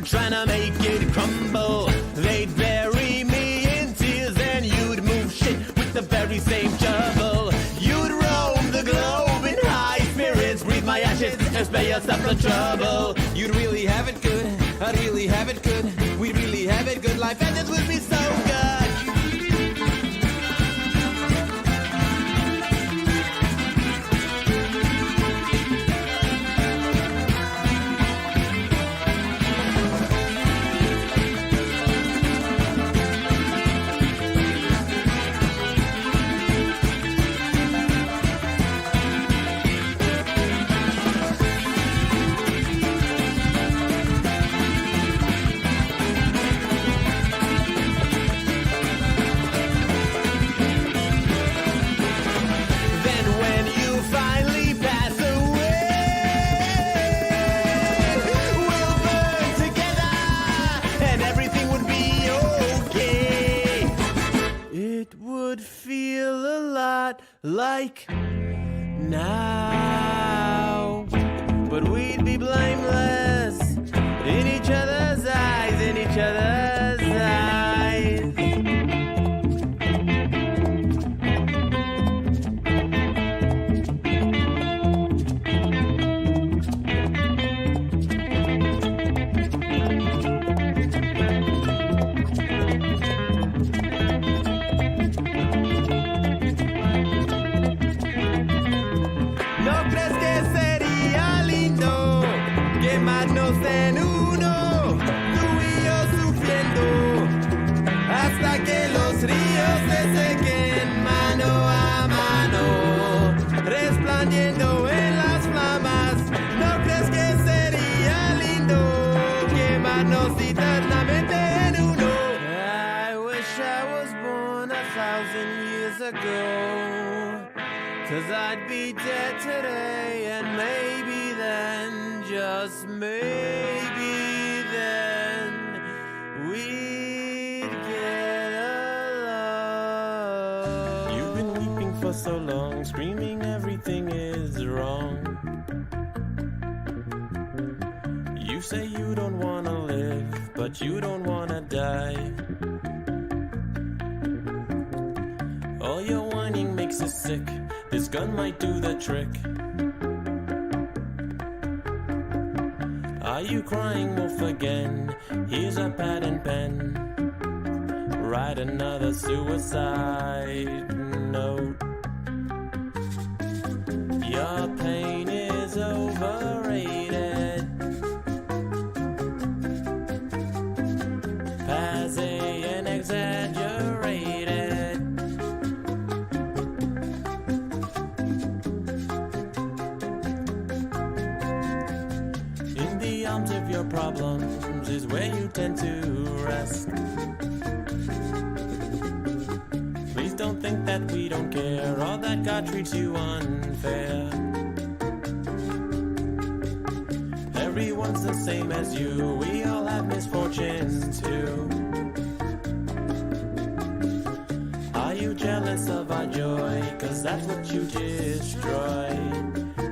Trying to make it crumble. They'd bury me in tears and you'd move shit with the very same shovel. You'd roam the globe in high spirits, breathe my ashes and spare yourself the trouble. You'd really have it good, I'd really have it good. We'd really have it good, life and this would be so good. Like now, but we'd be blameless in each other's eyes, in each other's eyes. En uno, tú y yo sufriendo, hasta que los ríos se sequen mano a mano, resplandiendo en las flamas. ¿No crees que sería lindo quemarnos eternamente en uno? I wish I was born 1,000 years ago, 'cause I'd be dead today and maybe then, just maybe then, we'd get along. You've been weeping for so long, screaming everything is wrong. You say you don't wanna live, but you don't wanna die. All your whining makes us sick, this gun might do the trick. Are you crying wolf again? Here's a pad and pen. Write another suicide note. Your pain is overrated. Passé and exaggerated. In the arms of your problems is where you tend to rest. Please don't think that we don't care or that God treats you unfair. Everyone's the same as you, we all have misfortunes too. Are you jealous of our joy? 'Cause that's what you destroy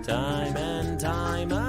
time and time again.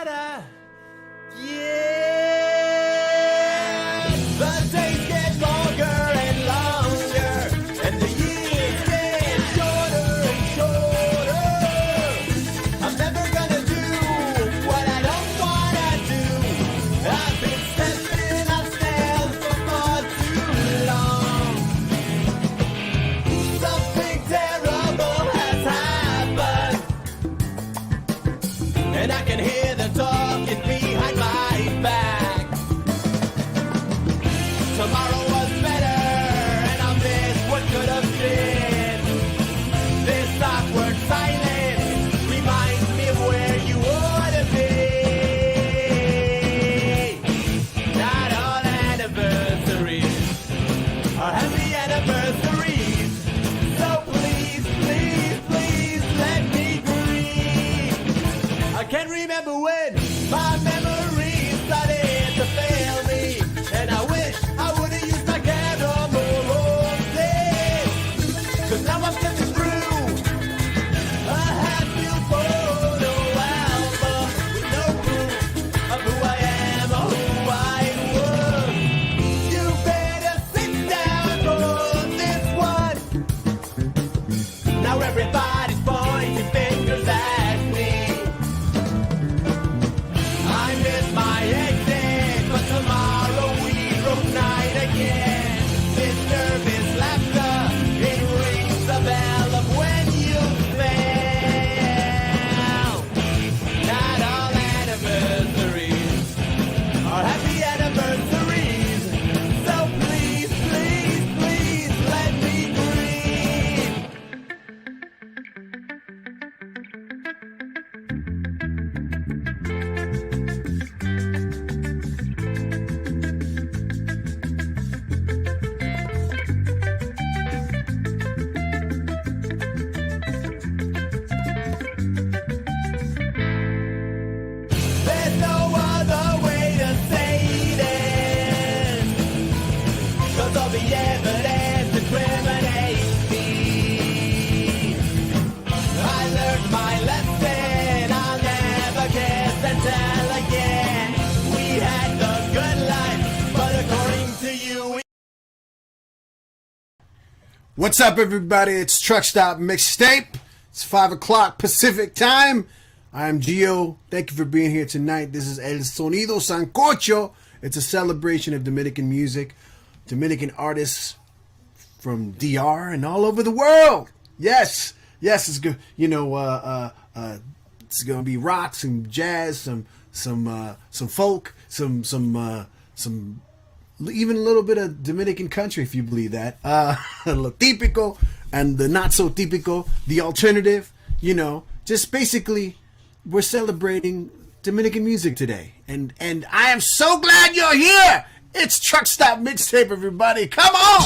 Bandabarata. Yeah! The days get longer and longer, and the years get shorter and shorter. I'm never gonna do what I don't wanna do. I've been stepping upstairs for far too long. Something terrible has happened, and I can hear the talking behind my back. Tomorrow was better, and I miss what could have been. This awkward silence reminds me of where you ought to be. Not all anniversaries are happy anniversaries. So please, please, please let me breathe. I can't remember when my memory started to fail me, and I wish I would have used my camera more often. 'Cause now I'm flipping through a half-filled photo album with no proof of who I am or who I was. You better sit down for this one. Now everybody's pointing fingers at me. I miss my exit, but tomorrow we reunite again. This nervous laughter, it rings the bell of when you fell. Not all anniversaries are happy anniversaries. So please, please, please let me breathe. There's no other way to say this, 'cause all the evidence incriminates me. I learned my lesson, I'll never kiss and tell again. We had the good life, but according to you, What's up, everybody? It's Truck Stop Mixtape. It's 5 o'clock Pacific time. I'm Gio. Thank you for being here tonight. This is El Sonido Sancocho. It's a celebration of Dominican music, Dominican artists from DR and all over the world. Yes, it's good. It's gonna be rock, some jazz, some folk, some even a little bit of Dominican country, if you believe that. Lo típico and the not so típico, the alternative. Just basically, we're celebrating Dominican music today, and I am so glad you're here. It's Truck Stop Mixtape, everybody. Come on!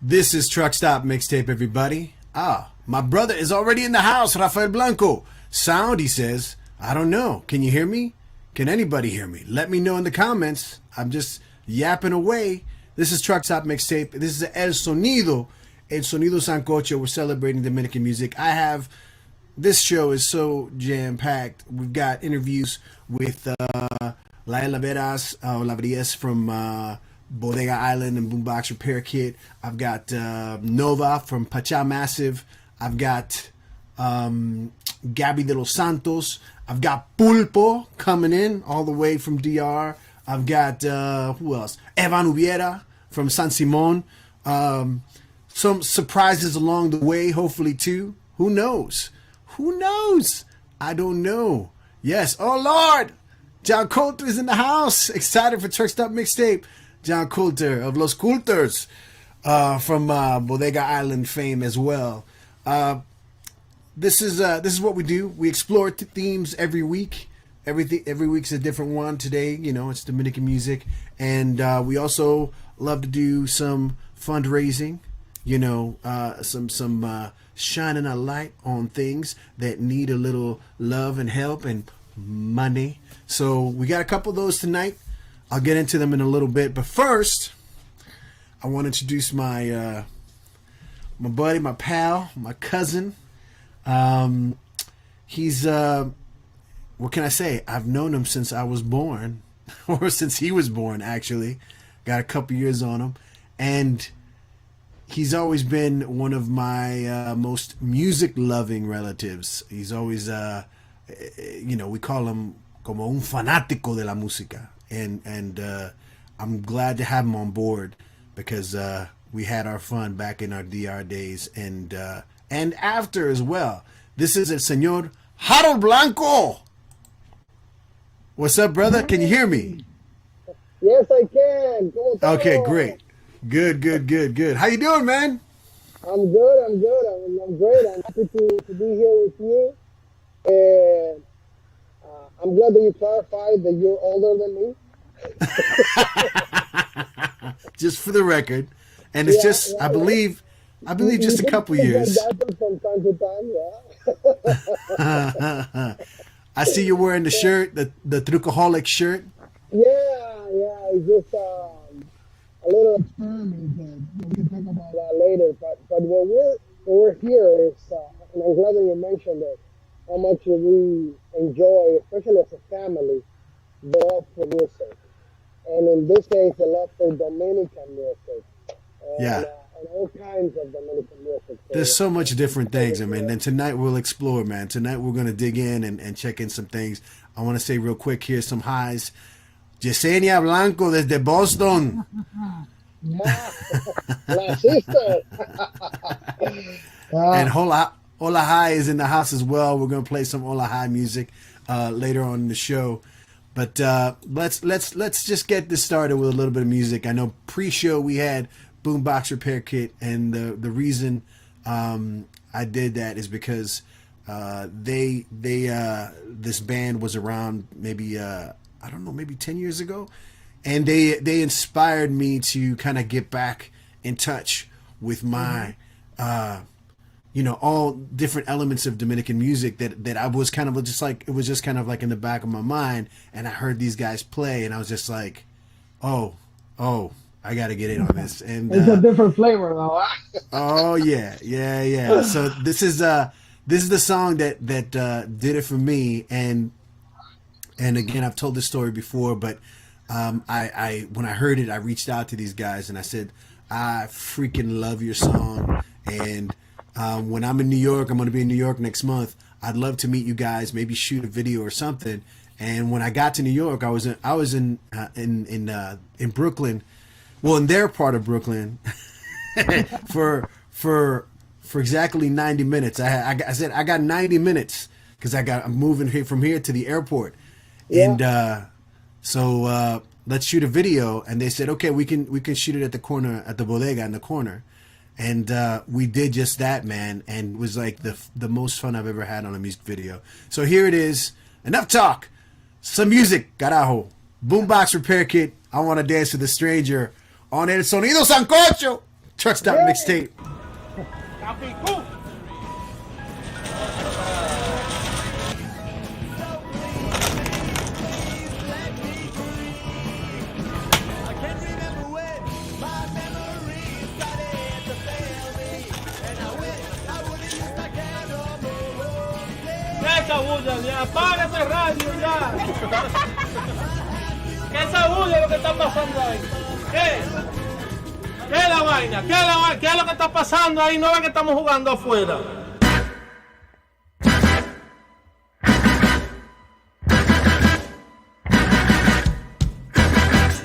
This is Truck Stop Mixtape, everybody. My brother is already in the house, Rafael Blanco. Sound, he says. I don't know. Can you hear me? Can anybody hear me? Let me know in the comments. I'm just yapping away. This is Truck Stop Mixtape. This is El Sonido Sancocho. We're celebrating Dominican music. This show is so jam-packed. We've got interviews with Lael Llaveras from Bodega Island and BoomBoxRepairKit. I've got Nova from Pacha Massive. I've got Gabby de los Santos. I've got Pulpo coming in all the way from DR. I've got, who else? Ubiera from San Simon. Some surprises along the way, hopefully, too. Who knows? Who knows? I don't know. Yes. Oh, Lord. John Coulter is in the house. Excited for Truck Stop Mixtape. John Coulter of Los Coulters from Bodega Island fame as well. this is what we do. We explore themes every week. Every week's a different one. Today, it's Dominican music, and we also love to do some fundraising. Some shining a light on things that need a little love and help and money. So we got a couple of those tonight. I'll get into them in a little bit, but first, I want to introduce my buddy, my pal, my cousin. He's what can I say? I've known him since I was born, or since he was born, actually. Got a couple years on him, and he's always been one of my most music-loving relatives. He's always, we call him como un fanático de la música, and I'm glad to have him on board because we had our fun back in our DR days and after as well. This is el señor Harold Blanco. What's up, brother? Can you hear me? Yes, I can. Okay, great. Good. How you doing, man? I'm good. I'm great. I'm happy to be here with you. And I'm glad that you clarified that you're older than me. Just for the record. And it's I believe just a couple years. From time to time, yeah. I see you're wearing the shirt, the Trukaholic shirt. Yeah. It's just a little experiment that we can talk about that later. But what we're here is, and I'm glad that you mentioned it, how much we enjoy, especially as a family, the love for music. And in this case, the love for Dominican music. And all kinds of Dominican music. There's so much different things, and tonight we'll explore, man. Tonight we're going to dig in and check in some things. I want to say real quick, here's some highs. Yesenia Blanco desde Boston. La sister. And Hola Hi is in the house as well. We're going to play some Hola Hi music later on in the show. But let's just get this started with a little bit of music. I know pre-show we had BoomBoxRepairKit, and the reason I did that is because they this band was around maybe maybe 10 years ago, and they inspired me to kind of get back in touch with my all different elements of Dominican music that I was kind of just like, it was just kind of like in the back of my mind, and I heard these guys play, and I was just like, oh, I got to get in on this. And it's a different flavor, though. Oh yeah. So this is the song that did it for me, and again, I've told this story before, but I when I heard it, I reached out to these guys and I said, I freaking love your song, and when I'm in New York, I'm going to be in New York next month. I'd love to meet you guys, maybe shoot a video or something. And when I got to New York, I was in Brooklyn. Well, in their part of Brooklyn, for exactly 90 minutes. I said I got 90 minutes because I'm moving here from here to the airport, and so let's shoot a video. And they said, okay, we can shoot it at the corner, at the Bodega in the corner, and we did just that, man. And it was like the most fun I've ever had on a music video. So here it is. Enough talk. Some music, carajo. BoomBoxRepairKit. I want to dance with a stranger. On el Sonido Sancocho, Truck Stop Mixtape. esa bulla ya, apaga ese radio ya. ¿Qué esa bulla lo que está pasando ahí? ¿Qué? ¿Qué es la vaina? ¿Qué es lo que está pasando ahí? No ven que estamos jugando afuera.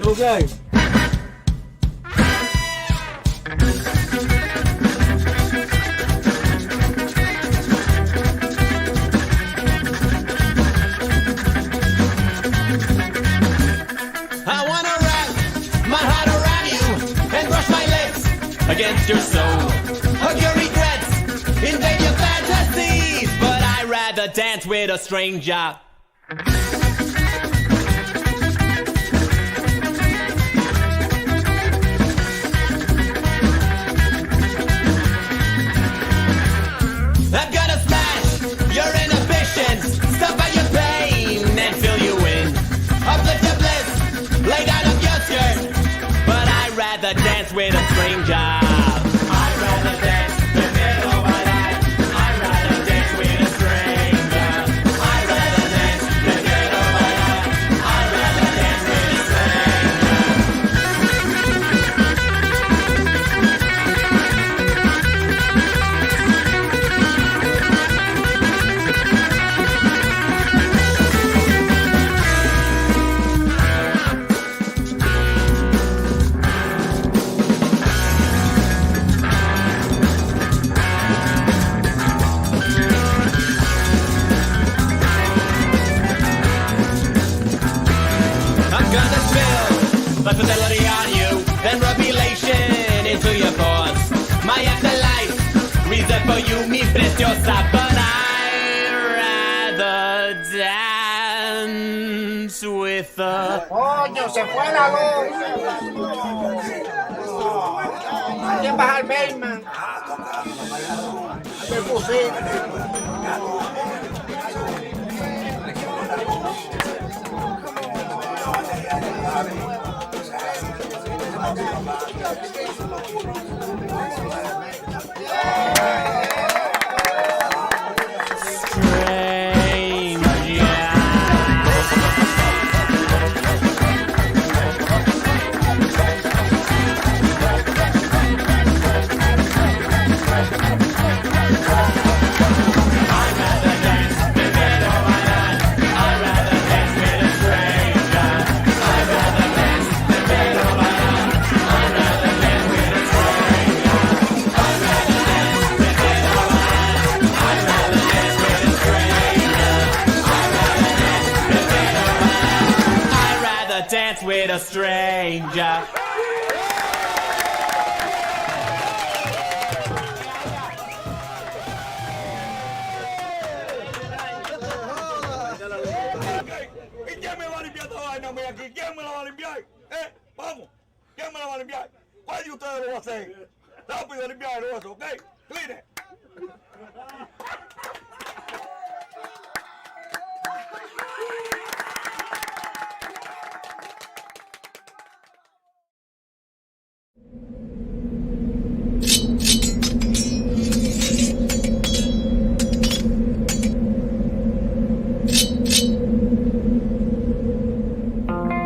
Okay. Against your soul, hug your regrets, invade your fantasies. rather dance with a stranger. I'm gonna smash your inhibitions, stop all your pain and fill you in. Uplift your bliss, lay down up your skirt, but I'd rather dance with a stranger. I'd rather dance with nobody. I'd rather dance with a stranger. I'd rather dance with nobody. I'd rather dance with a but fidelity on you, then revelation into your thoughts. My afterlife, reason for you, mi preciosa, but I'd rather dance with a... Coño, se fue la luz. ¿Quién baja el basement? Me puse. Dance with a stranger. ¿Y quién me va a limpiar esta vaina aquí? ¿Quién me la va a limpiar? Vamos, ¿quién me la va a limpiar? ¿Cuál de ustedes lo va a hacer? Rápido, limpiar eso, ¿ok? Clean.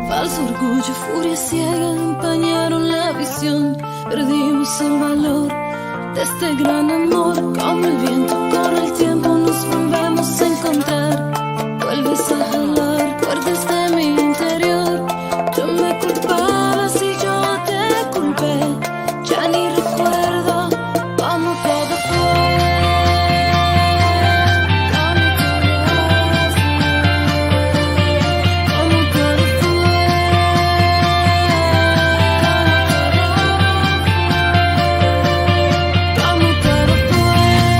Falso orgullo, furia ciega empañaron la visión. Perdimos el valor de este gran amor. Como el viento corre el tiempo, nos volvemos a encontrar. Vuelves a jalar cuerdas de mi interior. Tú me culpabas y yo te culpé. Ya ni recuerdo cómo todo fue. Como todo fue.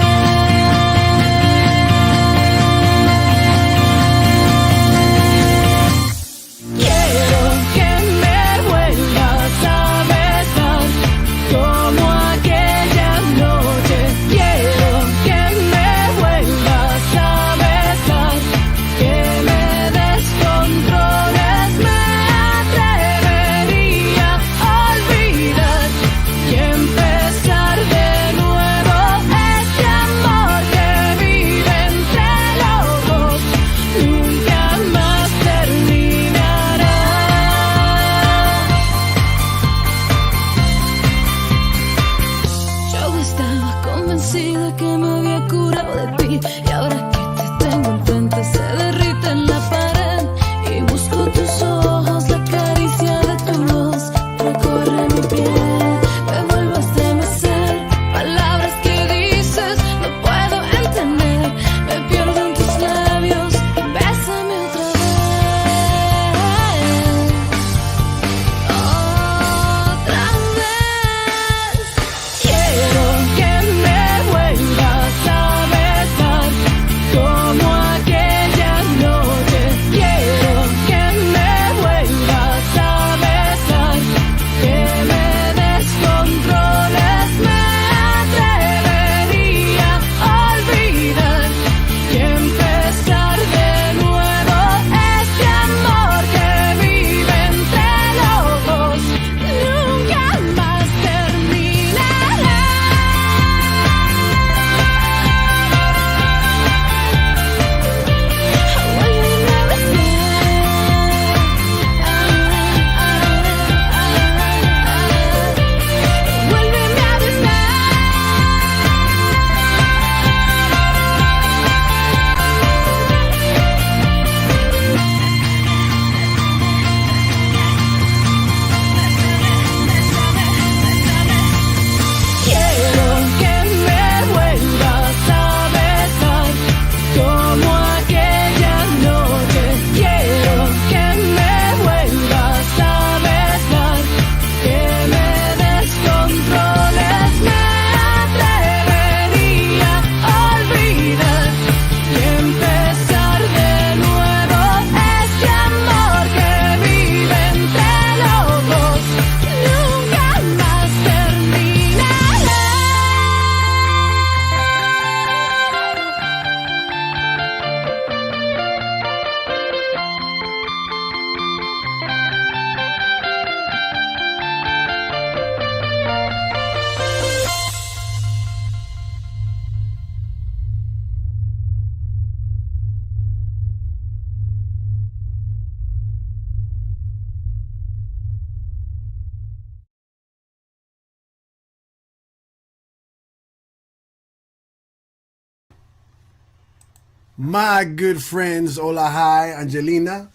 my good friends Hola Hi, Angelina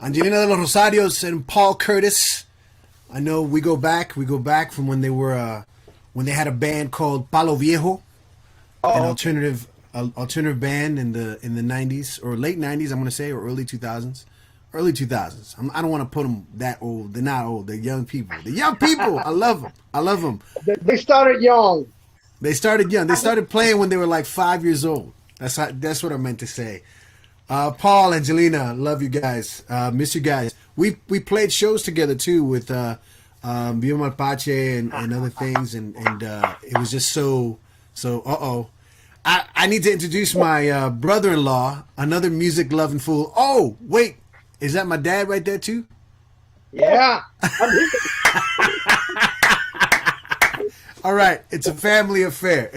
de los Rosarios, and Paul Curtis. I know we go back from when they were when they had a band called Palo Viejo, an alternative band in the 90s or late 90s, I'm going to say, or early 2000s. Early 2000s. I don't want to put them that old. They're not old. They're young people. I love them. They started young. They started young. They started playing when they were like 5 years old. That's what I meant to say. Paul, Angelina, love you guys. Miss you guys. We played shows together too with Viva Malpache and other things, and it was just so. I need to introduce my brother-in-law, another music loving fool. Oh wait, is that my dad right there too? Yeah. All right, it's a family affair.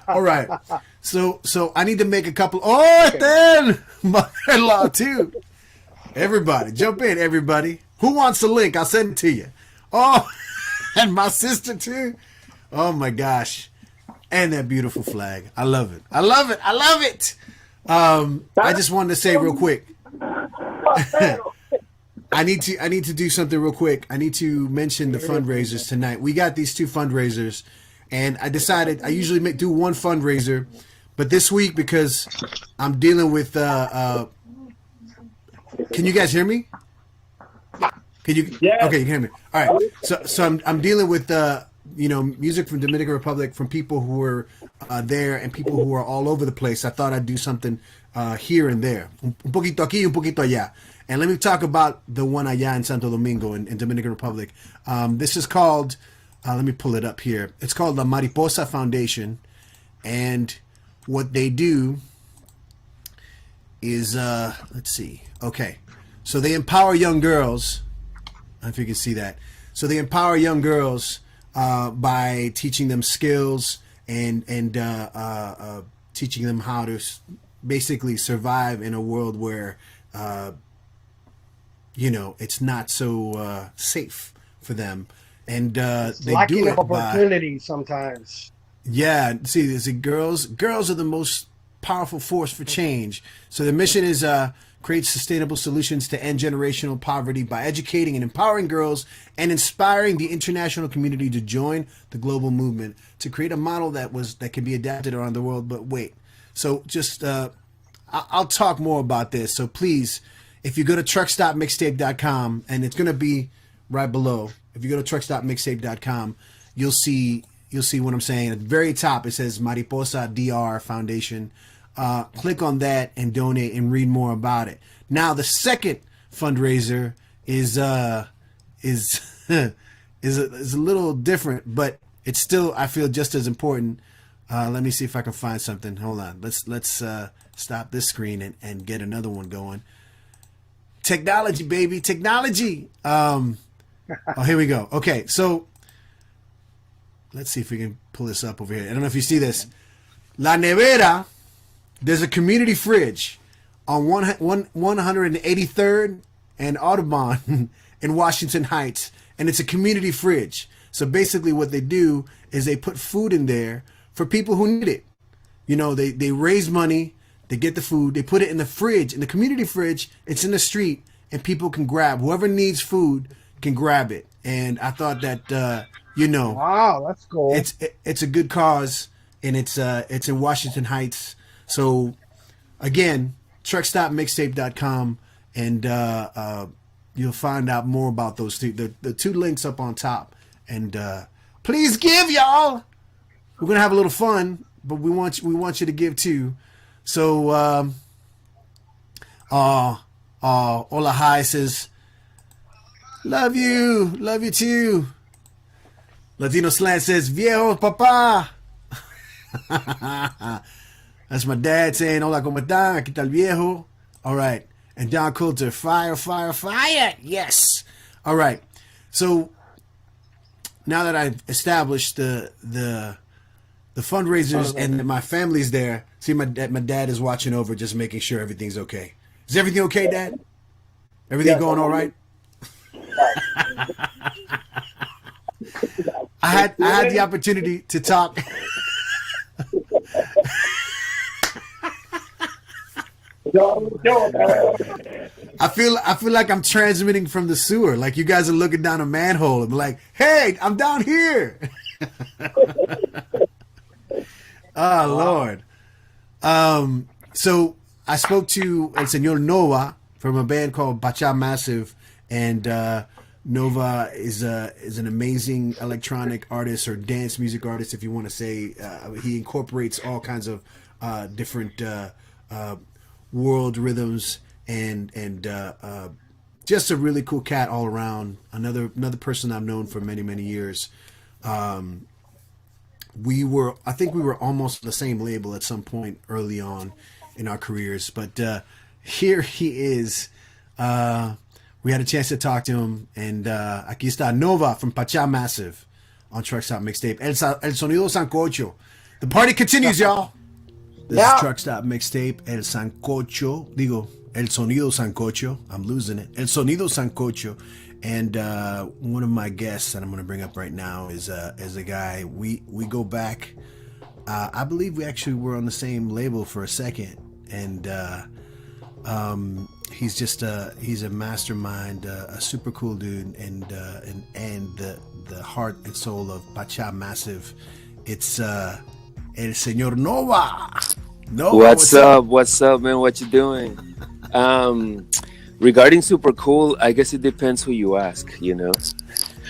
All right, so I need to make a couple. Oh, then mother-in-law too. Everybody, jump in, everybody. Who wants the link? I'll send it to you. Oh, and my sister too. Oh my gosh, and that beautiful flag. I love it. I just wanted to say real quick. I need to do something real quick. I need to mention the fundraisers tonight. We got these two fundraisers, and I decided I usually do one fundraiser, but this week, because I'm dealing with can you guys hear me? Can you? Yeah. Okay, you can hear me. All right. So I'm dealing with music from Dominican Republic, from people who are there and people who are all over the place. I thought I'd do something here and there. Un poquito aquí, un poquito allá. And let me talk about the one allá in Santo Domingo in Dominican Republic. This is called, let me pull it up here. It's called the Mariposa Foundation. And what they do is, let's see. Okay. So they empower young girls. I don't know if you can see that. So they empower young girls by teaching them skills and teaching them how to basically survive in a world where, it's not so safe for them. And they do it opportunity sometimes. Yeah, see, girls are the most powerful force for change. So the mission is create sustainable solutions to end generational poverty by educating and empowering girls and inspiring the international community to join the global movement to create a model that can be adapted around the world. But wait, so just I'll talk more about this. So please, if you go to truckstopmixtape.com, and it's going to be right below. If you go to truckstopmixtape.com, you'll see what I'm saying. At the very top, it says Mariposa DR Foundation. Click on that and donate and read more about it. Now, the second fundraiser is a little different, but it's still, I feel, just as important. Let me see if I can find something. Hold on. Let's stop this screen and get another one going. Technology, baby, technology. Oh, here we go. Okay, so let's see if we can pull this up over here. I don't know if you see this. La Nevera. There's a community fridge on 183rd and Audubon in Washington Heights, and it's a community fridge. So basically what they do is they put food in there for people who need it. They raise money, they get the food, they put it in the fridge, in the community fridge. It's in the street, and people can grab. Whoever needs food can grab it. And I thought that, wow, that's cool. It's a good cause, and it's in Washington Heights. So, again, truckstopmixtape.com, and you'll find out more about those two. The two links up on top. And please give, y'all. We're gonna have a little fun, but we want you to give too. So, Hola Hi says, love you too. Latino Slant says, viejo papá. That's my dad saying, hola, ¿cómo están? Aquí está el viejo. All right. And Don Coulter, fire, fire, fire. Yes. All right. So now that I've established the fundraisers and that my family's there, see, my dad is watching over, just making sure everything's okay. Is everything okay, Dad? Everything going all right? I had the opportunity to talk. I feel like I'm transmitting from the sewer. Like you guys are looking down a manhole and be like, "Hey, I'm down here." Oh Lord. So I spoke to El Señor Nova from a band called Pacha Massive, and Nova is an amazing electronic artist or dance music artist, if you want to say. He incorporates all kinds of different world rhythms and just a really cool cat all around. Another person I've known for many years. I think we were almost the same label at some point early on in our careers, but here he is. We had a chance to talk to him, and aquí está Nova from Pacha Massive on Truck Stop Mixtape. El Sonido Sancocho. The party continues, y'all. This is Truck Stop Mixtape. El Sancocho. El Sonido Sancocho. I'm losing it. El Sonido Sancocho. And one of my guests that I'm going to bring up right now is a guy. We go back. I believe we actually were on the same label for a second. And he's just he's a mastermind, a super cool dude, and the heart and soul of Pacha Massive. It's El Señor Nova. What's up, man? What you doing? Regarding super cool, I guess it depends who you ask, you know.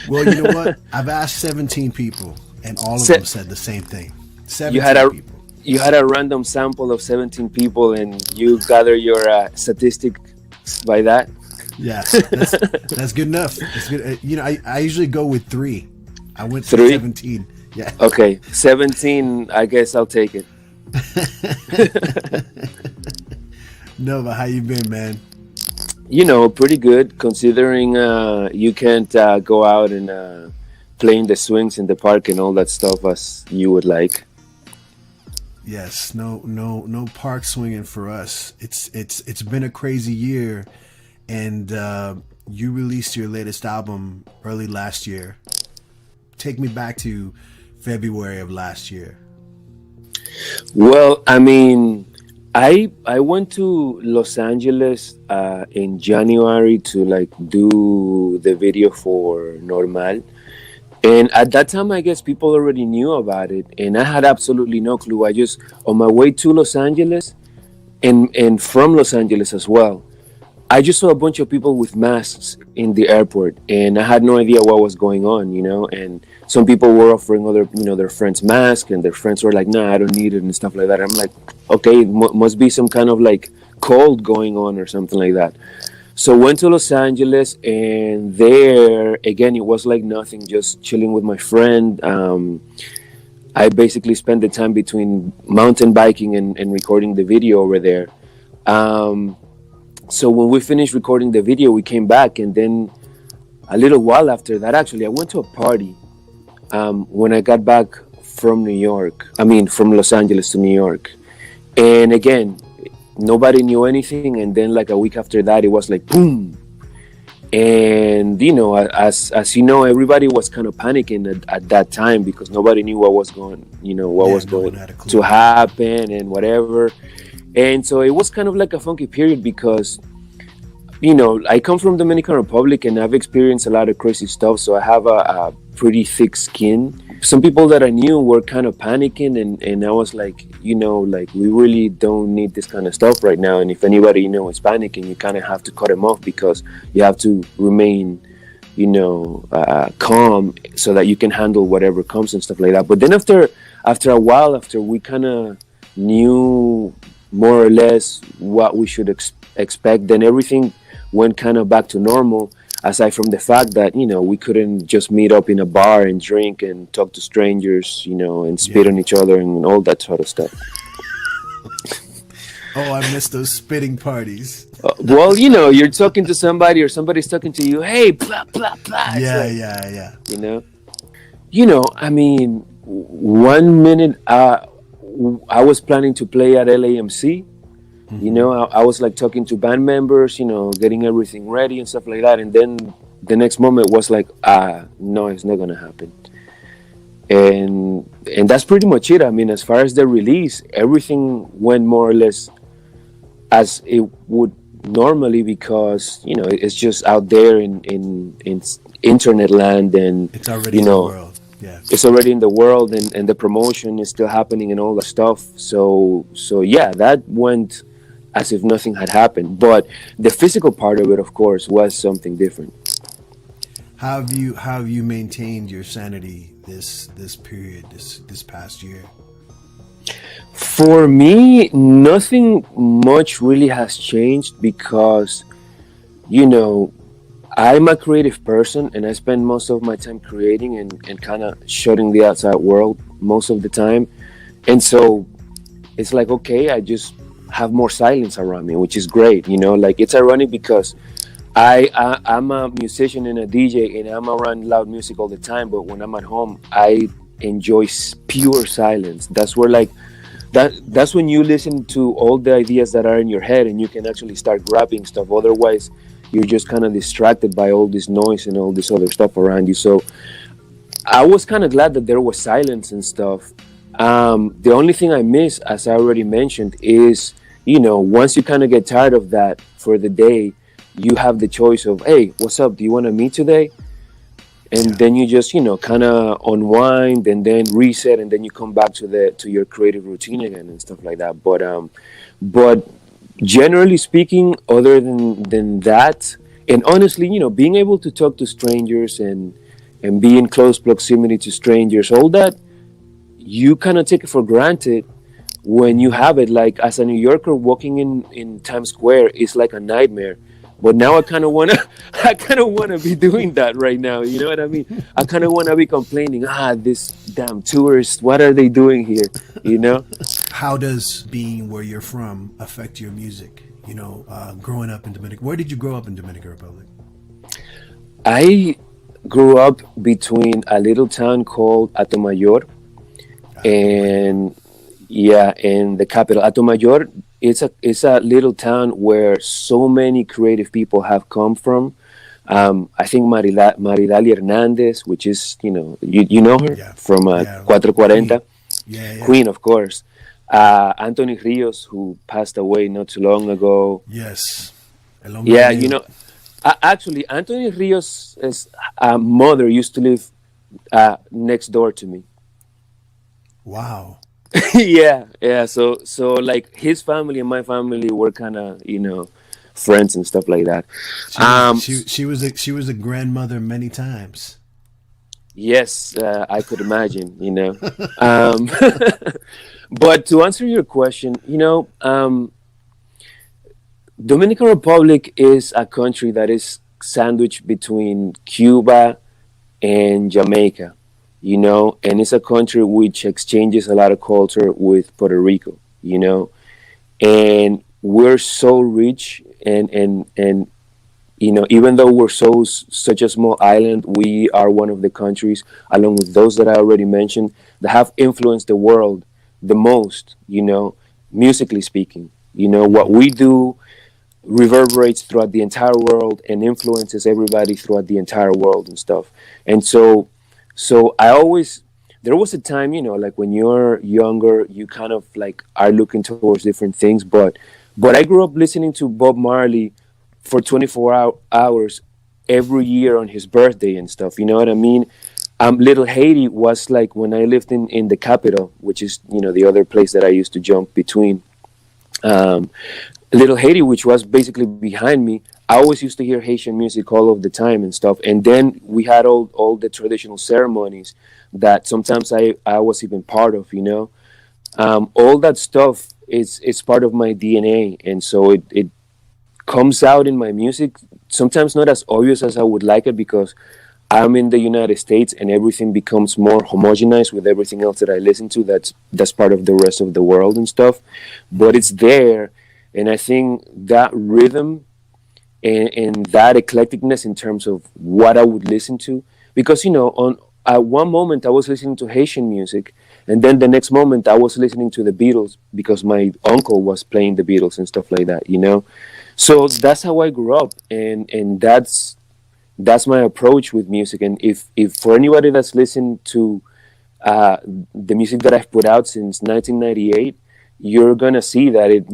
Well, you know what? I've asked 17 people, and all of them said the same thing. 17 people. You had a random sample of 17 people, and you gather your statistic by that. Yeah, that's good enough. That's good. You know, I usually go with 3. I went to 17. Yeah. Okay, 17. I guess I'll take it. Nova, how you been, man? You know, pretty good considering you can't go out and play in the swings in the park and all that stuff as you would like. Yes, no park swinging for us. It's been a crazy year, and you released your latest album early last year. Take me back to February of last year. Well, I mean, I went to Los Angeles in January to like do the video for Normal. And at that time, I guess people already knew about it, and I had absolutely no clue. I just, on my way to Los Angeles, and from Los Angeles as well, I just saw a bunch of people with masks in the airport, and I had no idea what was going on, you know. And some people were offering their friends masks, and their friends were like, "Nah, I don't need it," and stuff like that. I'm like, okay, it must be some kind of like cold going on or something like that. So went to Los Angeles, and there again it was like nothing, just chilling with my friend. I basically spent the time between mountain biking and recording the video over there. So when we finished recording the video, we came back, and then a little while after that, actually, I went to a party when I got back from from Los Angeles to New York. And again, nobody knew anything, and then like a week after that, it was like boom. And you know, as you know, everybody was kind of panicking at that time because nobody knew what was going to happen and whatever. And so it was kind of like a funky period because, you know, I come from Dominican Republic and I've experienced a lot of crazy stuff, so I have a pretty thick skin. Some people that I knew were kind of panicking, and I was like, you know, like, we really don't need this kind of stuff right now. And if anybody, you know, is panicking, you kind of have to cut them off because you have to remain, you know, calm so that you can handle whatever comes and stuff like that. But then after a while, after we kind of knew more or less what we should expect, then everything went kind of back to normal, aside from the fact that, you know, we couldn't just meet up in a bar and drink and talk to strangers, you know, and spit on each other and all that sort of stuff. Oh, I miss those spitting parties. Well, you know, you're talking to somebody or somebody's talking to you, hey, blah, blah, blah. Yeah. You know, I mean, 1 minute, I was planning to play at LAMC. You know, I was like talking to band members, you know, getting everything ready and stuff like that. And then the next moment was like, no, it's not going to happen. And that's pretty much it. I mean, as far as the release, everything went more or less as it would normally, because it's just out there in internet land, and It's already in the world. Yeah. it's already in the world, and the promotion is still happening and all that stuff. So yeah, that went as if nothing had happened. But the physical part of it, of course, was something different. How have you maintained your sanity this period, this past year? For me, nothing much really has changed, because I'm a creative person, and I spend most of my time creating and kind of shutting the outside world most of the time. And so it's like, okay, I just have more silence around me, which is great. Like, it's ironic because I'm a musician and a DJ, and I'm around loud music all the time. But when I'm at home, I enjoy pure silence. That's where, like, that's when you listen to all the ideas that are in your head, and you can actually start grabbing stuff. Otherwise, you're just kind of distracted by all this noise and all this other stuff around you. So I was kind of glad that there was silence and stuff. The only thing I miss, as I already mentioned, is, once you kind of get tired of that for the day, you have the choice of, hey, what's up? Do you want to meet today? And then you just, kind of unwind and then reset, and then you come back to your creative routine again and stuff like that. But generally speaking, other than that, and honestly, being able to talk to strangers and be in close proximity to strangers, all that, you kind of take it for granted when you have it. Like, as a New Yorker, walking in Times Square is like a nightmare. But now I kind of wanna be doing that right now. You know what I mean? I kind of want to be complaining, this damn tourists, what are they doing here? How does being where you're from affect your music? Growing up in Dominican. Where did you grow up in Dominican Republic? I grew up between a little town called Atomayor and the capital. Atomayor, it's a little town where so many creative people have come from. I think Maridali Hernandez, which is, you know her from 440. Queen, of course. Anthony Rios, who passed away not too long ago. Yes. Actually, Anthony Rios' mother used to live next door to me. Wow. yeah. So like, his family and my family were kind of, friends and stuff like that. She was a grandmother many times. Yes, I could imagine. But to answer your question, Dominican Republic is a country that is sandwiched between Cuba and Jamaica, and it's a country which exchanges a lot of culture with Puerto Rico, and we're so rich, and even though we're such a small island, we are one of the countries, along with those that I already mentioned, that have influenced the world the most, musically speaking. What we do reverberates throughout the entire world and influences everybody throughout the entire world and stuff. And so there was a time, like, when you're younger, you kind of like are looking towards different things, but I grew up listening to Bob Marley for 24 hours every year on his birthday and stuff. You know what I mean? Little Haiti was like when I lived in the capital, which is, the other place that I used to jump between. Little Haiti, which was basically behind me, I always used to hear Haitian music all of the time and stuff. And then we had all the traditional ceremonies that sometimes I was even part of, all that stuff is part of my DNA. And so it comes out in my music, sometimes not as obvious as I would like it, because I'm in the United States and everything becomes more homogenized with everything else that I listen to that's part of the rest of the world and stuff. But it's there, and I think that rhythm and that eclecticness in terms of what I would listen to, because at one moment I was listening to Haitian music, and then the next moment I was listening to the Beatles because my uncle was playing the Beatles and stuff like that. So that's how I grew up, and that's my approach with music. And if for anybody that's listened to the music that I've put out since 1998, you're gonna see that it,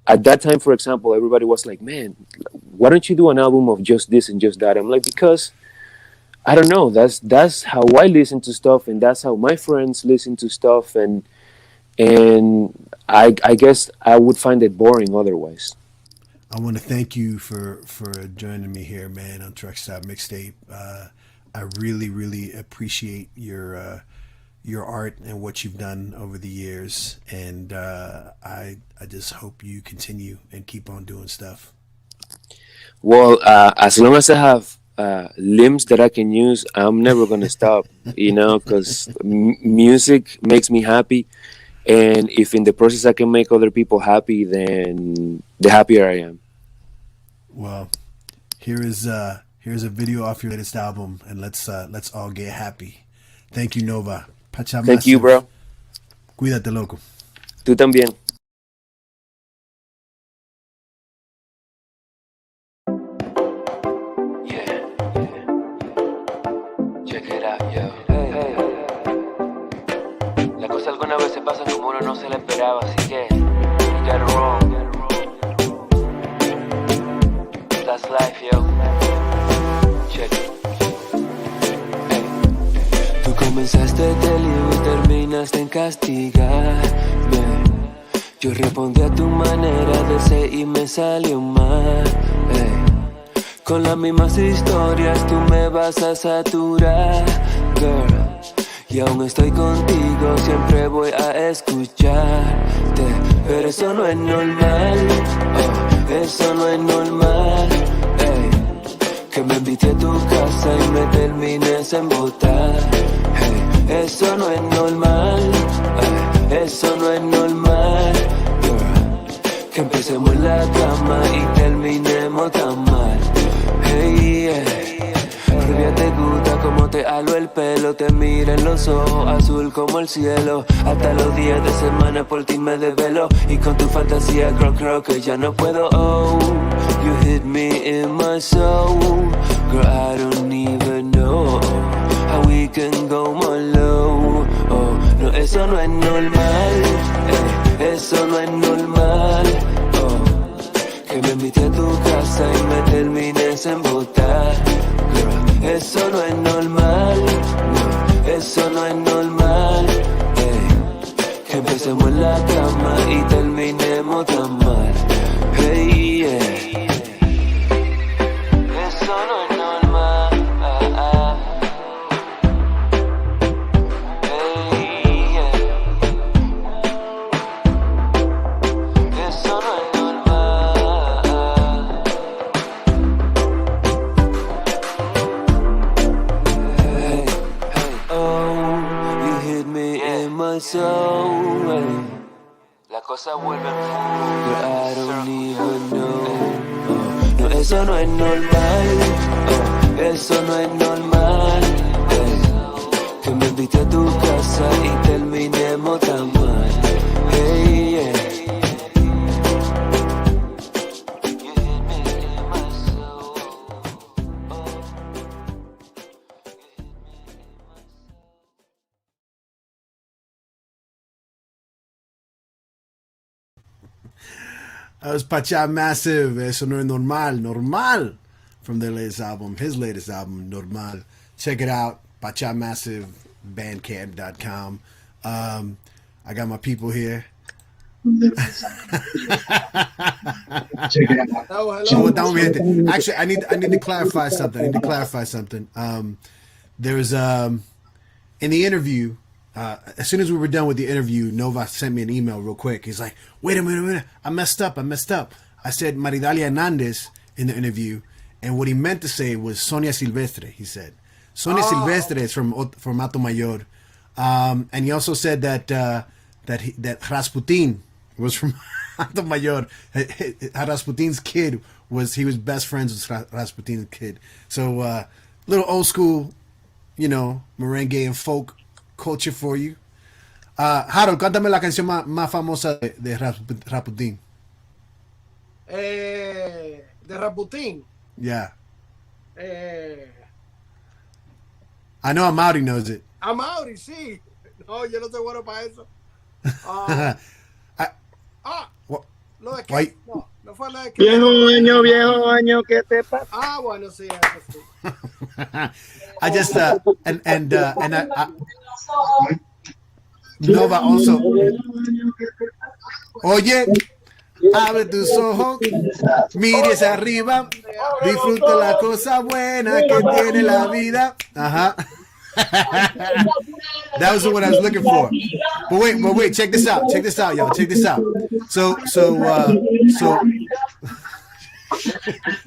at that time, for example, everybody was like, man, why don't you do an album of just this and just that? I'm like, because I don't know, that's how I listen to stuff, and that's how my friends listen to stuff, and I guess I would find it boring otherwise. I want to thank you for joining me here, man, on Truck Stop Mixtape. I really, really appreciate your art and what you've done over the years, and I just hope you continue and keep on doing stuff. Well, as long as I have limbs that I can use, I'm never gonna stop. Because music makes me happy, and if in the process I can make other people happy, then the happier I am. Well, here's a video off your latest album, and let's all get happy. Thank you, Nova. Pacha Massive. Thank you, bro. Cuídate, loco. Tú también. Check it out, yo. Hey. Las cosas algunas veces pasan como uno no se la esperaba, así que you got it wrong. That's life, yo. Check it. Tú comenzaste de lío y terminaste en castigarme. Yo respondí a tu manera de ser y me salió mal. Con las mismas historias tú me vas a saturar, girl. Y aún estoy contigo, siempre voy a escucharte. Pero eso no es normal, eso no es normal. Que me invite a tu casa y me termines en botar. Eso no es normal, eso no es normal, girl. Que empecemos en la cama y terminemos tan mal. Rubia, te gusta como te halo el pelo, te mira en los ojos, azul como el cielo. Hasta los días de semana por ti me desvelo. Y con tu fantasía, girl, creo que ya no puedo. Oh, you hit me in my soul. Girl, I don't even know how we can go more low. Oh, no, eso no es normal, eso no es normal. Oh, que me invite a tu casa y me termines en botar. Eso no es normal, no, eso no es normal. Que empecemos en la cama y terminemos tan mal. Eso no es normal. Eso no es normal. So, la cosa vuelve I don't even know. No, eso no es normal. Eso no es normal. Que me invite a tu casa y terminemos tan mal. That was Pacha Massive. Eso no es normal, from their latest album, his latest album, Normal. Check it out, Pacha Massive, bandcamp.com. I got my people here. Check it out. Hello. Actually, I need to clarify something. There was in the interview. As soon as we were done with the interview, Nova sent me an email real quick. He's like, wait a minute. I messed up. I said Maridalia Hernandez in the interview, and what he meant to say was Sonia Silvestre, he said. Sonia Silvestre is from Mato Mayor. And he also said that Rasputin was from Mato Mayor. Rasputin's kid was best friends with Rasputin's kid. So little old school, merengue and folk culture for you. Harold, cántame la canción más famosa de Rasputin. De Rasputin. Yeah. I know Amaury knows it. Amaury, sí. No, yo no soy bueno para eso. What? Lo de Why? no fue la de Viejo año, ¿qué te pasa? bueno, sí, eso sí. I just Nova also. Oye, abre tus ojos, mire hacia arriba, disfruta la cosa buena que tiene la vida. Ajá. That was what I was looking for. But wait, check this out, y'all. Check this out. So.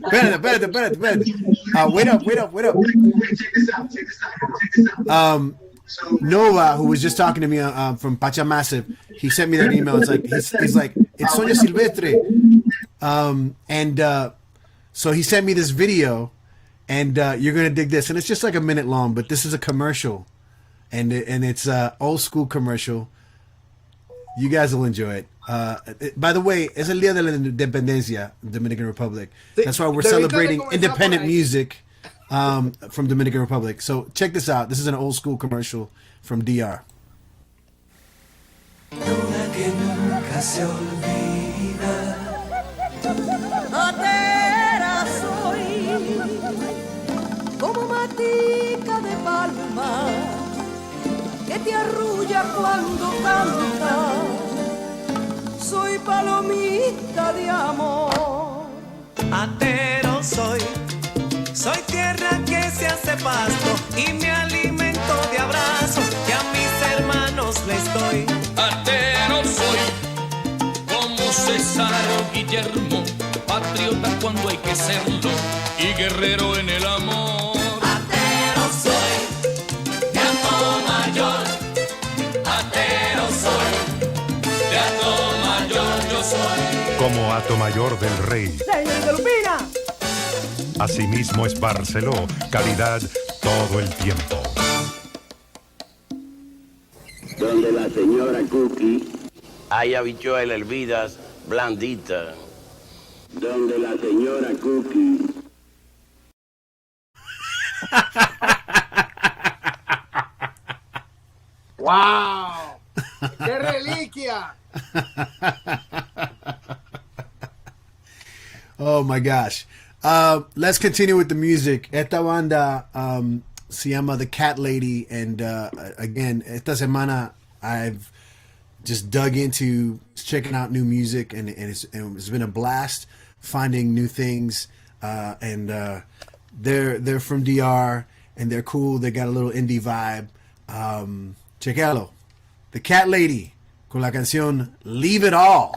Espérate. Wait up. Nova, who was just talking to me from Pacha Massive, he sent me that email. It's like he's like, it's Sonia Silvestre, so he sent me this video, and you're gonna dig this, and it's just like a minute long, but this is a commercial, and it's a old school commercial. You guys will enjoy it. By the way, es el día de la independencia, Dominican Republic. That's why we're celebrating independent music from Dominican Republic. So check this out. This is an old school commercial from DR. Luna que nunca se olvida. Soy como matica de palma que te arrulla cuando canta. Soy palomita de amor. Atero soy tierra que se hace pasto y me alimento de abrazos que a mis hermanos les doy. Atero soy como César o Guillermo, patriota cuando hay que serlo y guerrero en el amor. Atero soy de Atomayor. Atero soy de Atomayor, yo soy. Como Atomayor del Rey. ¡Señor de Lupina! Asimismo es Barceló, calidad todo el tiempo. Donde la señora Cookie hay habichuelas hervidas blanditas. Donde la señora Cookie. ¡Wow! ¡Qué reliquia! Oh my gosh. Let's continue with the music. Esta banda se llama The Cat Lady, and again, esta semana I've just dug into checking out new music, and it's been a blast finding new things. And they're from DR, and they're cool. They got a little indie vibe. Chequéalo. The Cat Lady con la canción Leave It All.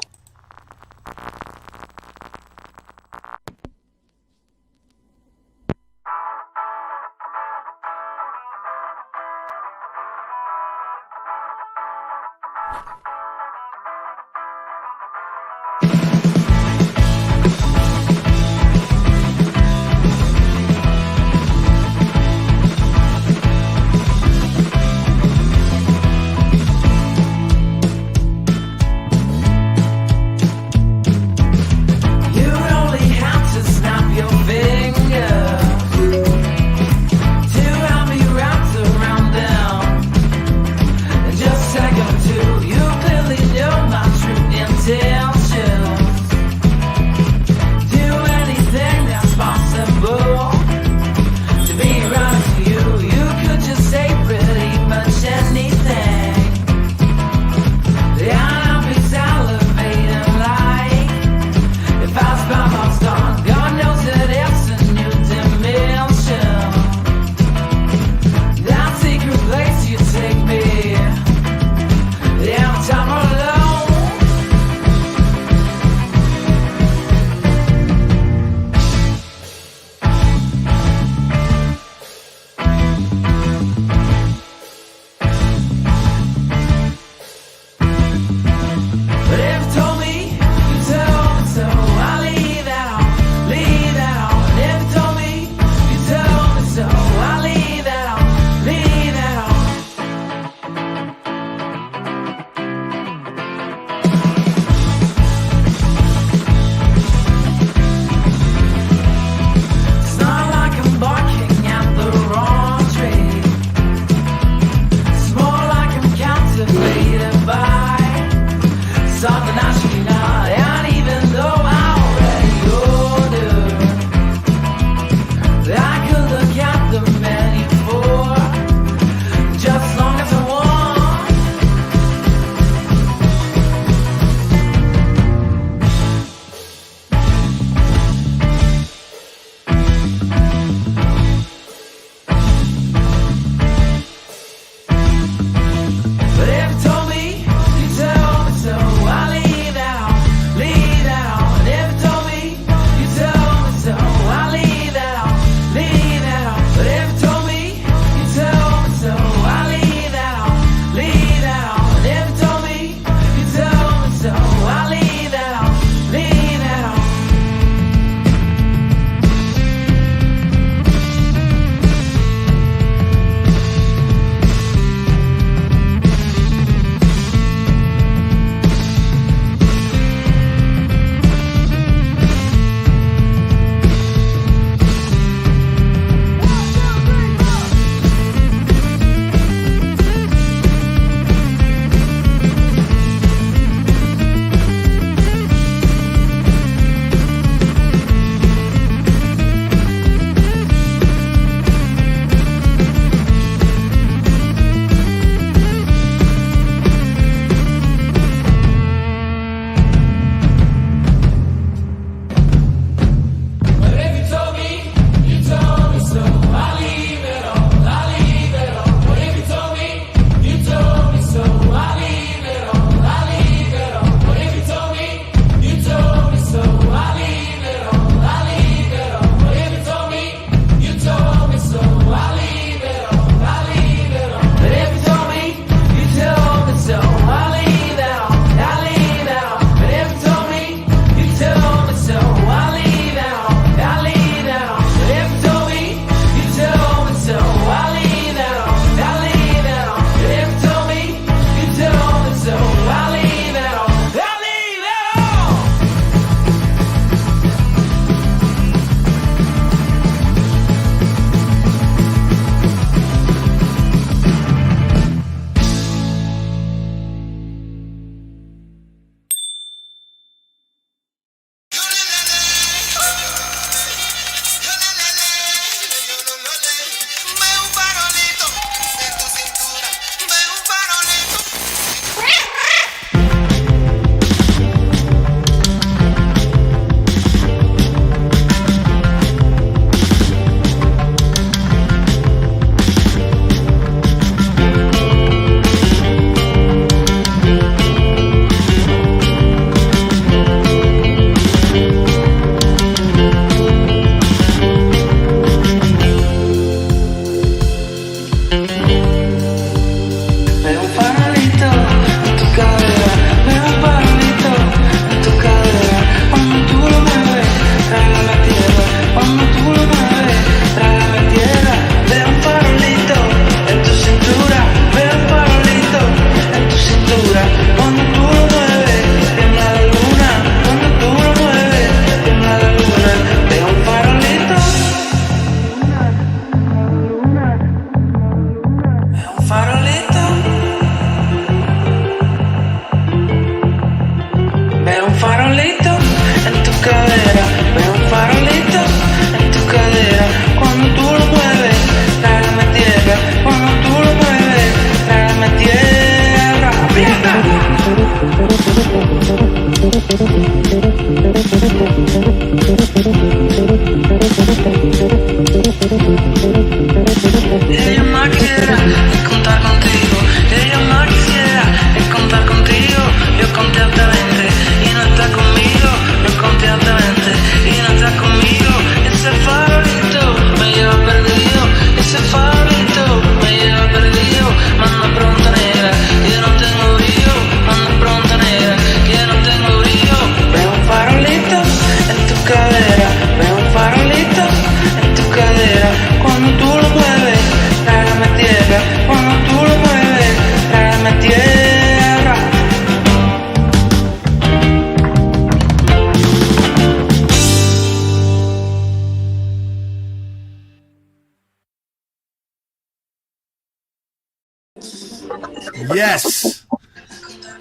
Yes.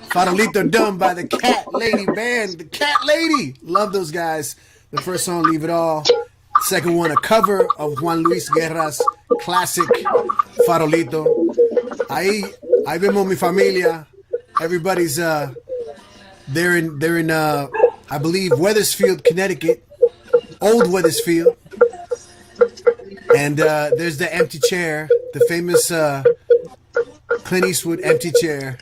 Farolito done by the Cat Lady Band. The Cat Lady. Love those guys. The first song, Leave It All. Second one, a cover of Juan Luis Guerra's classic Farolito. Ahí vemos mi familia. Everybody's they're in I believe Wethersfield, Connecticut. Old Wethersfield. And there's the empty chair, the famous Clint Eastwood empty chair.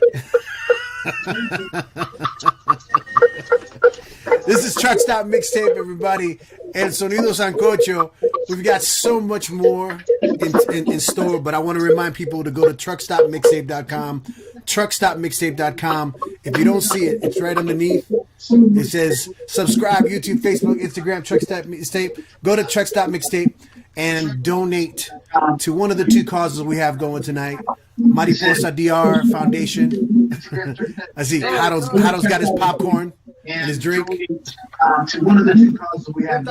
This is Truck Stop Mixtape, everybody. El Sonido Sancocho. We've got so much more in store, but I want to remind people to go to truckstopmixtape.com. Truckstopmixtape.com. If you don't see it, it's right underneath. It says subscribe, YouTube, Facebook, Instagram, Truck Stop Mixtape. Go to Truck Stop Mixtape and donate to one of the two causes we have going tonight. Mariposa DR Foundation. I see Harold's got his popcorn and his drink. To one of the two causes we have.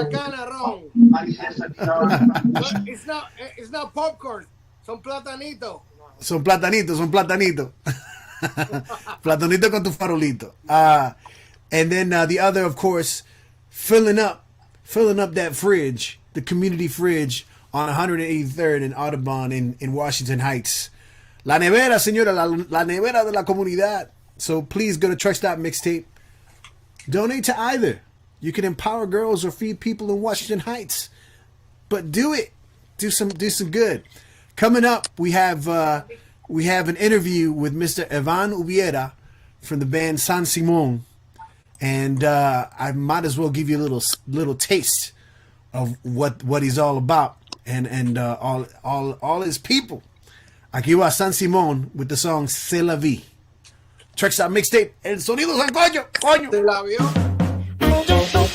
It's not popcorn. Son platanitos. Son platanitos. Platanito con tu farolito. And then the other, of course, filling up that fridge, the community fridge on 183rd and Audubon in Washington Heights. La nevera, señora, la nevera de la comunidad. So please go to Truck Stop Mixtape. Donate to either. You can empower girls or feed people in Washington Heights. But do it. Do some good. Coming up, we have an interview with Mr. Ivan Ubiera from the band San Simon. And I might as well give you a little taste of what he's all about and all his people. Aquí va San Simon with the song C'est la vie. Truck Stop Mixtape, El Sonido Sancocho, coño. ¿Te la vio?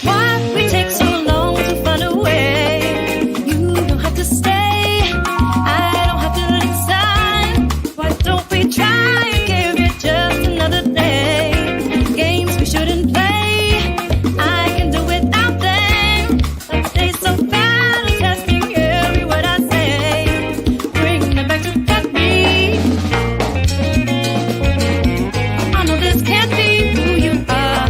Why we take so long to find a way? You don't have to stay. I don't have to listen. Why don't we try and give it just another day? Games we shouldn't play. I can do without them. Like they so bad at testing every word I say. Bring them back to that beat. I know this can't be who you are.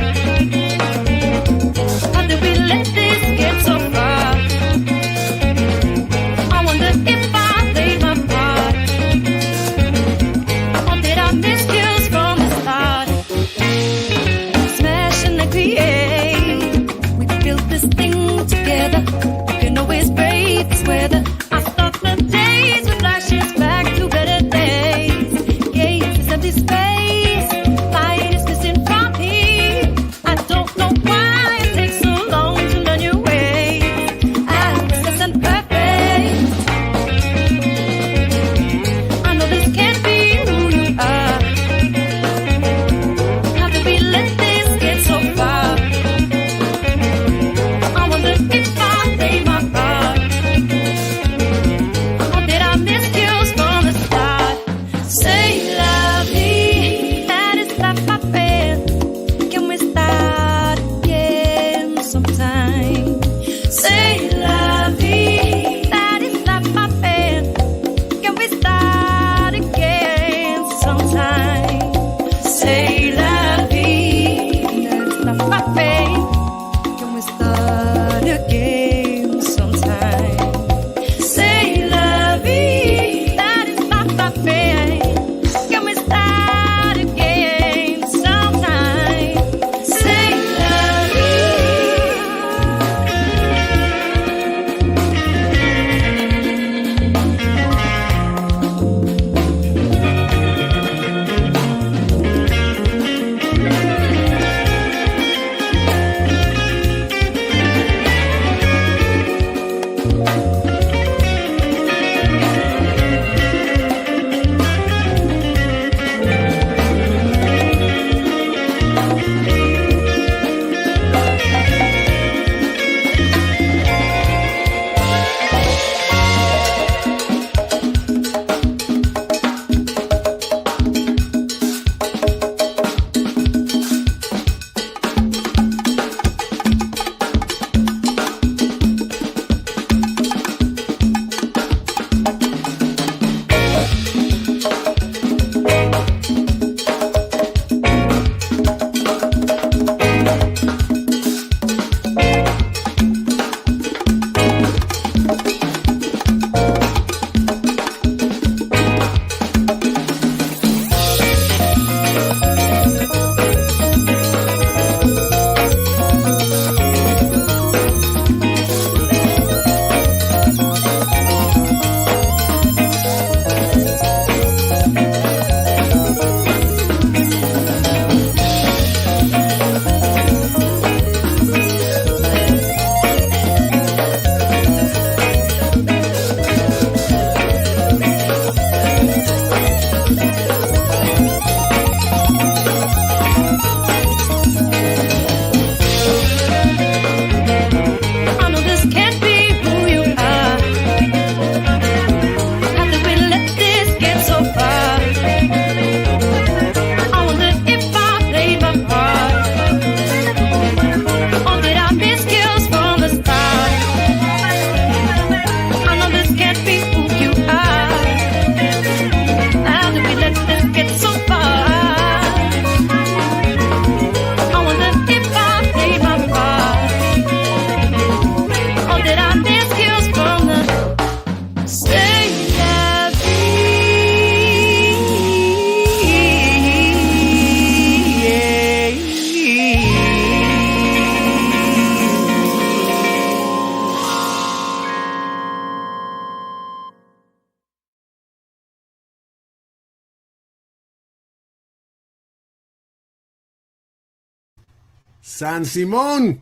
San Simon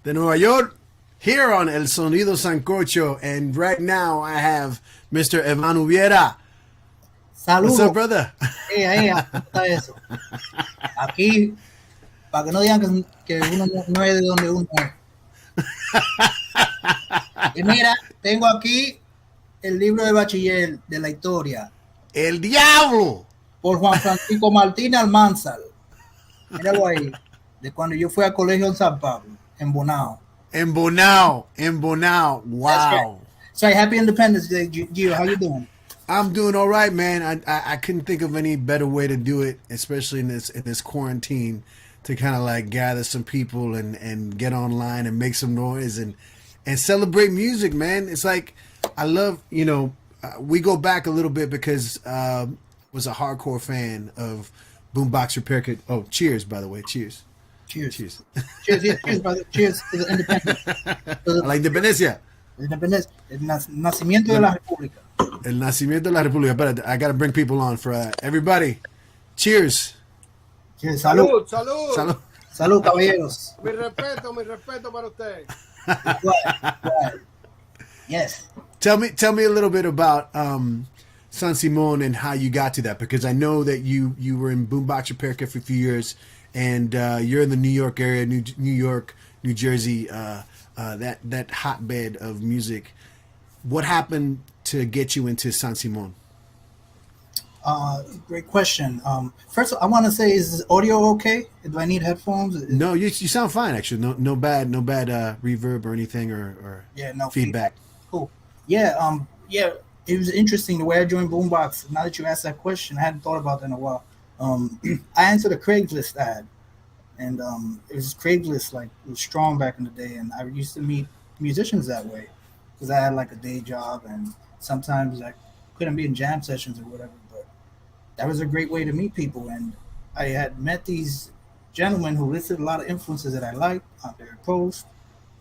de Nueva York, here on El Sonido Sancocho. And right now I have Mr. Evan Ubiera. Saludos. What's up, brother? ¿Cómo está eso? Aquí, para que no digan que uno no es de donde uno es. Y mira, tengo aquí el libro de bachiller de la historia. ¡El diablo! Por Juan Francisco Martínez Almanzar. Míralo ahí. De cuando yo fui al colegio en San Pablo, en Bonao. En Bonao. Wow. Right. So happy Independence Day, Gio. How you doing? I'm doing all right, man. I couldn't think of any better way to do it, especially in this quarantine, to kind of like gather some people and get online and make some noise and celebrate music, man. It's like, I love, we go back a little bit because I was a hardcore fan of BoomBoxRepairKit. Oh, cheers, by the way. Cheers. Cheers. Cheers, cheers, brother. Cheers to the independence. A la independencia. El nacimiento de la República. El nacimiento de la República. But I got to bring people on for everybody. Cheers. Cheers. Salud. Salud, caballeros. Mi respeto para usted. Right. Yes. Tell me a little bit about San Simon and how you got to that, because I know that you were in BoomBoxRepairKit for a few years, and you're in the New York area, New York, New Jersey, that hotbed of music. What happened to get you into San Simon? Great question. First, I want to say, is audio okay? Do I need headphones? No, you sound fine actually. No bad reverb or anything or feedback. Cool. Yeah. It was interesting the way I joined Boombox. Now that you asked that question, I hadn't thought about that in a while. I answered a Craigslist ad, and it was Craigslist, like, it was strong back in the day, and I used to meet musicians that way because I had like a day job, and sometimes I couldn't be in jam sessions or whatever, but that was a great way to meet people. And I had met these gentlemen who listed a lot of influences that I liked on their post,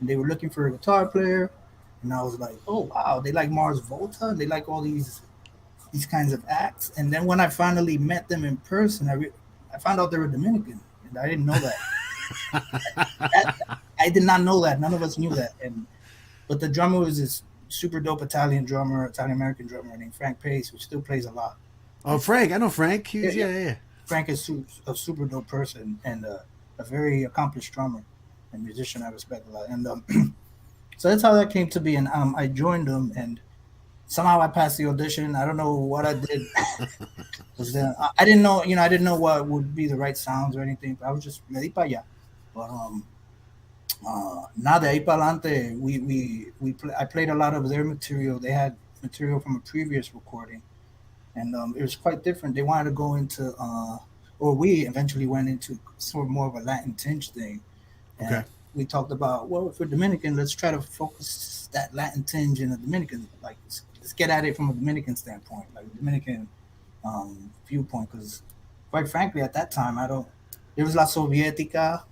and they were looking for a guitar player, and I was like, oh wow, they like Mars Volta, they like all these kinds of acts. And then when I finally met them in person, I found out they were Dominican, and I didn't know that. I did not know that. None of us knew that. But the drummer was this super dope Italian American drummer named Frank Pace, which still plays a lot. Oh, Frank, I know Frank. Yeah. Frank is a super dope person and a very accomplished drummer and musician I respect a lot. And so that's how that came to be. And I joined them, and somehow I passed the audition. I don't know what I did. I didn't know what would be the right sounds or anything. But I was just ready para allá. But now de ahí para adelante, I played a lot of their material. They had material from a previous recording, and it was quite different. They wanted to go into, or we eventually went into sort of more of a Latin tinge thing. And okay. We talked about, well, if we're Dominican, let's try to focus that Latin tinge in a Dominican, like, let's get at it from a Dominican standpoint, like a Dominican viewpoint, because quite frankly, at that time, there was La Sovietica,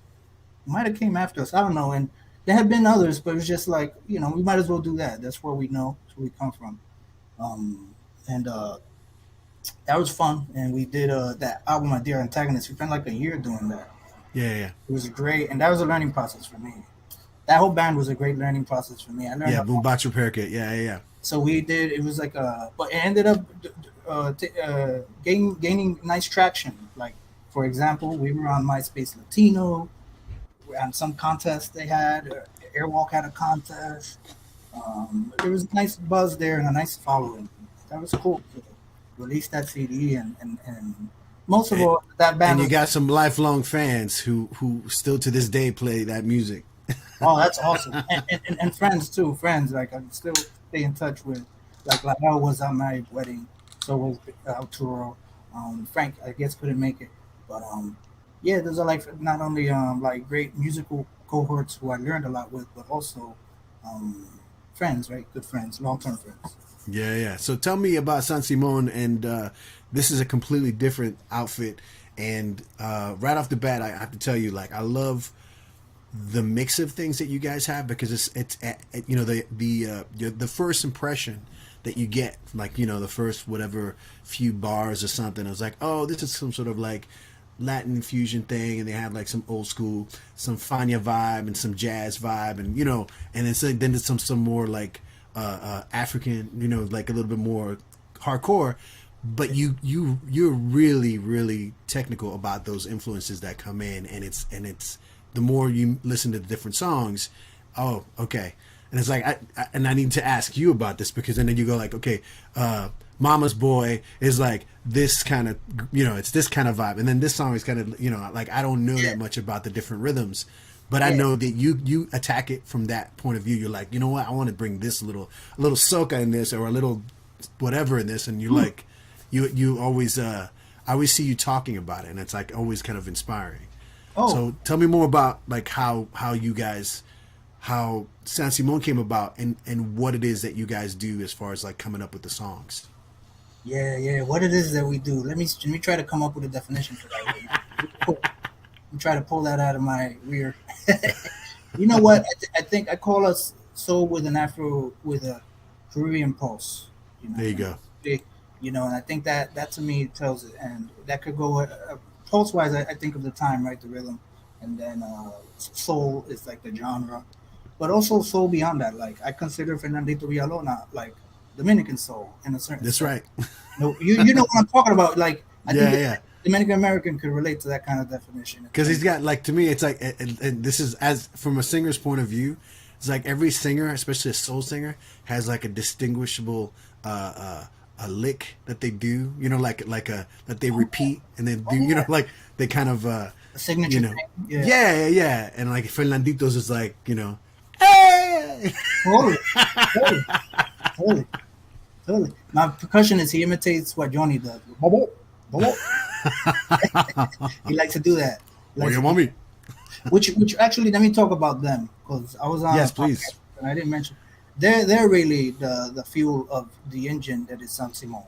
might have came after us, I don't know, and there had been others, but it was just like, we might as well do that. That's where we know, that's where we come from. And that was fun, and we did that album, My Dear Antagonist. We spent like a year doing that. Yeah. It was great, and that was a learning process for me. That whole band was a great learning process for me. I learned BoomBoxRepairKit. Yeah. So we did. It was like but it ended up gaining nice traction. Like, for example, we were on MySpace Latino, on some contest they had. Airwalk had a contest. There was a nice buzz there and a nice following. That was cool to release that CD, and most of all, that band. And you got some lifelong fans who still to this day play that music. Oh, that's awesome. And friends too. Friends, like, I still stay in touch with. Like, Lael was at my wedding, so was Arturo. Frank, I guess, couldn't make it, but yeah, those are like not only like great musical cohorts who I learned a lot with, but also friends, right? Good friends, long-term friends. Yeah. So tell me about San Simon, and this is a completely different outfit. And right off the bat, I have to tell you, like, I love the mix of things that you guys have, because it's the first impression that you get, like, the first whatever few bars or something, I was like, oh, this is some sort of like Latin fusion thing, and they have like some old school, some Fania vibe and some jazz vibe, and and it's like, then there's some more like African, like a little bit more hardcore. But you're really, really technical about those influences that come in, and it's the more you listen to the different songs, oh, okay. And it's like, I need to ask you about this, because then you go like, okay, Mama's Boy is like this kind of, it's this kind of vibe. And then this song is kind of, like, I don't know that much about the different rhythms, but I know that you attack it from that point of view. You're like, you know what? I want to bring this a little soca in this, or a little whatever in this. And you like, you always, I always see you talking about it, and it's like always kind of inspiring. Oh. So tell me more about like how you guys, how San Simon came about, and what it is that you guys do as far as like coming up with the songs. Yeah. What it is that we do. Let me try to come up with a definition for that. I'm trying to pull that out of my rear. You know what? I think I call us soul with an Afro, with a Caribbean pulse. There you go. And I think that to me tells it, and that could go pulse wise. I think of the time, right, the rhythm, and then soul is like the genre, but also soul beyond that. Like I consider Fernandito Villalona like Dominican soul in a certain. That's sense. right. No, you know what I'm talking about. Like I think Dominican American could relate to that kind of definition, because he's got, like, to me it's like, and this is, as from a singer's point of view, it's like every singer, especially a soul singer, has like a distinguishable a lick that they do, like a that they repeat, and they do, like they kind of a signature thing. Yeah, and like Fernandito's is like, hey, totally. My percussionist, he imitates what Johnny does. Bobo. He likes to do that. Your mommy. Which actually, let me talk about them, because I was on. Yes, please. And I didn't mention. They're really the fuel of the engine that is San Simon.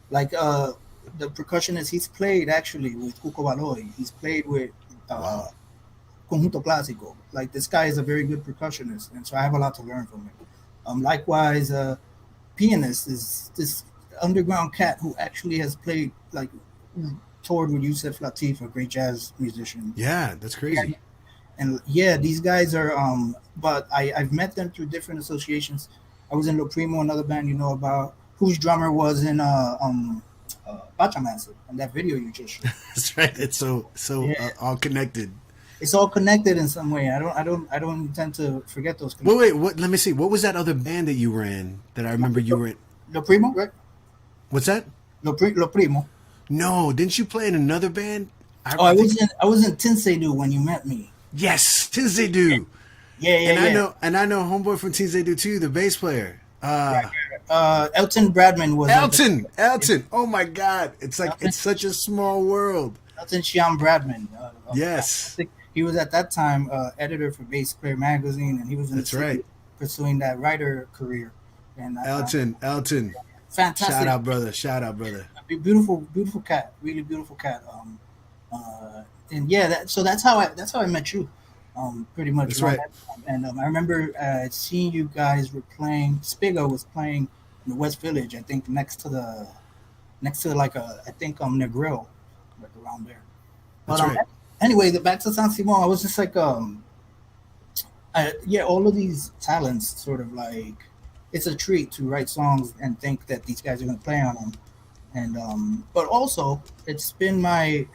Like the percussionist, he's played actually with Cuco Baloy. He's played with Conjunto Clásico. Like, this guy is a very good percussionist, and so I have a lot to learn from him. Likewise, pianist is this underground cat who actually has played, like, toured with Yusef Lateef, a great jazz musician. Yeah, that's crazy. And yeah, these guys are, but I've met them through different associations. I was in Lo Primo, another band you know about, whose drummer was in Pacha Massive, and that video you just showed. That's right. It's so all connected. It's all connected in some way. I don't intend to forget those connections. Wait, what? Let me see. What was that other band that you were in that I remember you were in? Lo Primo, right? What's that? Lo Primo. No, didn't you play in another band? I was in Tinsedu when you met me. Yes, Tinsedu. Yeah. I know homeboy from Tinsedu too, the bass player. Elton Bradman was Elton. Oh my God, it's like it's such a small world. Elton Shyam Bradman. Yes, I think he was at that time editor for Bass Player magazine, and he was in the city pursuing that writer career. And Elton, fantastic. Shout out, brother. Beautiful cat, really beautiful cat. And yeah, so that's how I met you, pretty much. That's right. And I remember seeing you guys were playing. Spigo was playing in the West Village, I think, next to like I think Negril, like around there. But That's right. Anyway, back to San Simon, I was just like, all of these talents, sort of like, it's a treat to write songs and think that these guys are going to play on them. And but also, it's been my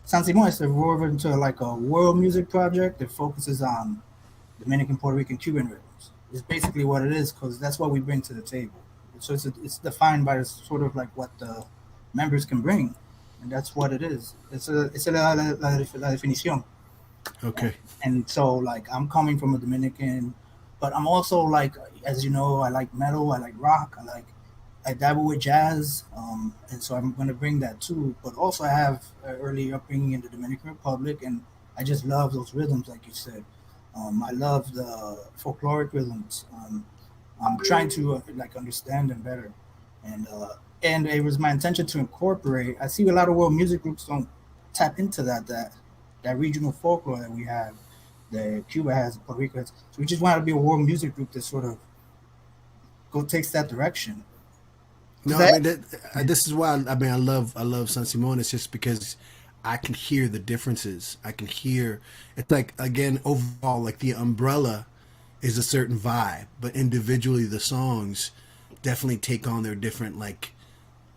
San Simon has evolved into like a world music project that focuses on Dominican, Puerto Rican, Cuban rhythms. It's basically what it is, because that's what we bring to the table. So it's defined by sort of like what the members can bring, and that's what it is. It's la definición. Okay. And so, like, I'm coming from a Dominican, but I'm also, like, as you know, I like metal, I like rock, I dabble with jazz, and so I'm going to bring that too. But also I have early upbringing in the Dominican Republic, and I just love those rhythms, like you said. I love the folkloric rhythms. I'm trying to understand them better, and it was my intention to incorporate. I see a lot of world music groups don't tap into that regional folklore that we have, that Cuba has, Puerto Rico has. So we just wanted to be a world music group that sort of takes that direction. No, I mean this is why I love San Simon. It's just because I can hear the differences. I can hear it's like, again, overall, like the umbrella is a certain vibe, but individually the songs definitely take on their different, like,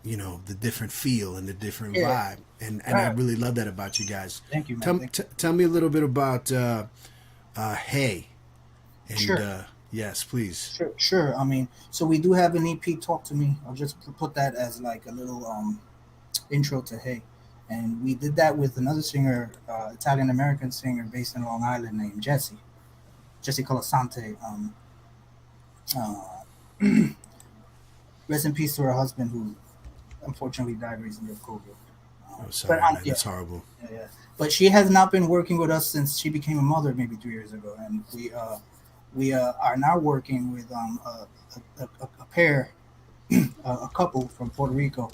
you know, the different feel and the different vibe. And I really love that about you guys. Thank you, man. Tell me a little bit about Hey. And, Sure. Yes, please. Sure. I mean, so we do have an EP, Talk to Me. I'll just put that as like a little intro to Hey. And we did that with another singer, Italian American singer based in Long Island named Jesse Colasante. Rest in peace to her husband, who unfortunately died recently of COVID. Sorry, man, that's horrible. Yeah. But she has not been working with us since she became a mother maybe 3 years ago, and we are now working with a pair, a couple from Puerto Rico,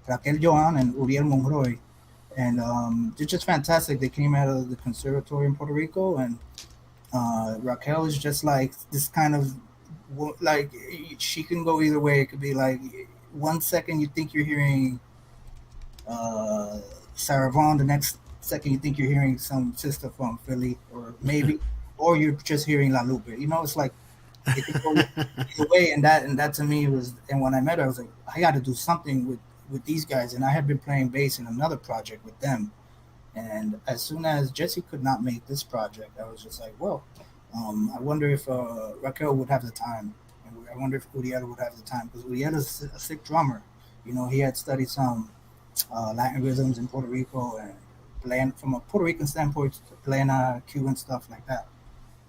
Raquel Joan and Uriel Monroy, and they're just fantastic. They came out of the conservatory in Puerto Rico, and Raquel is just like this kind of, like, she can go either way. It could be like 1 second you think you're hearing Sarah Vaughan, the next second you think you're hearing some sister from Philly, or maybe, or you're just hearing La Lupe. You know, it's like it could go either way, and that to me was. And when I met her, I was like, I got to do something with these guys. And I had been playing bass in another project with them. And as soon as Jesse could not make this project, I was just like, well, I wonder if Raquel would have the time. And I wonder if Uriel would have the time, because Uriel is a sick drummer. You know, he had studied some Latin rhythms in Puerto Rico, and playing from a Puerto Rican standpoint, playing Cuban stuff like that.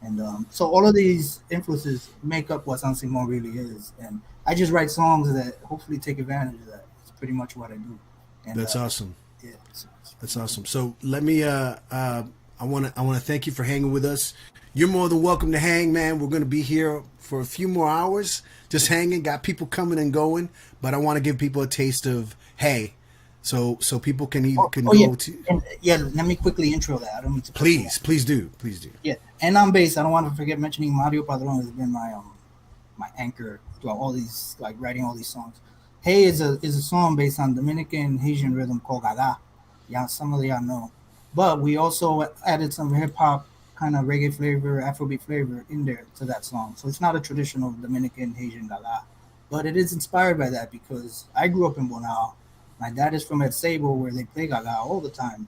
And so all of these influences make up what San Simon really is. And I just write songs that hopefully take advantage of that. It's pretty much what I do. And, that's awesome. Yeah, that's awesome. So let me. I want to thank you for hanging with us. You're more than welcome to hang, man. We're going to be here for a few more hours, just hanging. Got people coming and going, but I want to give people a taste of Hey, so people can go to. And, let me quickly intro that. I don't need to. Please do. Yeah, and on bass, I don't want to forget mentioning Mario Padron has been my anchor throughout all these, like, writing all these songs. Hey is a song based on Dominican Haitian rhythm called Gaga. Yeah, some of y'all know. But we also added some hip hop kind of reggae flavor, Afrobeat flavor in there to that song. So it's not a traditional Dominican Haitian Gaga, but it is inspired by that because I grew up in Bonao. My dad is from El Sable, where they play Gaga all the time,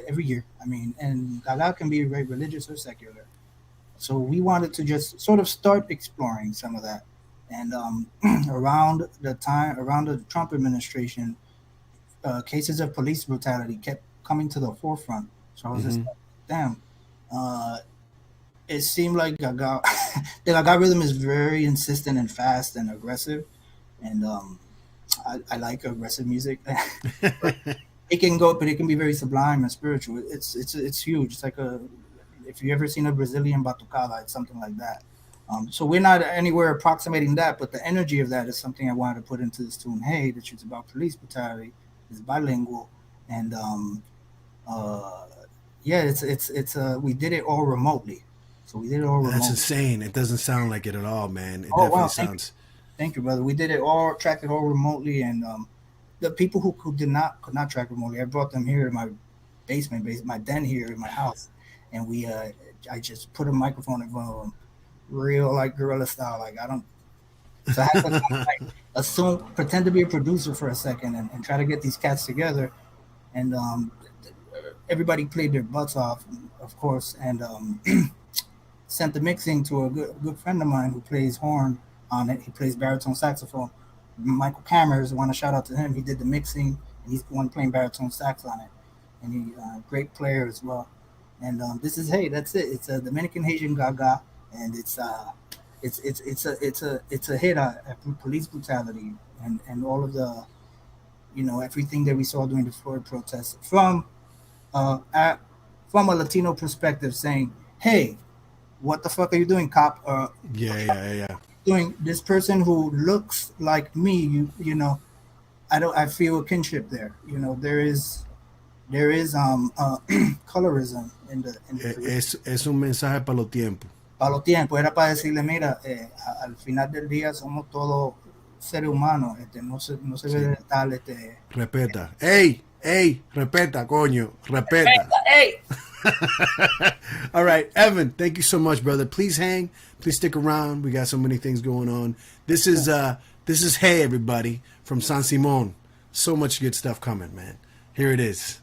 every year. I mean, and Gaga can be very religious or secular. So we wanted to just sort of start exploring some of that. And around the Trump administration, cases of police brutality kept coming to the forefront. So I was just like, damn. It seemed like Gaga, the Gaga rhythm is very insistent and fast and aggressive. And I like aggressive music. It can go, but it can be very sublime and spiritual. It's huge. It's like if you ever seen a Brazilian batucada, it's something like that. So we're not anywhere approximating that, but the energy of that is something I wanted to put into this tune. Hey, that shit's about police brutality. It's bilingual, and we did it all remotely. So we did it all remotely. That's insane. It doesn't sound like it at all, man. It definitely sounds. Thank you, brother. We did it all, tracked it all remotely, and the people who could not track remotely, I brought them here to my basement, my den here in my house, and I just put a microphone in front of them, real like guerrilla style. Like I had to like pretend to be a producer for a second and try to get these cats together, and everybody played their butts off, of course, and sent the mixing to a good friend of mine who plays horn on it. He plays baritone saxophone. Michael Cameras, I want to shout out to him. He did the mixing, and he's the one playing baritone sax on it, and he great player as well. And this is Hey, that's it. It's a Dominican Haitian Gaga, and it's a hit at police brutality and all of the, everything that we saw during the Floyd protests from a Latino perspective, saying, hey, what the fuck are you doing, cop? Yeah. Doing this person who looks like me, I feel a kinship there. There is colorism in the es un mensaje para los tiempos. Para los tiempos, era para decirle, mira, al final del día somos todos seres humanos, no se ve de tal, Respeta. Hey, Hey, repeta, coño. Repeta. Hey. All right, Evan, thank you so much, brother. Please hang. Please stick around. We got so many things going on. This is Hey Everybody from San Simon. So much good stuff coming, man. Here it is.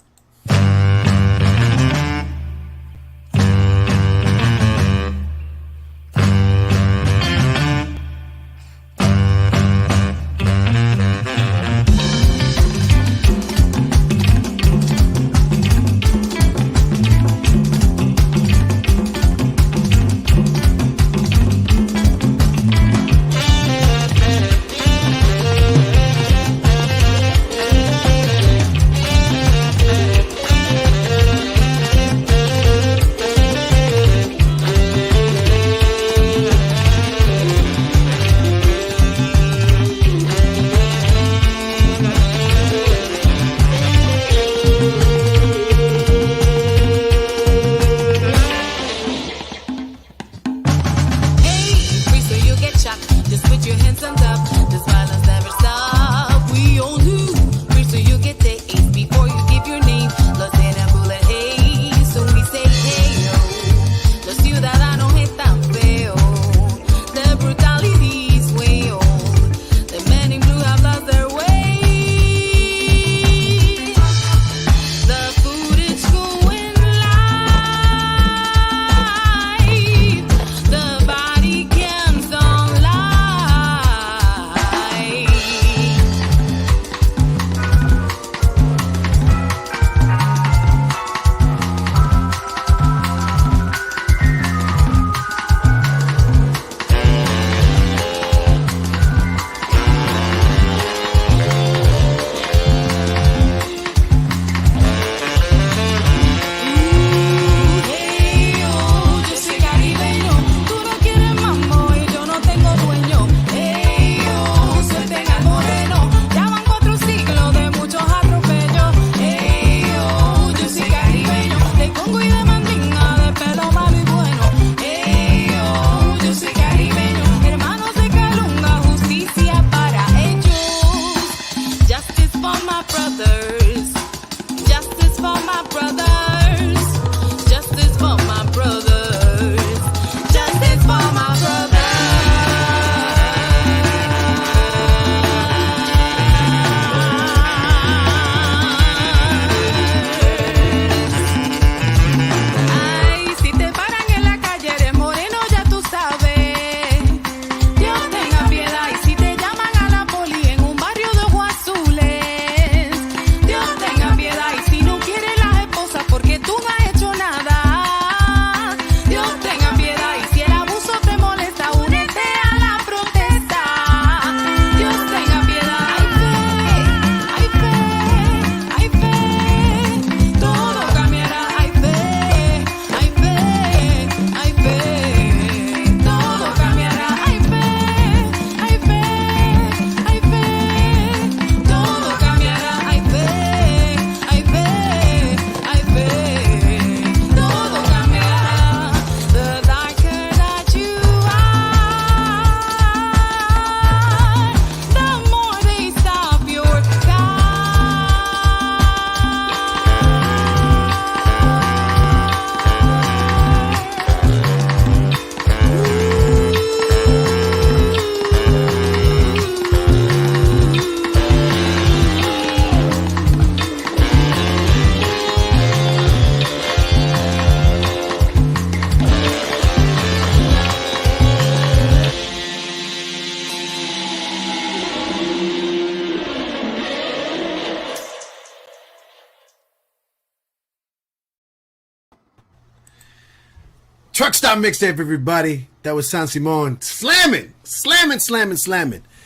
Truck Stop Mixtape, everybody. That was San Simon. Slamming.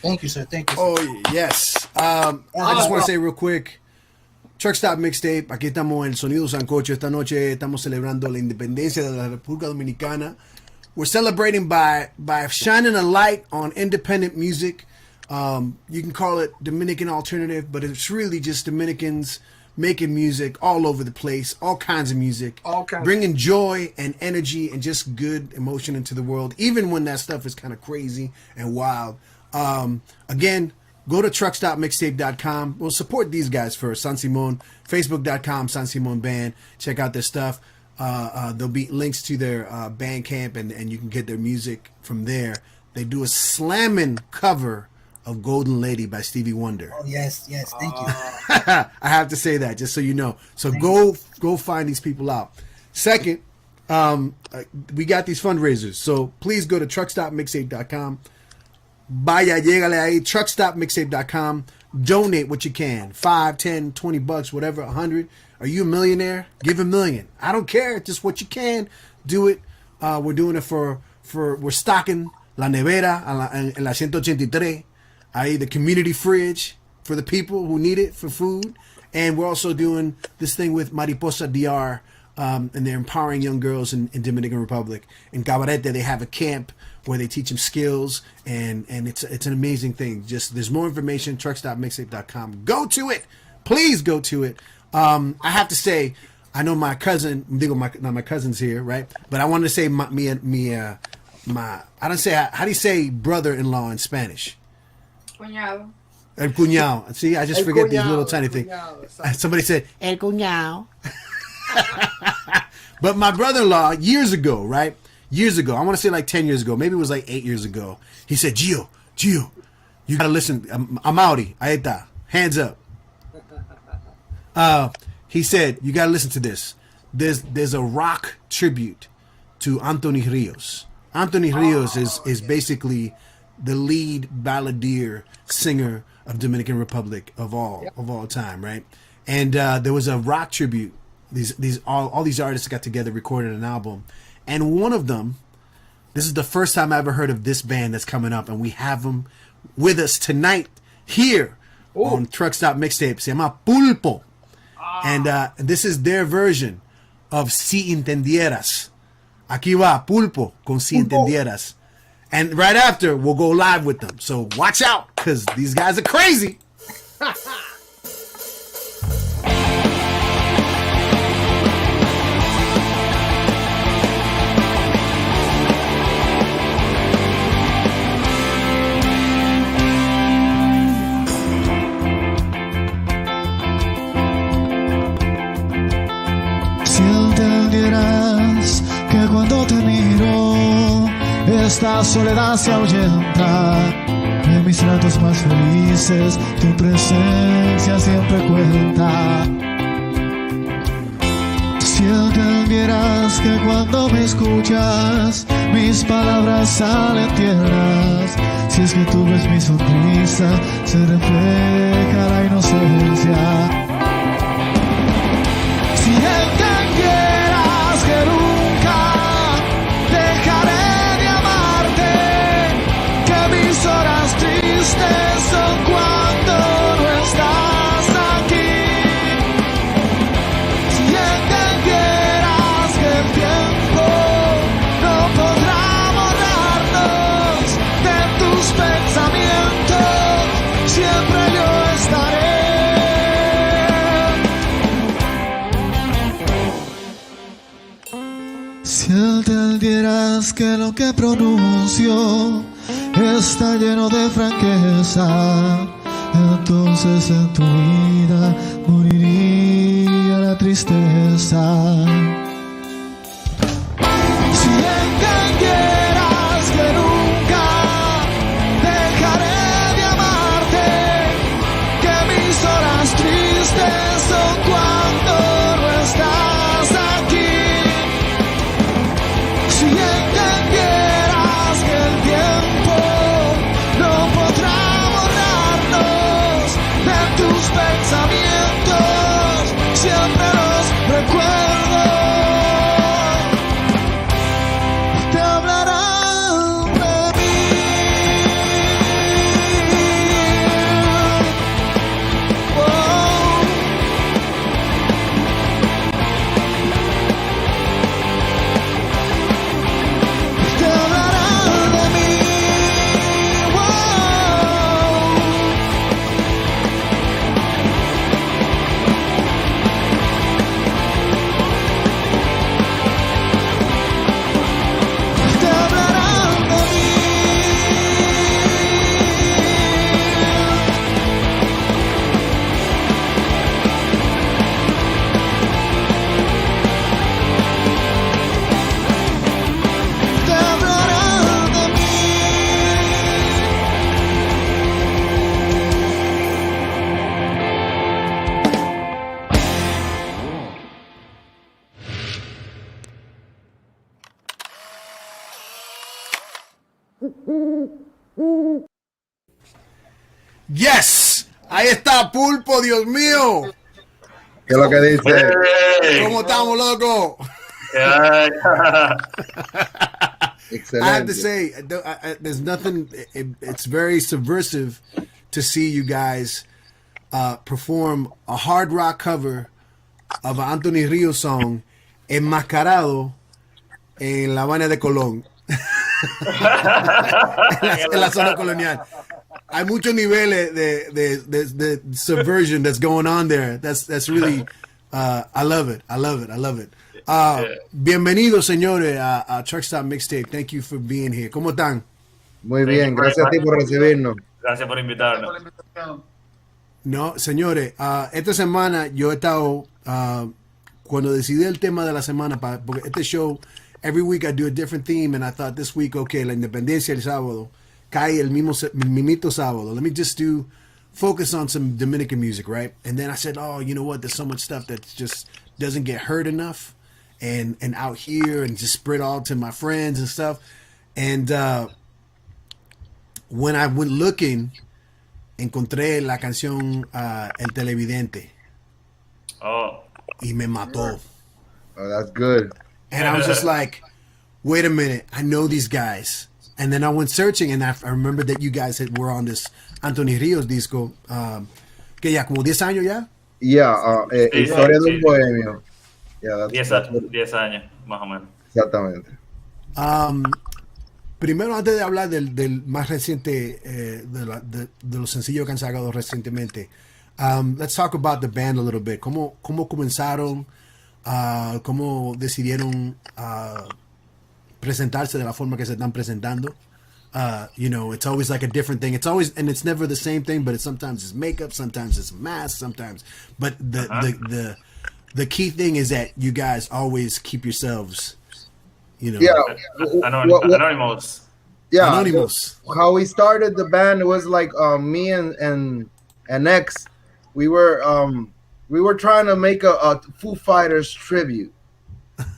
Thank you, sir. Thank you. Oh, yes. I just want to say real quick, Truck Stop Mixtape, aquí estamos en el Sonido Sancocho. Esta noche estamos celebrando la independencia de la República Dominicana. We're celebrating by shining a light on independent music. You can call it Dominican Alternative, but it's really just Dominicans making music all over the place, all kinds of music, bringing joy and energy and just good emotion into the world, even when that stuff is kind of crazy and wild. Again, go to truckstopmixtape.com. We'll support these guys first. San Simon, facebook.com, San Simon Band. Check out their stuff. There'll be links to their Bandcamp, and you can get their music from there. They do a slamming cover of Golden Lady by Stevie Wonder. Oh, yes, thank you. I have to say that just so you know. So go find these people out. Second, we got these fundraisers. So please go to truckstopmixtape.com. Vaya, llegale ahí, truckstopmixtape.com. Donate what you can. $5, $10, $20, whatever, 100. Are you a millionaire? Give $1 million. I don't care. Just what you can. Do it. We're doing it for we're stocking La Nevera en la 183. I.e. the community fridge for the people who need it for food. And we're also doing this thing with Mariposa DR, and they're empowering young girls in Dominican Republic. In Cabarete, they have a camp where they teach them skills, and it's an amazing thing. Just there's more information, truckstopmixtape.com. Go to it. Please go to it. I have to say, I know my cousin, my cousin's here, right? But I wanted to say I don't say, how do you say brother-in-law in Spanish? Cuñado. El cuñado. See, I just forget these little tiny things. Somebody said, el cuñado. But my brother-in-law, years ago, right? Years ago, I want to say like 10 years ago, maybe it was like 8 years ago, he said, Gio, you gotta listen. I'm outie. Ahí está. Hands up. He said, you gotta listen to this. There's a rock tribute to Anthony Rios. Anthony Rios is basically the lead balladeer singer of Dominican Republic of all time, right? And there was a rock tribute. All these artists got together, recorded an album, and one of them, this is the first time I ever heard of this band that's coming up, and we have them with us tonight here on Truck Stop Mixtape. Se llama Pulpo, and this is their version of Si Entendieras. Aquí va Pulpo con Si Entendieras. And right after, we'll go live with them. So watch out, because these guys are crazy. Si entendieras que cuando te miro esta soledad se ahuyenta, en mis ratos más felices tu presencia siempre cuenta. Si entendieras que cuando me escuchas mis palabras salen tiernas, si es que tú ves mi sonrisa se refleja la inocencia. Si entendieras que nunca dejaré de amarte, que mis horas tristes son cuando no estás aquí. Si entendieras que el tiempo no podrá borrarnos de tus pensamientos, siempre yo estaré. Si entendieras que lo que pronuncio está lleno de franqueza, entonces en tu vida moriría la tristeza. Si entendieras que nunca dejaré de amarte, que mis horas tristes son cuando no estás aquí. Si entendieras que el tiempo no podrá borrarnos de tus pensamientos, siempre los recuerdo. Yes, ahí está Pulpo, Dios mío. ¿Qué es lo que dice? ¿Cómo estamos, loco? Excelente. I have to say, there's nothing. It's very subversive to see you guys perform a hard rock cover of an Anthony Ríos song enmascarado en La Habana de Colón, en la zona colonial. Hay muchos niveles de subversion that's going on there. That's really, I love it. I love it. I love it. Bienvenidos, señores, a Truck Stop Mixtape. Thank you for being here. ¿Cómo están? Muy bien, gracias a ti por recibirnos. Gracias por invitarnos. No, señores, esta semana yo he estado, cuando decidí el tema de la semana, porque este show, every week I do a different theme, and I thought this week, okay, la independencia el sábado, cae el mimito sábado. Let me just focus on some Dominican music, right? And then I said, oh, you know what? There's so much stuff that just doesn't get heard enough, and out here, and just spread all to my friends and stuff. And when I went looking, encontré la canción El Televidente. Oh. Y me mató. Oh, that's good. And I was just like, wait a minute, I know these guys. And then I went searching, and I remember that you guys were on this Anthony Ríos disco, que ya como 10 años ya. Yeah, Historia de un Bohemio. Yeah, 10 años, más o menos. Exactamente. Primero, antes de hablar del más reciente, de los sencillos que han sacado recientemente, let's talk about the band a little bit. ¿Cómo comenzaron? ¿Cómo decidieron presentarse de la forma que se están presentando? You know, it's always like a different thing. It's always, and it's never the same thing, but sometimes it's makeup, sometimes it's mask, sometimes. But the key thing is that you guys always keep yourselves, you know. Yeah. Anonymous. Yeah. Anonymous. How we started the band was like me and X. We were trying to make a Foo Fighters tribute,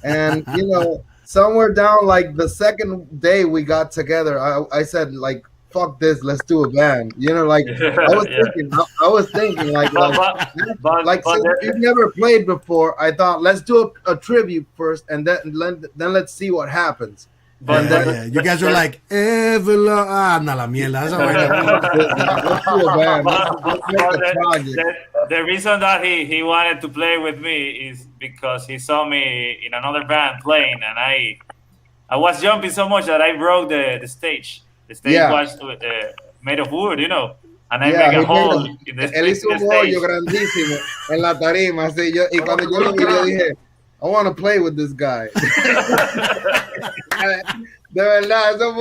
and you know, somewhere down like the second day we got together, I said like, fuck this, let's do a band. You know, like I was thinking like since we've never played before, I thought let's do a tribute first, and then let's see what happens. But then, you guys were like, no la mierda. The reason that he wanted to play with me is because he saw me in another band playing, and I was jumping so much that I broke the stage. The stage was made of wood, you know, and I make a hole in the Él hizo un hoyo grandísimo en la tarima, así y cuando yo lo vi, yo dije, I want to play with this guy. De verdad, eso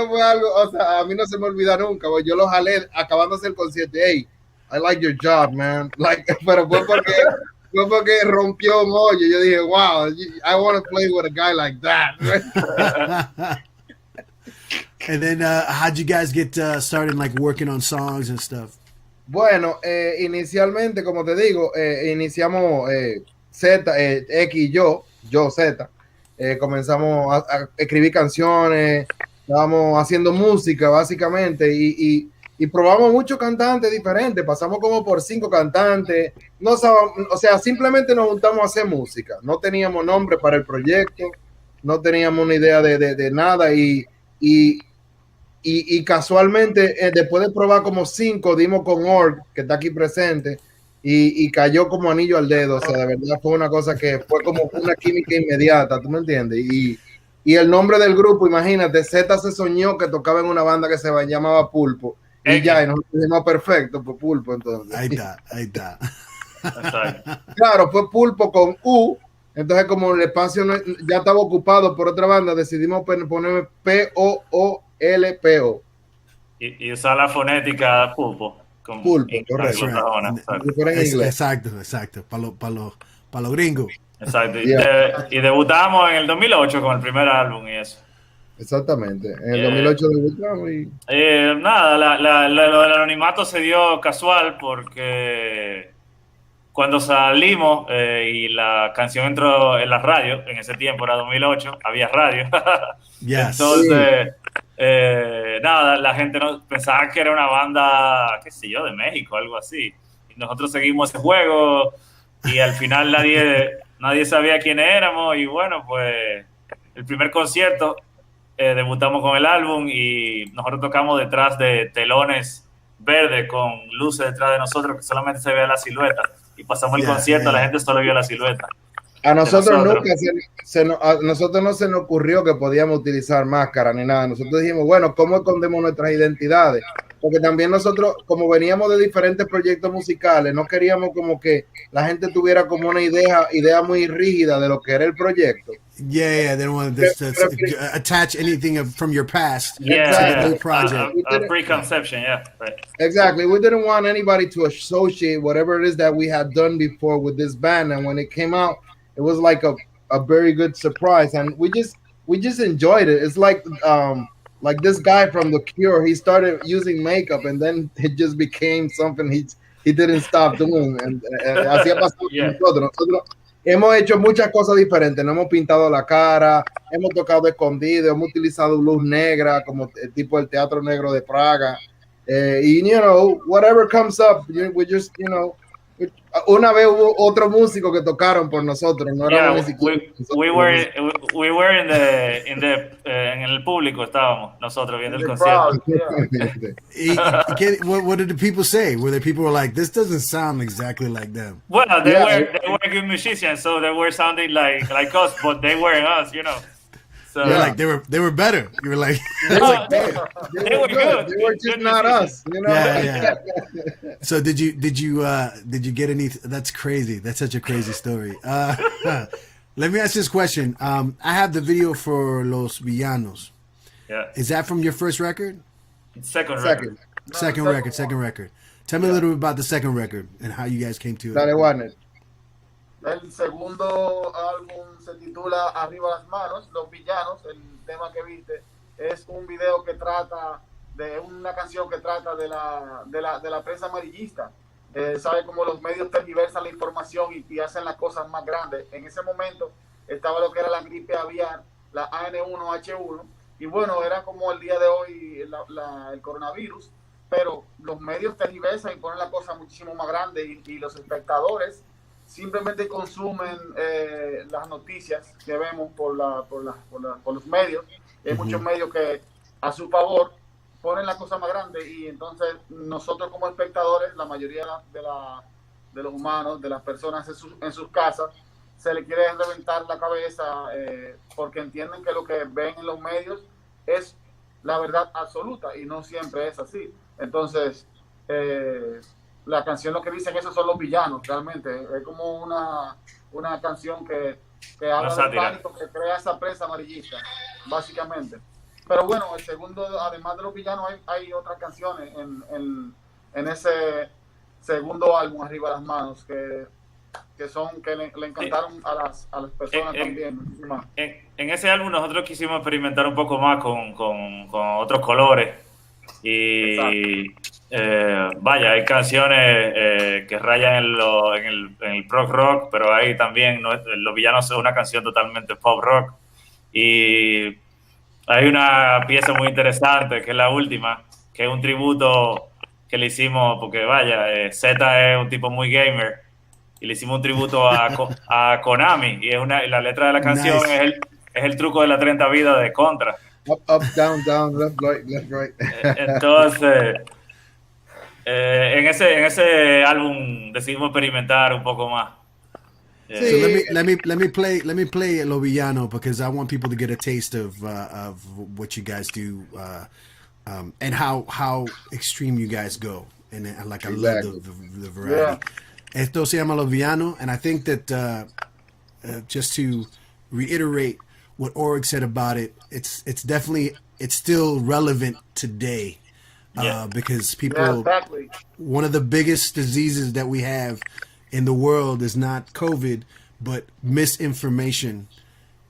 fue algo, o sea, a mí no se me olvida nunca, porque yo lo jalé acabándose el concierto. Hey, I like your job, man. Like, pero fue porque rompió un hoyo. Yo dije, wow, I want to play with a guy like that. And then, how'd you guys get started, like, working on songs and stuff? Bueno, inicialmente, como te digo, iniciamos Z, X y yo Z. Comenzamos a escribir canciones, estábamos haciendo música básicamente y probamos muchos cantantes diferentes, pasamos como por 5 cantantes, no sabíamos, o sea, simplemente nos juntamos a hacer música, no teníamos nombre para el proyecto, no teníamos una idea de nada y casualmente después de probar como 5 dimos con Org, que está aquí presente, y cayó como anillo al dedo. O sea, de verdad fue una cosa que fue como una química inmediata, ¿tú me entiendes? Y el nombre del grupo, imagínate, Z se soñó que tocaba en una banda que se llamaba Pulpo, y ya, y nosotros dijimos perfecto, pues Pulpo, entonces. Ahí está. Claro, fue Pulpo con U, entonces como el espacio ya estaba ocupado por otra banda, decidimos poner P-O-O-L-P-O. Y usar la fonética Pulpo. Pulpo, correcto. Exacto, para los gringos. Exacto, y debutamos en el 2008 con el primer álbum y eso. Exactamente, en el 2008 debutamos y... Nada, lo del anonimato se dio casual porque cuando salimos y la canción entró en la radio, en ese tiempo era 2008, había radio. Yes. Entonces... nada, la gente no pensaba que era una banda, qué sé yo, de México, algo así. Y nosotros seguimos ese juego y al final nadie sabía quién éramos y bueno, pues el primer concierto debutamos con el álbum y nosotros tocamos detrás de telones verdes con luces detrás de nosotros que solamente se veía la silueta y pasamos el concierto, la gente solo vio la silueta. A nosotros nunca a nosotros no se nos ocurrió que podíamos utilizar máscara ni nada. Nosotros dijimos, bueno, ¿cómo escondemos nuestras identidades? Porque también nosotros, como veníamos de diferentes proyectos musicales, no queríamos como que la gente tuviera como una idea muy rígida de lo que era el proyecto. Yeah, they don't want to attach anything from your past to the new project. A preconception, yeah. Right. Exactly. We didn't want anybody to associate whatever it is that we had done before with this band. And when it came out, it was like a very good surprise. And we just enjoyed it. It's like this guy from The Cure, he started using makeup and then it just became something he didn't stop doing. And así ha pasado con nosotros. Hemos hecho muchas cosas diferentes, nos hemos pintado la cara, hemos tocado escondido, hemos utilizado luz negra como el tipo del Teatro Negro de Praga. Y, whatever comes up, we just, una vez hubo otro músico que tocaron por nosotros. No yeah, we were en el público estábamos nosotros viendo el concierto. What did the people say? Were there people who were like, this doesn't sound exactly like them? Well, they were good musicians, so they were sounding like us, but they weren't us, So you're like they were better. You were like they were good. They were just not us, Yeah. So did you get any? That's crazy. That's such a crazy story. Let me ask this question. I have the video for Los Villanos. Yeah. Is that from your first record? Second record. Second record. Tell me a little bit about the second record and how you guys came to it. Dale, Warner. El segundo álbum se titula Arriba las manos, Los Villanos. El tema que viste es un video que trata de una canción que trata de la prensa amarillista. Sabe cómo los medios tergiversan la información y hacen las cosas más grandes. En ese momento estaba lo que era la gripe aviar, la AN1H1, y bueno, era como el día de hoy el coronavirus, pero los medios tergiversan y ponen la cosa muchísimo más grande y los espectadores simplemente consumen las noticias que vemos por los medios. Hay muchos medios que a su favor ponen la cosa más grande y entonces nosotros como espectadores, la mayoría de los humanos, de las personas en sus casas, se le quiere reventar la cabeza porque entienden que lo que ven en los medios es la verdad absoluta y no siempre es así. Entonces la canción lo que dicen esos son los villanos, realmente. Es como una canción que habla del pánico que crea esa prensa amarillista, básicamente. Pero bueno, el segundo, además de los villanos, hay otras canciones en ese segundo álbum, Arriba las manos, que le encantaron a las personas también. En ese álbum nosotros quisimos experimentar un poco más con otros colores. Y vaya, hay canciones que rayan en el prog rock, pero hay también Los Villanos es una canción totalmente pop rock. Y hay una pieza muy interesante que es la última, que es un tributo que le hicimos, porque vaya, Z es un tipo muy gamer y le hicimos un tributo a Konami y la letra de la canción es el truco de la 30 vidas de Contra. Up, down, left, right. Entonces, en ese álbum decidimos experimentar un poco más. So let me play Lo Villano because I want people to get a taste of what you guys do and how extreme you guys go, and like I love the variety. Yeah. Esto se llama Lo Villano, and I think that just to reiterate what Org said about it, it's still relevant today because people, one of the biggest diseases that we have in the world is not COVID, but misinformation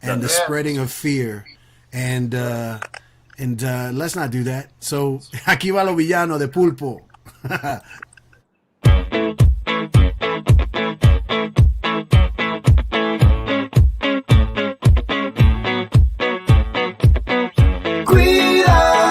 and the spreading of fear. And let's not do that. So aquí va Lo Villano de Pulpo. Cuida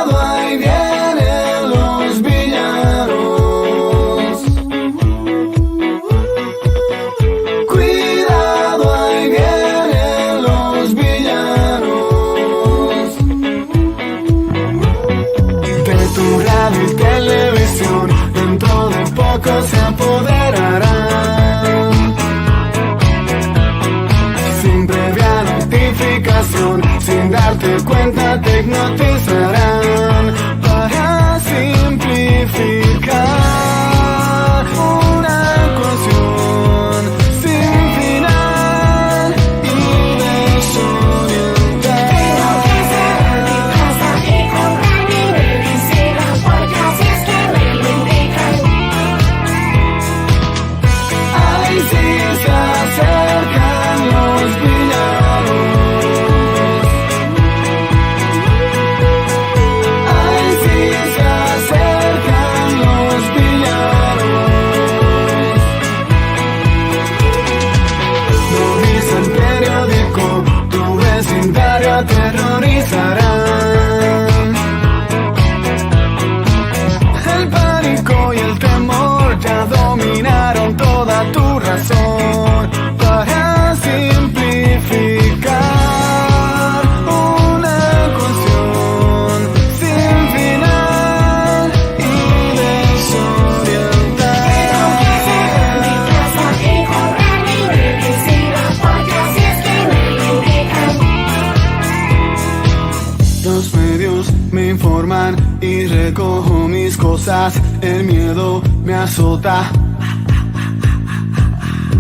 informan y recojo mis cosas. El miedo me azota.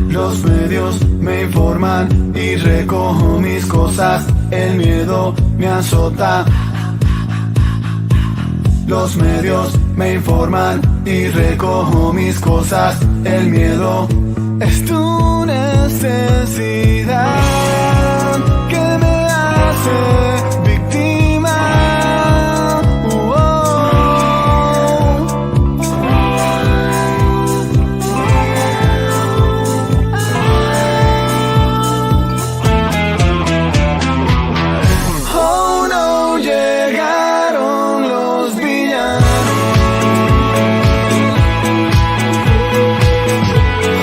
Los medios me informan y recojo mis cosas. El miedo me azota. Los medios me informan y recojo mis cosas. El miedo es tu necesidad que me hace víctima. Oh no, llegaron los villanos.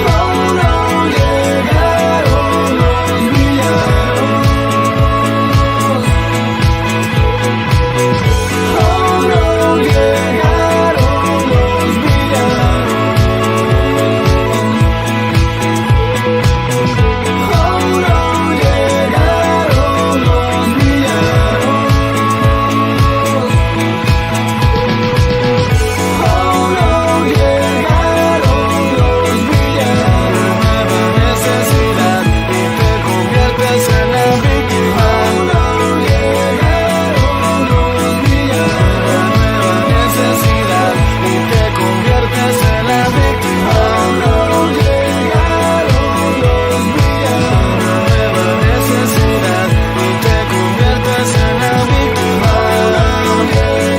Oh no, llegaron los villanos. Oh no, llegaron los villanos. Oh no, llegaron los villanos. Oh no, llegaron los villanos. Nueva necesidad y te conviertes en la víctima. Oh no, llegaron los villanos. Nueva necesidad y te conviertes en la víctima. Oh no, llegaron los villanos. Nueva necesidad y te conviertes en la víctima. Oh no, llegaron los villanos. Nueva necesidad y te conviertes en la víctima. Oh no, llegaron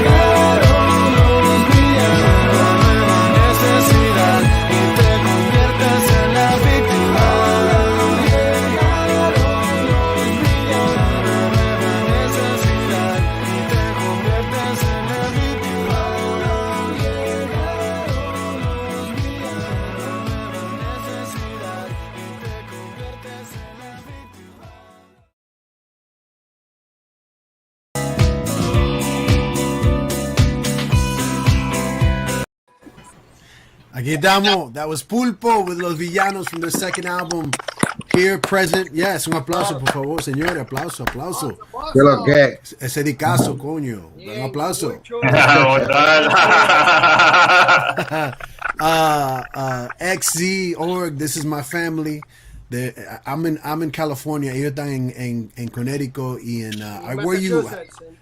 los villanos. Nueva necesidad y te conviertes en la víctima. Oh no, llegaron los villanos. Nueva necesidad y te conviertes en la víctima. Aquí estamos. That was Pulpo with Los Villanos from their second album. Here, present. Yes, un aplauso, por favor, señores. Aplauso, aplauso. ¿Qué lo que? Ese dicazo, coño. Un aplauso. XZ Org, this is my family. I'm in California. Ellos están en Connecticut y en where you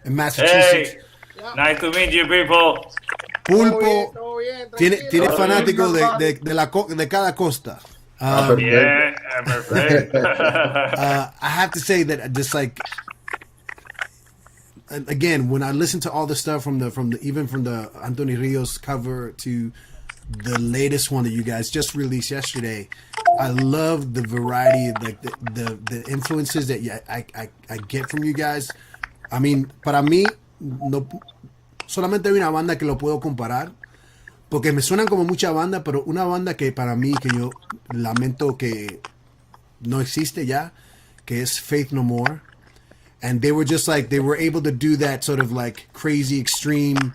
in Massachusetts. Hey, nice to meet you, people. Pulpo tiene fanáticos de cada costa. Yeah, perfect. I have to say that just like again, when I listen to all the stuff from the Anthony Rios cover to the latest one that you guys just released yesterday, I love the variety, like the influences that I get from you guys. I mean, para mí no solamente hay una banda que lo puedo comparar, porque me suenan como mucha banda, pero una banda que para mí, que yo lamento que no existe ya, que es Faith No More. And they were just like, they were able to do that sort of like crazy, extreme,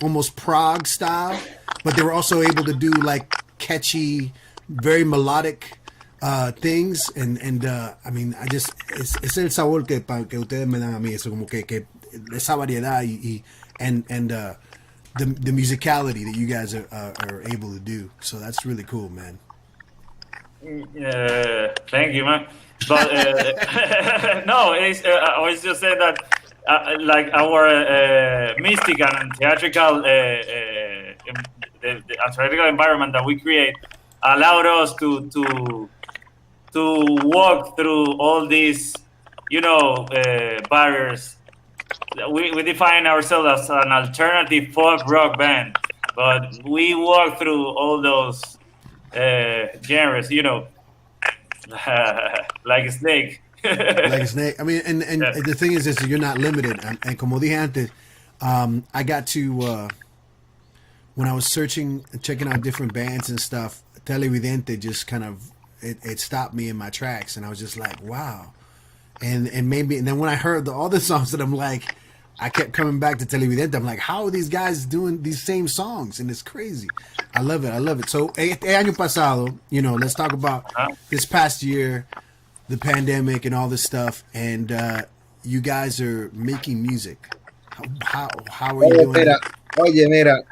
almost prog style, but they were also able to do like catchy, very melodic things. And I mean, es el sabor que ustedes me dan a mí, eso como que esa variedad and the musicality that you guys are able to do. So that's really cool, man. Thank you, man. But no, I was just saying that like our mystical and theatrical the theatrical environment that we create allowed us to walk through all these, barriers. We define ourselves as an alternative folk rock band, but we walk through all those genres, like a snake. Like a snake. I mean, and the thing is you're not limited. And como dije antes, I got to when I was searching and checking out different bands and stuff, Televidente just kind of it stopped me in my tracks, and I was just like, wow. And then when I heard all the songs that I'm like, I kept coming back to Televidente. I'm like, how are these guys doing these same songs? And it's crazy. I love it. So, este año pasado, let's talk about this past year, the pandemic and all this stuff. And you guys are making music. How are you doing? Mira, oye, mira,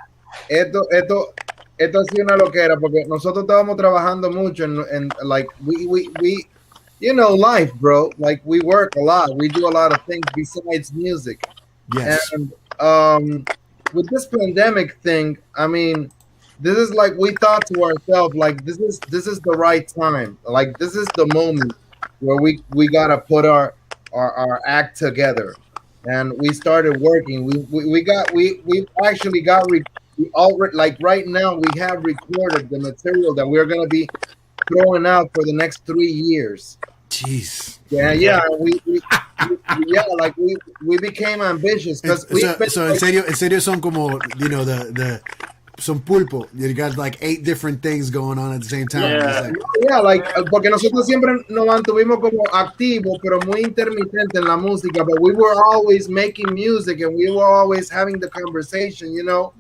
esto ha sido una loquera porque nosotros estábamos trabajando mucho en like we you know life, bro. Like we work a lot. We do a lot of things besides music. Yes. And with this pandemic thing, I mean, this is like we thought to ourselves, like this is the right time. Like this is the moment where we gotta put our act together. And we started working. We actually got we already, like right now we have recorded the material that we're gonna be throwing out for the next 3 years. Jeez. Yeah. Like we became ambitious because so en serio son como, you know, the son pulpo. You got like 8 different things going on at the same time. Porque nosotros siempre nos mantuvimos como activos, pero muy intermitente en la música. But we were always making music and we were always having the conversation, you know.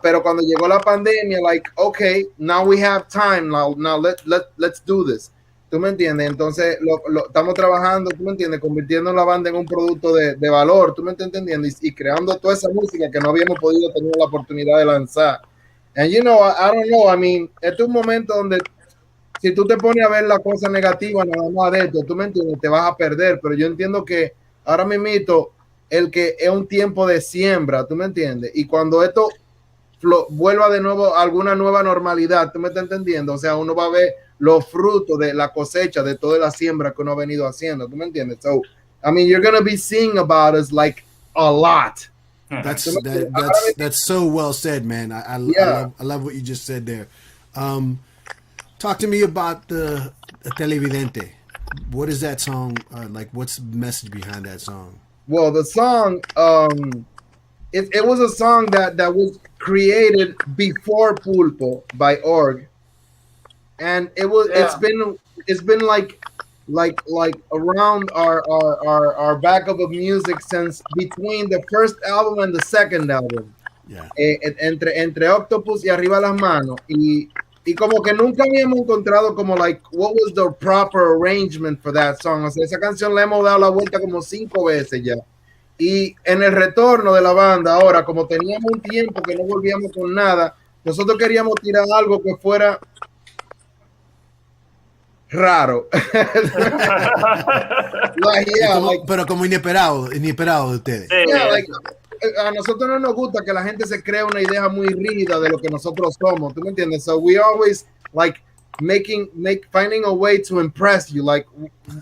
Pero cuando llegó la pandemia, like, okay, now we have time. Now let's do this. ¿Tú me entiendes? Entonces lo estamos trabajando, ¿tú me entiendes? Convirtiendo la banda en un producto de valor, ¿tú me estás entendiendo? Y creando toda esa música que no habíamos podido tener la oportunidad de lanzar. And you know, I don't know, I mean, este es un momento donde si tú te pones a ver la cosa negativa nada más de esto, ¿tú me entiendes? Te vas a perder, pero yo entiendo que ahora mismito el que es un tiempo de siembra, ¿tú me entiendes? Y cuando esto vuelva de nuevo a alguna nueva normalidad, ¿tú me estás entendiendo? O sea, uno va a ver los frutos de la cosecha de toda la siembra que uno ha venido haciendo, ¿tú me entiendes? So, I mean, you're going to be seeing about us like a lot. That's so well said, man. I love what you just said there. Talk to me about the Televidente. What is that song like? What's the message behind that song? Well, the song, it was a song that was created before Pulpo by Org, and it's been like around our backup of music since between the first album and the second album. Yeah. Entre Octopus y Arriba las Manos, y como que nunca habíamos encontrado como like what was the proper arrangement for that song. O sea, esa canción le hemos dado la vuelta como 5 veces ya. Y en el retorno de la banda, ahora, como teníamos un tiempo que no volvíamos con nada, nosotros queríamos tirar algo que fuera raro. Pero como inesperado de ustedes. A nosotros no nos gusta que la gente se crea una idea muy rígida de lo que nosotros somos. ¿Tú me entiendes? So we always like finding a way to impress you. Like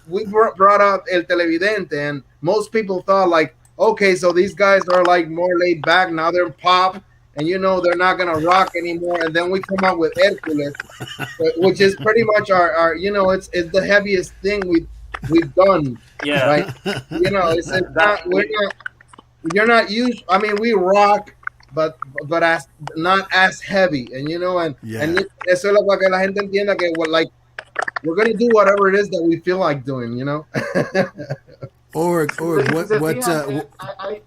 we brought out El Televidente, and most people thought like, okay, so these guys are like more laid back. Now they're pop, and you know they're not gonna rock anymore. And then we come out with Hércules, which is pretty much our you know, it's the heaviest thing we've done. Yeah, right. You know, you're not used. I mean, we rock, but as not as heavy, and you know, and eso es lo que la gente entienda que we're gonna do whatever it is that we feel like doing, you know. Or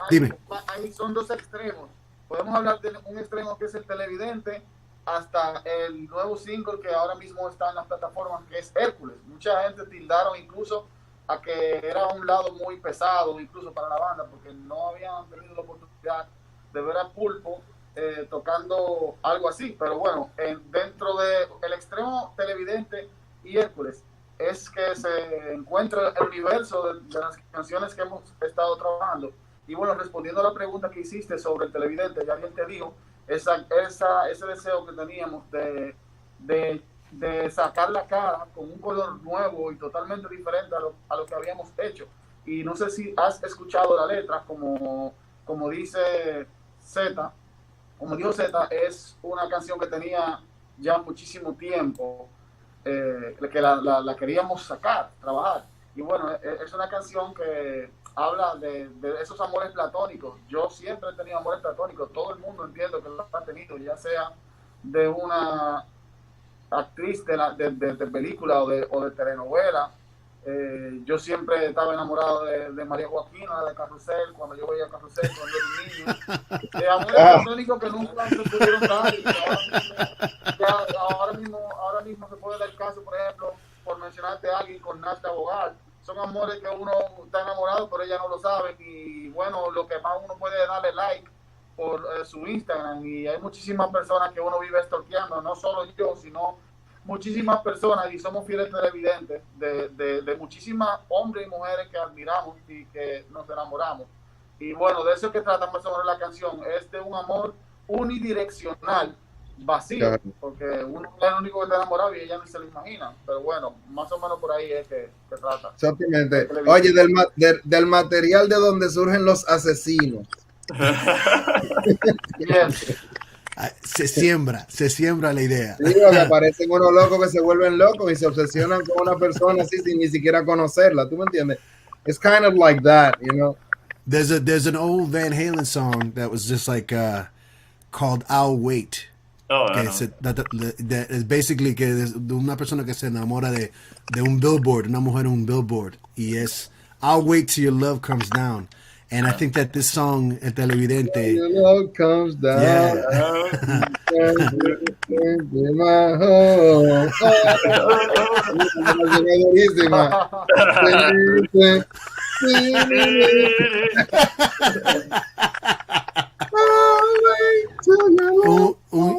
dime. Ahí son 2 extremos. Podemos hablar de un extremo que es el Televidente hasta el nuevo single que ahora mismo está en las plataformas, que es Hércules. Mucha gente tildaron incluso a que era un lado muy pesado incluso para la banda porque no habían tenido la oportunidad de ver a Pulpo tocando algo así, pero bueno, dentro de el extremo Televidente y Hércules es que se encuentra el universo de las canciones que hemos estado trabajando. Y bueno, respondiendo a la pregunta que hiciste sobre el Televidente, ya bien te digo, ese deseo que teníamos de sacar la cara con un color nuevo y totalmente diferente a lo que habíamos hecho. Y no sé si has escuchado la letra, como dice Z, como dijo Z, es una canción que tenía ya muchísimo tiempo, que la queríamos sacar, trabajar. Y bueno, es una canción que habla de esos amores platónicos. Yo siempre he tenido amores platónicos, todo el mundo entiendo que lo ha tenido, ya sea de una actriz de película o de telenovela. Yo siempre estaba enamorado de María Joaquina, de Carrusel, cuando yo veía Carrusel cuando era un niño. De amores platónicos que nunca se pudieron dar. Ahora mismo se puede dar el caso, por ejemplo, por mencionarte a alguien con Nasta Bogal, son amores que uno está enamorado, pero ella no lo sabe. Y bueno, lo que más uno puede darle like por su Instagram. Y hay muchísimas personas que uno vive stalkeando, no solo yo, sino muchísimas personas, y somos fieles televidentes de muchísimas hombres y mujeres que admiramos y que nos enamoramos. Y bueno, de eso que trata más o menos la canción, es de un amor unidireccional, vacío, porque uno es el único que está enamorado y ella no se lo imagina. Pero bueno, más o menos por ahí es que trata. Exactamente. Oye, del material de donde surgen los asesinos. Se siembra la idea. Sí, porque aparecen unos locos que se vuelven locos y se obsesionan con una persona así sin ni siquiera conocerla. ¿Tú me entiendes? It's kind of like that, you know. There's an old Van Halen song that was just like called "I'll Wait." Oh, que es basically que de una persona que se enamora de un billboard, una mujer en un billboard, y es "I'll wait till your love comes down." And I think that this song, El Televidente, your love comes down.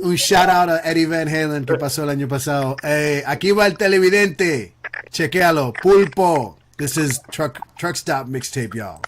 un shout out a Eddie Van Halen que pasó el año pasado. Aquí va El Televidente. Chequéalo. Pulpo. This is Truck Stop Mixtape, y'all.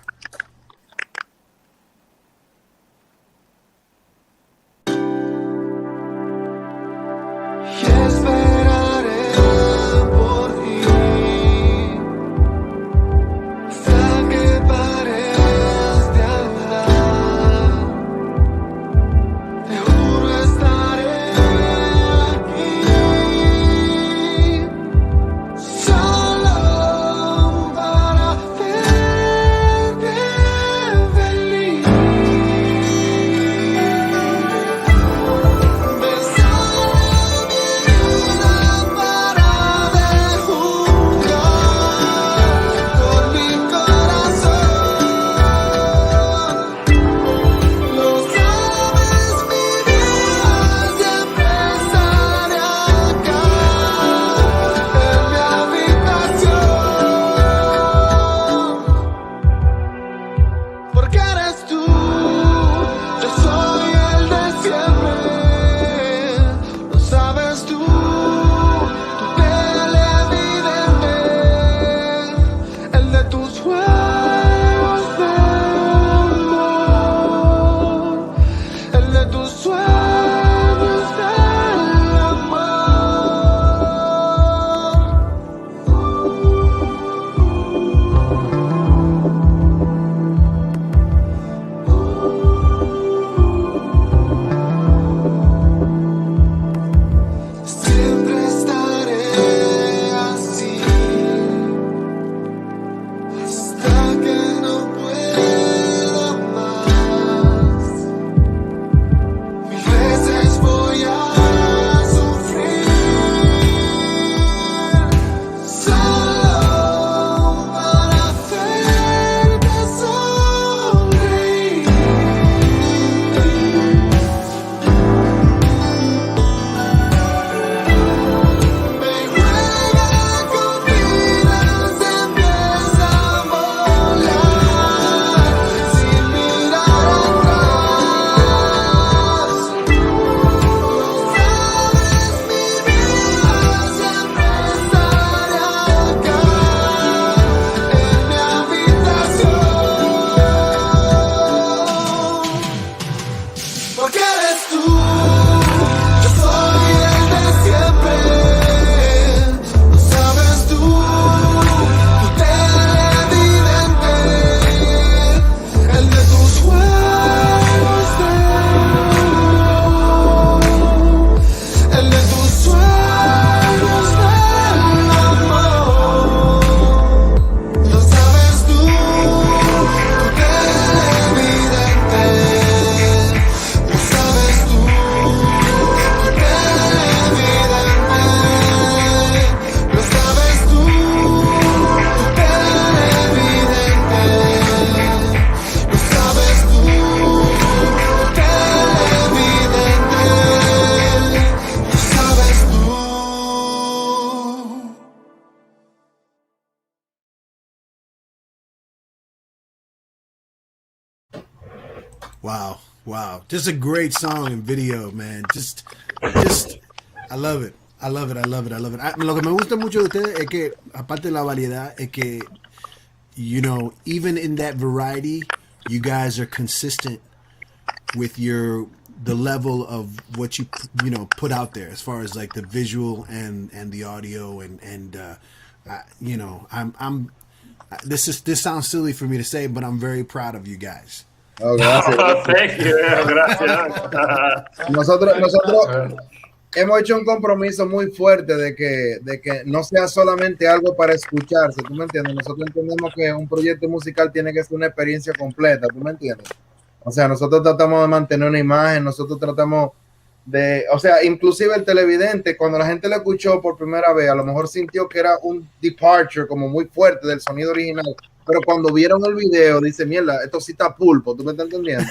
Wow, wow. Just a great song and video, man. Just, I love it. I love it, I love it, I love it. Lo que me gusta mucho de ustedes es que, aparte de la variedad, es que, you know, even in that variety, you guys are consistent with the level of what you know put out there as far as like the visual and the audio and you know, I'm this sounds silly for me to say, but I'm very proud of you guys. Oh, gracias. Thank you, gracias. Nosotros hemos hecho un compromiso muy fuerte de que no sea solamente algo para escucharse, ¿tú me entiendes? Nosotros entendemos que un proyecto musical tiene que ser una experiencia completa, ¿tú me entiendes? O sea, nosotros tratamos de mantener una imagen, nosotros tratamos de, o sea, inclusive el televidente, cuando la gente lo escuchó por primera vez, a lo mejor sintió que era un departure como muy fuerte del sonido original, pero cuando vieron el video, dice, mierda, esto sí está pulpo, ¿tú me estás entendiendo?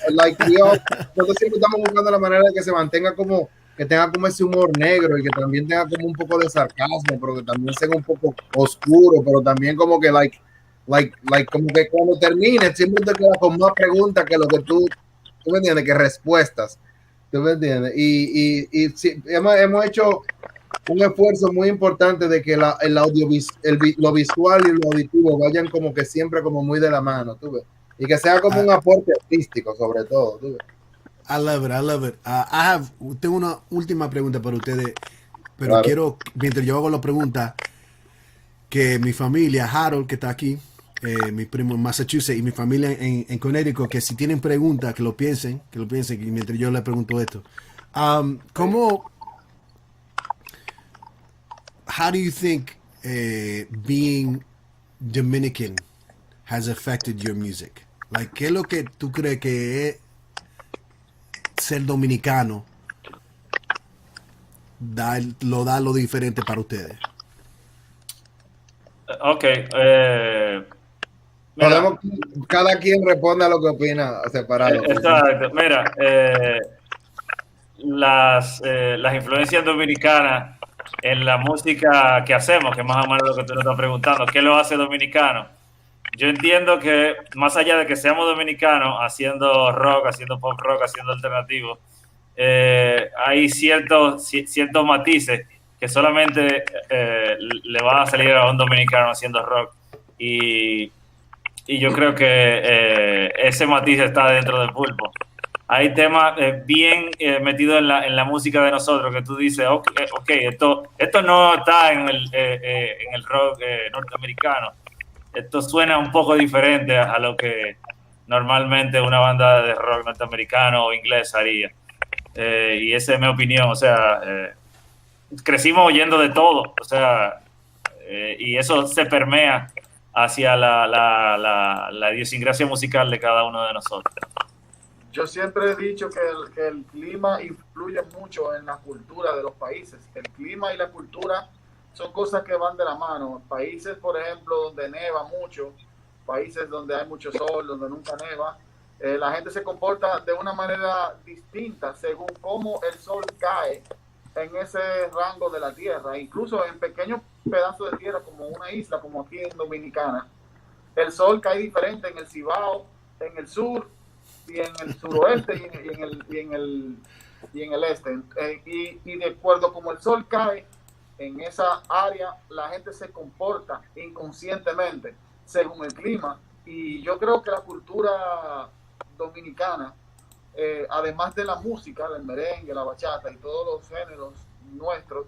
Nosotros siempre estamos buscando la manera de que se mantenga como, que tenga como ese humor negro y que también tenga como un poco de sarcasmo, pero que también sea un poco oscuro, pero también como que, como que cuando termine, siempre te quedas con más preguntas que lo que tú me entiendes, que respuestas, tú me entiendes, y sí, hemos hecho un esfuerzo muy importante de que lo visual y lo auditivo vayan como que siempre como muy de la mano, tú ves, y que sea como un aporte artístico sobre todo, tú ves. I love it, I love it. Tengo una última pregunta para ustedes, pero Claro. quiero, mientras yo hago la pregunta, que mi familia, Harold, que está aquí, mi primo en Massachusetts y mi familia en Connecticut, que si tienen preguntas, que lo piensen, y mientras yo le pregunto esto. How do you think being Dominican has affected your music? Like, ¿qué es lo que tú crees que es ser dominicano lo diferente para ustedes? Ok, Podemos, cada quien responde a lo que opina separado. Exacto, mira, las influencias dominicanas en la música que hacemos, que más o menos lo que tú nos estás preguntando, ¿qué lo hace dominicano? Yo entiendo que más allá de que seamos dominicanos haciendo rock, haciendo pop rock, haciendo alternativo, hay ciertos matices que solamente le va a salir a un dominicano haciendo rock, y yo creo que ese matiz está dentro del pulpo. Hay temas bien metidos en la música de nosotros que tú dices, okay, esto no está en el rock norteamericano. Esto suena un poco diferente a lo que normalmente una banda de rock norteamericano o inglés haría. Y esa es mi opinión. O sea, crecimos oyendo de todo. O sea, y eso se permea hacia la idiosincrasia musical de cada uno de nosotros. Yo siempre he dicho que el clima influye mucho en la cultura de los países. El clima y la cultura son cosas que van de la mano. Países, por ejemplo, donde neva mucho, países donde hay mucho sol, donde nunca neva, la gente se comporta de una manera distinta según cómo el sol cae en ese rango de la tierra. Incluso en pequeños pedazos de tierra, como una isla, como aquí en Dominicana, el sol cae diferente en el Cibao, en el sur, y en el suroeste y en el este. Y de acuerdo como el sol cae en esa área, la gente se comporta inconscientemente según el clima. Y yo creo que la cultura dominicana, además de la música, del merengue, la bachata y todos los géneros nuestros,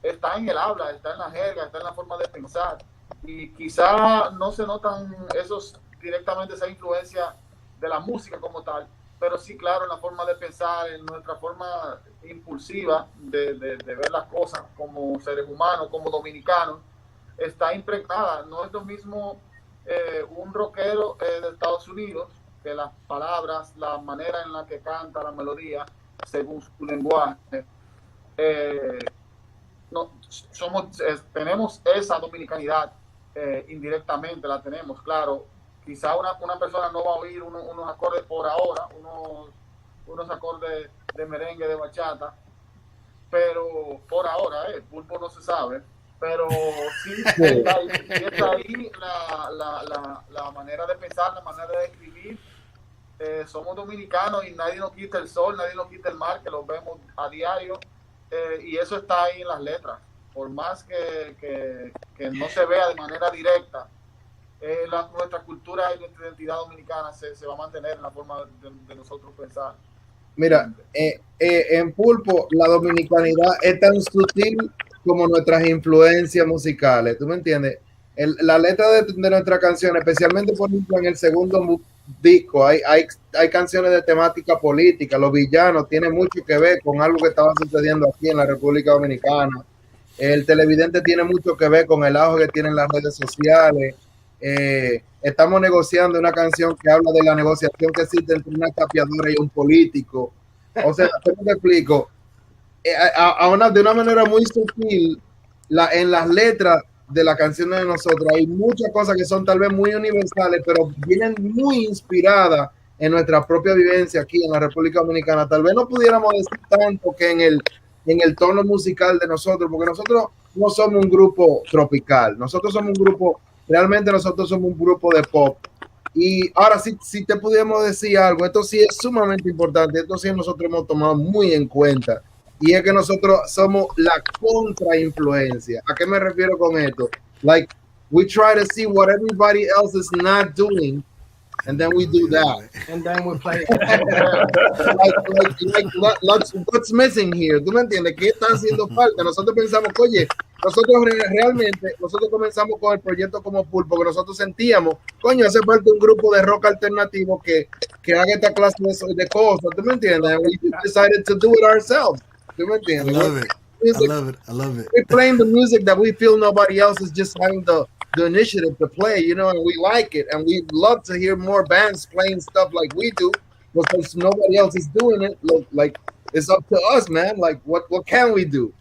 está en el habla, está en la jerga, está en la forma de pensar. Y quizá no se notan directamente esa influencia de la música como tal, pero sí, claro, en la forma de pensar, en nuestra forma impulsiva de ver las cosas como seres humanos, como dominicanos, está impregnada. No es lo mismo un rockero de Estados Unidos, que las palabras, la manera en la que canta, la melodía, según su lenguaje, tenemos esa dominicanidad, indirectamente la tenemos, claro. Quizá una persona no va a oír unos acordes por ahora, unos acordes de merengue, de bachata, pero por ahora, el pulpo no se sabe, pero sí está ahí la manera de pensar, la manera de escribir, somos dominicanos y nadie nos quita el sol, nadie nos quita el mar, que los vemos a diario, y eso está ahí en las letras. Por más que no se vea de manera directa, nuestra cultura y nuestra identidad dominicana se va a mantener en la forma de nosotros pensar. Mira, en Pulpo la dominicanidad es tan sutil como nuestras influencias musicales, ¿tú me entiendes? La letra de nuestra canción, especialmente por ejemplo en el segundo disco, hay canciones de temática política. Los villanos tienen mucho que ver con algo que estaba sucediendo aquí en la República Dominicana. El televidente tiene mucho que ver con el auge que tienen las redes sociales. Estamos negociando una canción que habla de la negociación que existe entre una capeadora y un político. O sea, ¿cómo te explico? De una manera muy sutil, en las letras de la canción de nosotros hay muchas cosas que son tal vez muy universales, pero vienen muy inspiradas en nuestra propia vivencia aquí en la República Dominicana. Tal vez no pudiéramos decir tanto que en el tono musical de nosotros, porque nosotros no somos un grupo tropical, nosotros somos un grupo de pop. Y ahora si te pudiéramos decir algo, esto sí es sumamente importante, esto sí nosotros hemos tomado muy en cuenta, y es que nosotros somos la contrainfluencia. ¿A qué me refiero con esto? Like, we try to see what everybody else is not doing, and then we do that. And then we play. What's missing here? ¿Tú me entiendes? ¿Qué está haciendo falta? Nosotros pensamos, oye, nosotros comenzamos con el proyecto como Pulpo, porque nosotros sentíamos, coño, hace falta un grupo de rock alternativo que haga esta clase de cosas. ¿Tú me entiendes? And we decided to do it ourselves. ¿Tú me entiendes? I love it. I love it. We're playing the music that we feel nobody else is just having the initiative to play, you know, and we like it, and we love to hear more bands playing stuff like we do, because nobody else is doing it. Look, like, it's up to us, man. Like, what can we do?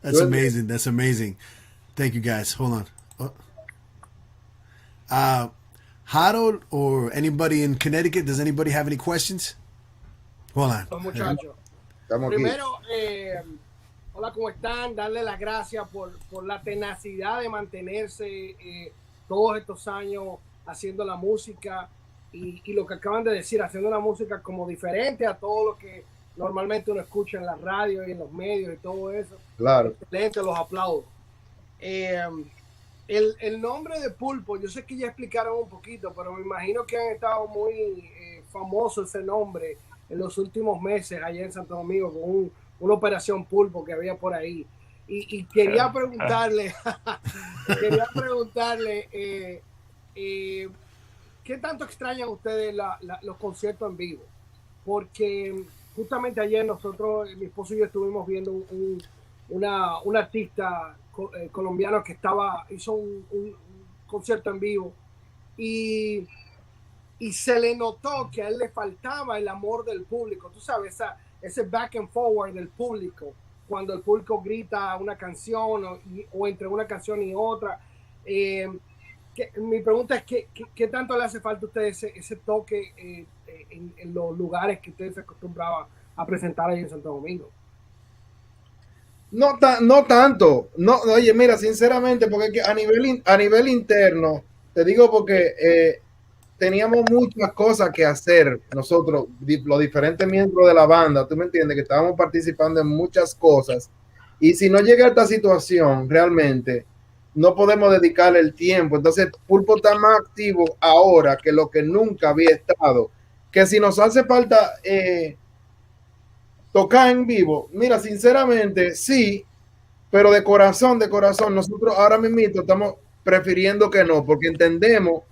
That's amazing. That's amazing. Thank you, guys. Hold on. Harold or anybody in Connecticut, does anybody have any questions? Hold on. Muchachos. Primero, hola, ¿cómo están? Darle las gracias por la tenacidad de mantenerse todos estos años haciendo la música y lo que acaban de decir, haciendo una música como diferente a todo lo que normalmente uno escucha en la radio y en los medios y todo eso. Claro. Excelente, los aplaudo. El nombre de Pulpo, yo sé que ya explicaron un poquito, pero me imagino que han estado muy famoso ese nombre en los últimos meses allá en Santo Domingo con una operación Pulpo que había por ahí. Y quería preguntarle, ¿qué tanto extrañan ustedes los conciertos en vivo? Porque justamente ayer nosotros, mi esposo y yo estuvimos viendo un artista colombiano que hizo un concierto en vivo y se le notó que a él le faltaba el amor del público, tú sabes, ese back and forward del público, cuando el público grita una canción o entre una canción y otra. Mi pregunta es, ¿qué tanto le hace falta a ustedes ese toque en los lugares que ustedes se acostumbraban a presentar ahí en Santo Domingo? No tanto. No, oye, mira, sinceramente, porque a nivel interno, te digo porque teníamos muchas cosas que hacer nosotros, los diferentes miembros de la banda, tú me entiendes, que estábamos participando en muchas cosas, y si no llega a esta situación, realmente no podemos dedicarle el tiempo. Entonces Pulpo está más activo ahora que lo que nunca había estado, que si nos hace falta tocar en vivo, mira, sinceramente sí, pero de corazón, nosotros ahora mismo estamos prefiriendo que no, porque entendemos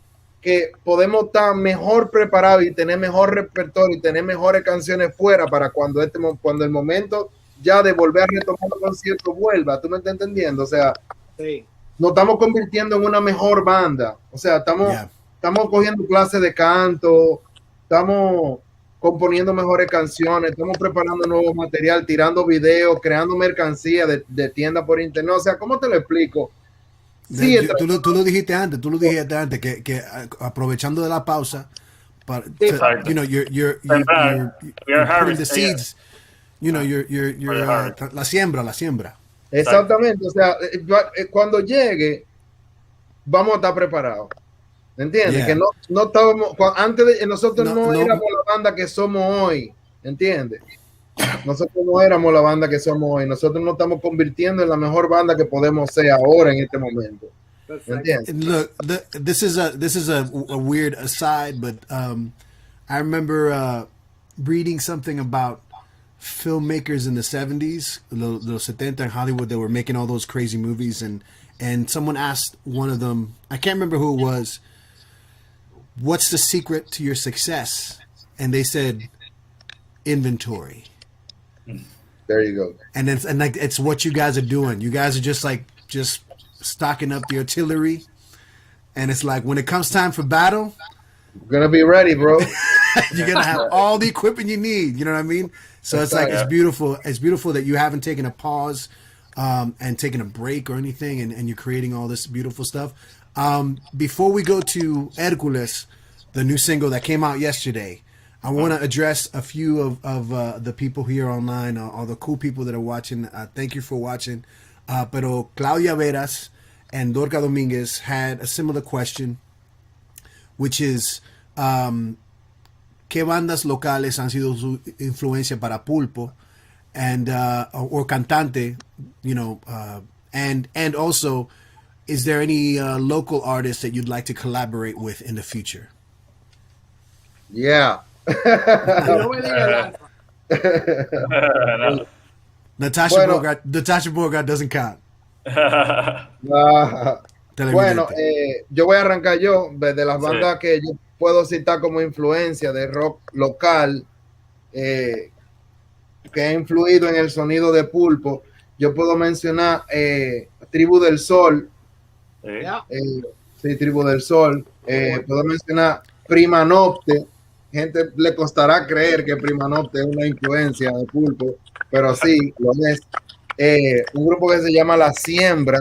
que podemos estar mejor preparados y tener mejor repertorio y tener mejores canciones fuera para cuando el momento ya de volver a retomar el concierto vuelva. ¿Tú me estás entendiendo? O sea, sí. Nos estamos convirtiendo en una mejor banda. O sea, estamos cogiendo clases de canto, estamos componiendo mejores canciones, estamos preparando nuevo material, tirando videos, creando mercancía de tienda por internet. O sea, ¿cómo te lo explico? Sí, tú lo dijiste antes, que aprovechando de la pausa, you're putting the seeds, la siembra. Exactamente, o sea, cuando llegue, vamos a estar preparados. ¿Entiendes? Yeah. Que no estábamos, antes de nosotros no éramos la banda que somos hoy, ¿entiendes? Nosotros no éramos la banda que somos hoy. Nosotros nos estamos convirtiendo en la mejor banda que podemos ser ahora en este momento. ¿Entiendes? Look, this is a weird aside, but I remember reading something about filmmakers in the 70s, los 70 in Hollywood, that were making all those crazy movies, and someone asked one of them, I can't remember who it was, what's the secret to your success? And they said, inventory. There you go. And it's what you guys are doing. You guys are just stocking up the artillery, and it's like when it comes time for battle, you're gonna be ready, bro. You're gonna have all the equipment you need. You know what I mean? So it's like it's beautiful. It's beautiful that you haven't taken a pause and taken a break or anything, and you're creating all this beautiful stuff. Before we go to Hercules, the new single that came out yesterday, I want to address a few of the people here online, all the cool people that are watching. Thank you for watching. Pero Claudia Llaveras and Dorca Dominguez had a similar question, which is, ¿qué bandas locales han sido su influencia para Pulpo? And or cantante, you know, and also, is there any local artists that you'd like to collaborate with in the future? Yeah. Natasha Bogart doesn't count. Bueno, yo voy a arrancar yo de las bandas que yo puedo citar como influencia de rock local que ha influido en el sonido de Pulpo. Yo puedo mencionar Tribu del Sol. Sí, Tribu del Sol. Puedo mencionar Prima Nocte. Gente le costará creer que Prima Nocte es una influencia de Pulpo, pero sí, lo es. Un grupo que se llama La Siembra.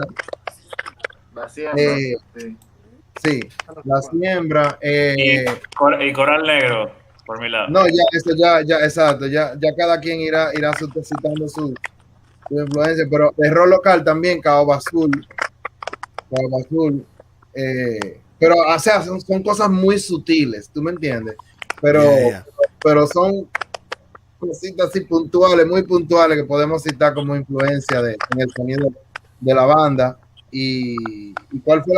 La Siembra. Sí, La Siembra. Y Coral Negro, por mi lado. No, ya, exacto. Ya cada quien irá citando su influencia, pero de rock local también, Caoba Azul. Pero, o sea, son cosas muy sutiles, ¿tú me entiendes? Pero son cositas así puntuales, muy puntuales, que podemos citar como influencia en el sonido de la banda. ¿Y cuál fue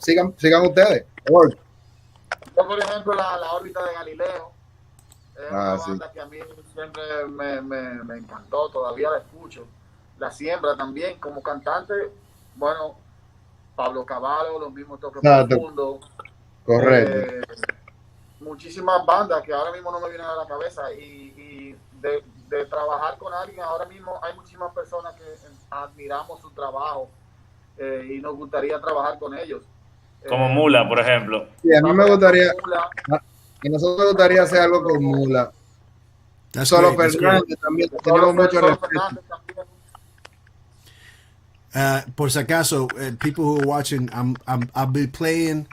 sigan ustedes? Yo, por ejemplo, la órbita de Galileo es una banda que a mí siempre me encantó, todavía la escucho. La Siembra también, como cantante, bueno, Pablo Cavallo, los mismos Toques Profundo. Correcto. Muchísimas bandas que ahora mismo no me vienen a la cabeza, y de trabajar con alguien, ahora mismo hay muchísimas personas que admiramos su trabajo y nos gustaría trabajar con ellos. Como Mula, por ejemplo. Sí, a mí me gustaría, y nosotros nos gustaría hacer algo con Mula. Solo Fernández también, tenemos mucho respeto. Por si acaso, people who are watching, I'll be playing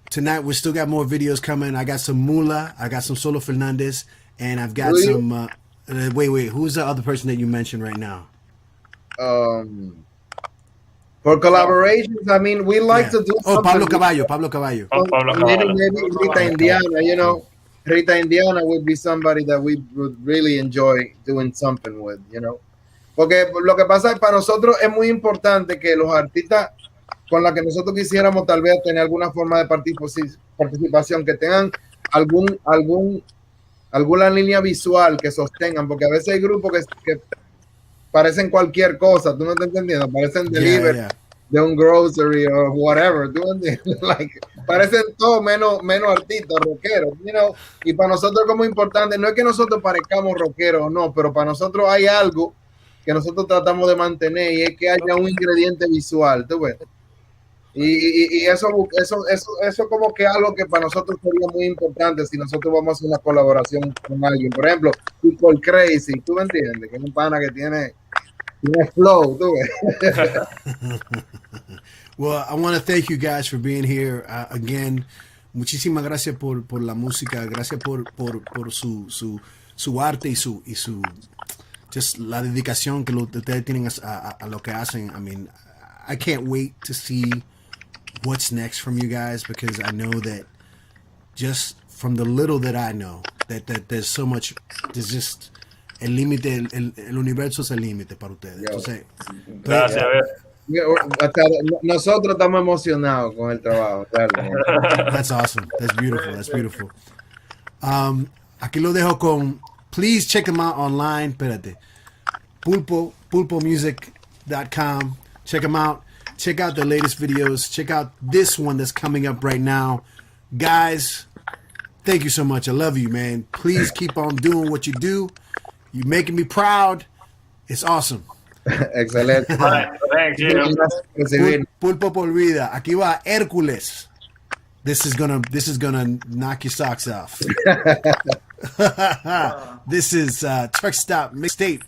tonight. We still got more videos coming. I got some Mula, I got some Solo Fernandez, and I've got some. Wait, who's the other person that you mentioned right now? For collaborations, I mean, we like to do. Pablo Caballo. Maybe Rita Indiana, you know. Rita Indiana would be somebody that we would really enjoy doing something with, you know. Porque lo que pasa es, para nosotros es muy importante que los artistas con los que nosotros quisiéramos tal vez tener alguna forma de participación, que tengan alguna línea visual que sostengan, porque a veces hay grupos que parecen cualquier cosa, tú no estás entendiendo, parecen delivery de un grocery o whatever, tú entiendes, like, parecen todo menos artistas, rockeros, you know? Y para nosotros como importante, no es que nosotros parezcamos rockeros o no, pero para nosotros hay algo que nosotros tratamos de mantener, y es que haya un ingrediente visual, ¿tú ves? Y eso como que algo que para nosotros sería muy importante si nosotros vamos a hacer una colaboración con alguien. Por ejemplo, People Crazy, ¿tú me entiendes? Que es un pana que tiene flow, ¿tú ves? Well, I want to thank you guys for being here again. Muchísimas gracias por la música, gracias por su arte y su just la dedicación que ustedes tienen a lo que hacen. I mean, I can't wait to see what's next from you guys, because I know that just from the little that I know, that there's so much, there's just el límite, el universo es el límite para ustedes. Entonces, Gracias. Hasta nosotros estamos emocionados con el trabajo. That's awesome. That's beautiful. That's beautiful. Aquí lo dejo con, please check them out online. Espérate. pulpomusic.com. Check them out. Check out the latest videos. Check out this one that's coming up right now. Guys, thank you so much. I love you, man. Please keep on doing what you do. You're making me proud. It's awesome. Excelente. Thank you. Pulpo por vida. Aquí va Hércules. This is gonna knock your socks off. This is Truck Stop Mixtape.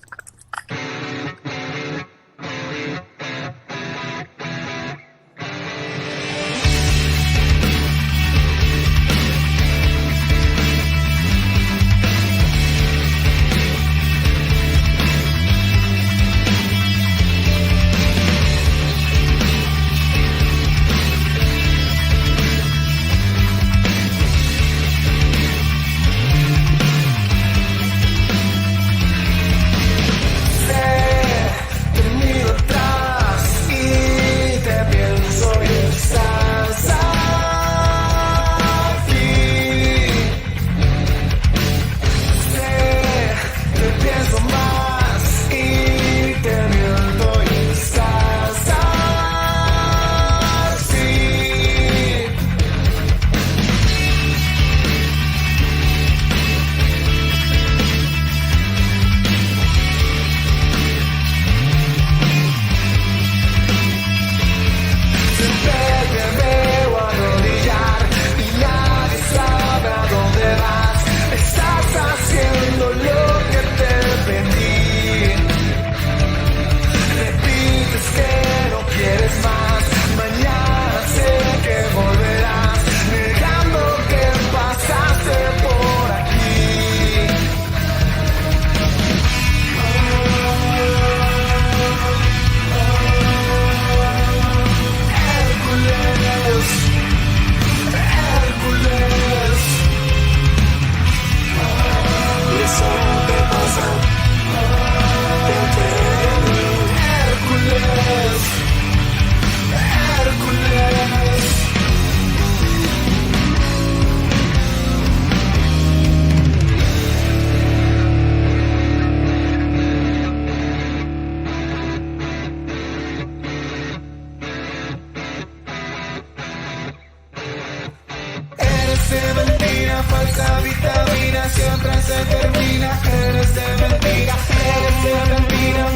falsa vitamina siempre se termina. Eres de mentira,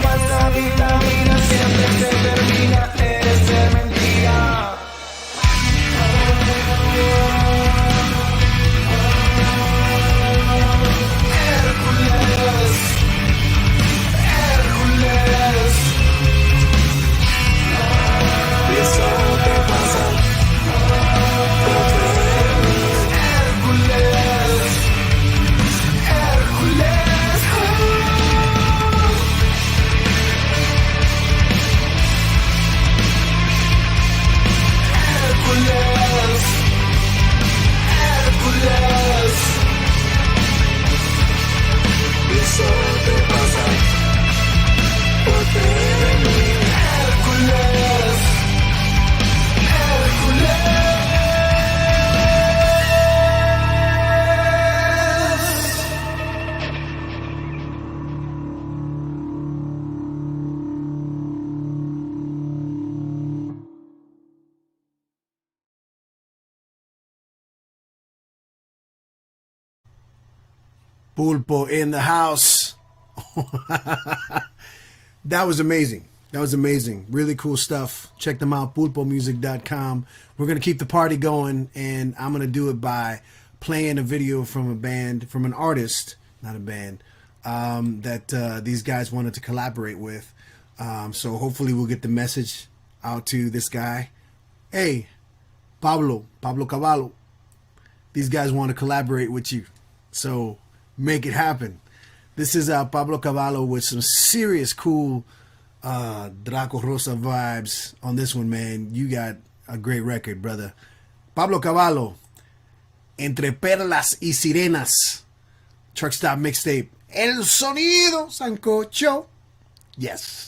falsa vitamina siempre se termina. Eres de mentira. Hércules, Hércules, y eso te pasa. Eso te pasa por creer en mí. Hércules, Pulpo in the house. That was amazing. That was amazing. Really cool stuff. Check them out, pulpomusic.com. We're going to keep the party going, and I'm going to do it by playing a video from a band, from an artist, not a band, that these guys wanted to collaborate with. So hopefully we'll get the message out to this guy. Hey, Pablo Cavallo, these guys want to collaborate with you. So make it happen. This is Pablo Cavallo with some serious cool Draco Rosa vibes on this one, man. You got A great record, brother. Pablo Cavallo, Entre Perlas y Sirenas. Truck Stop Mixtape. El Sonido Sancocho. Yes.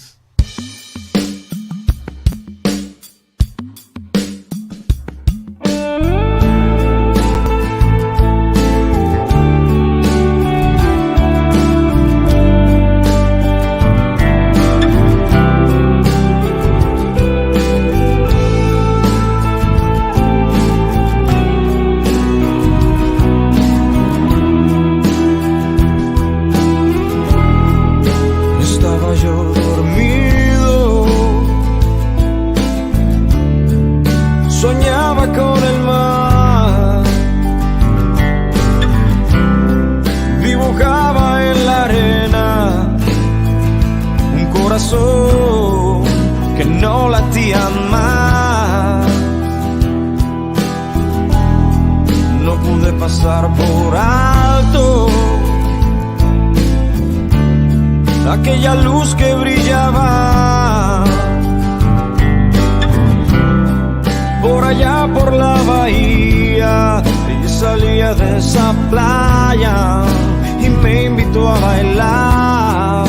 Que no latía más. No pude pasar por alto aquella luz que brillaba por allá por la bahía. Ella salía de esa playa y me invitó a bailar.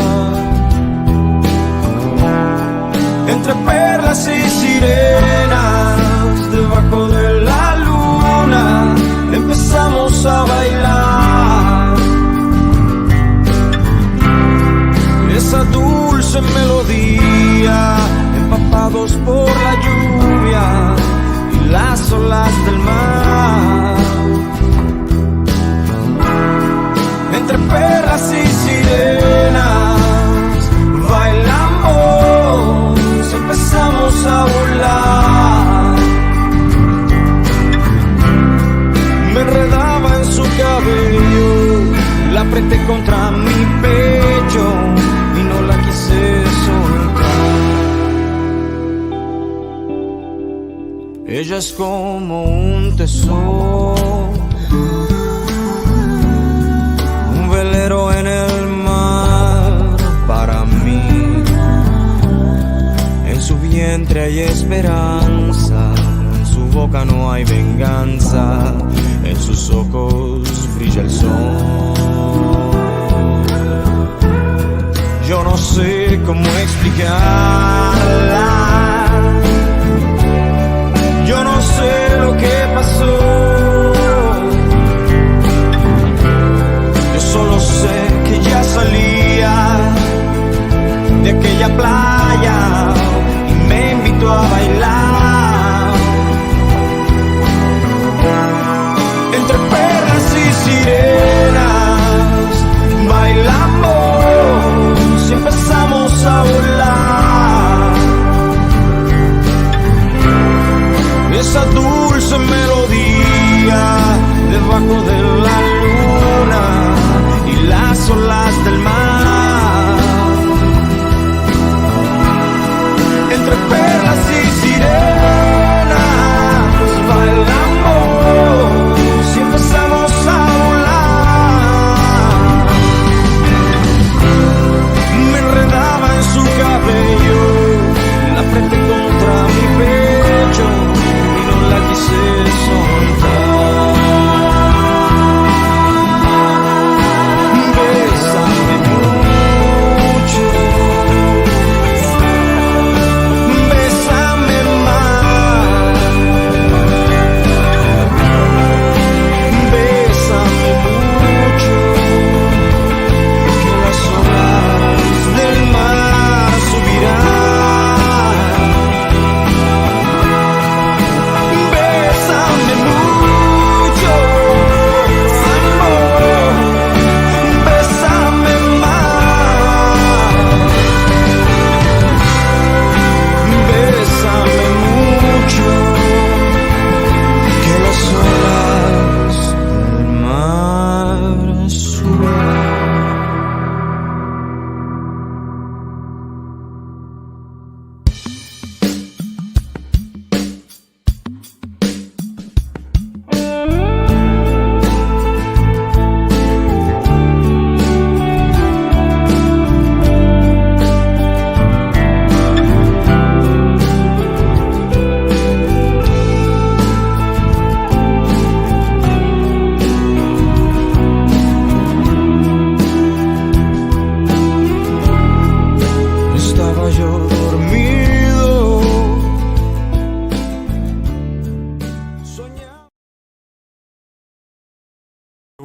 Entre perlas y sirenas, debajo de la luna, empezamos a bailar. Esa dulce melodía, empapados por la lluvia y las olas del mar. Entre perlas y sirenas, bailamos. Empezamos a volar. Me enredaba en su cabello, la apreté contra mi pecho y no la quise soltar. Ella es como un tesoro, un velero en el mar para mí. En su vientre hay esperanza, en su boca no hay venganza, en sus ojos brilla el sol. Yo no sé cómo explicarla, yo no sé lo que pasó, yo solo sé que ya salía de aquella playa y me invitó a bailar. Entre perlas y sirenas bailamos y empezamos a volar.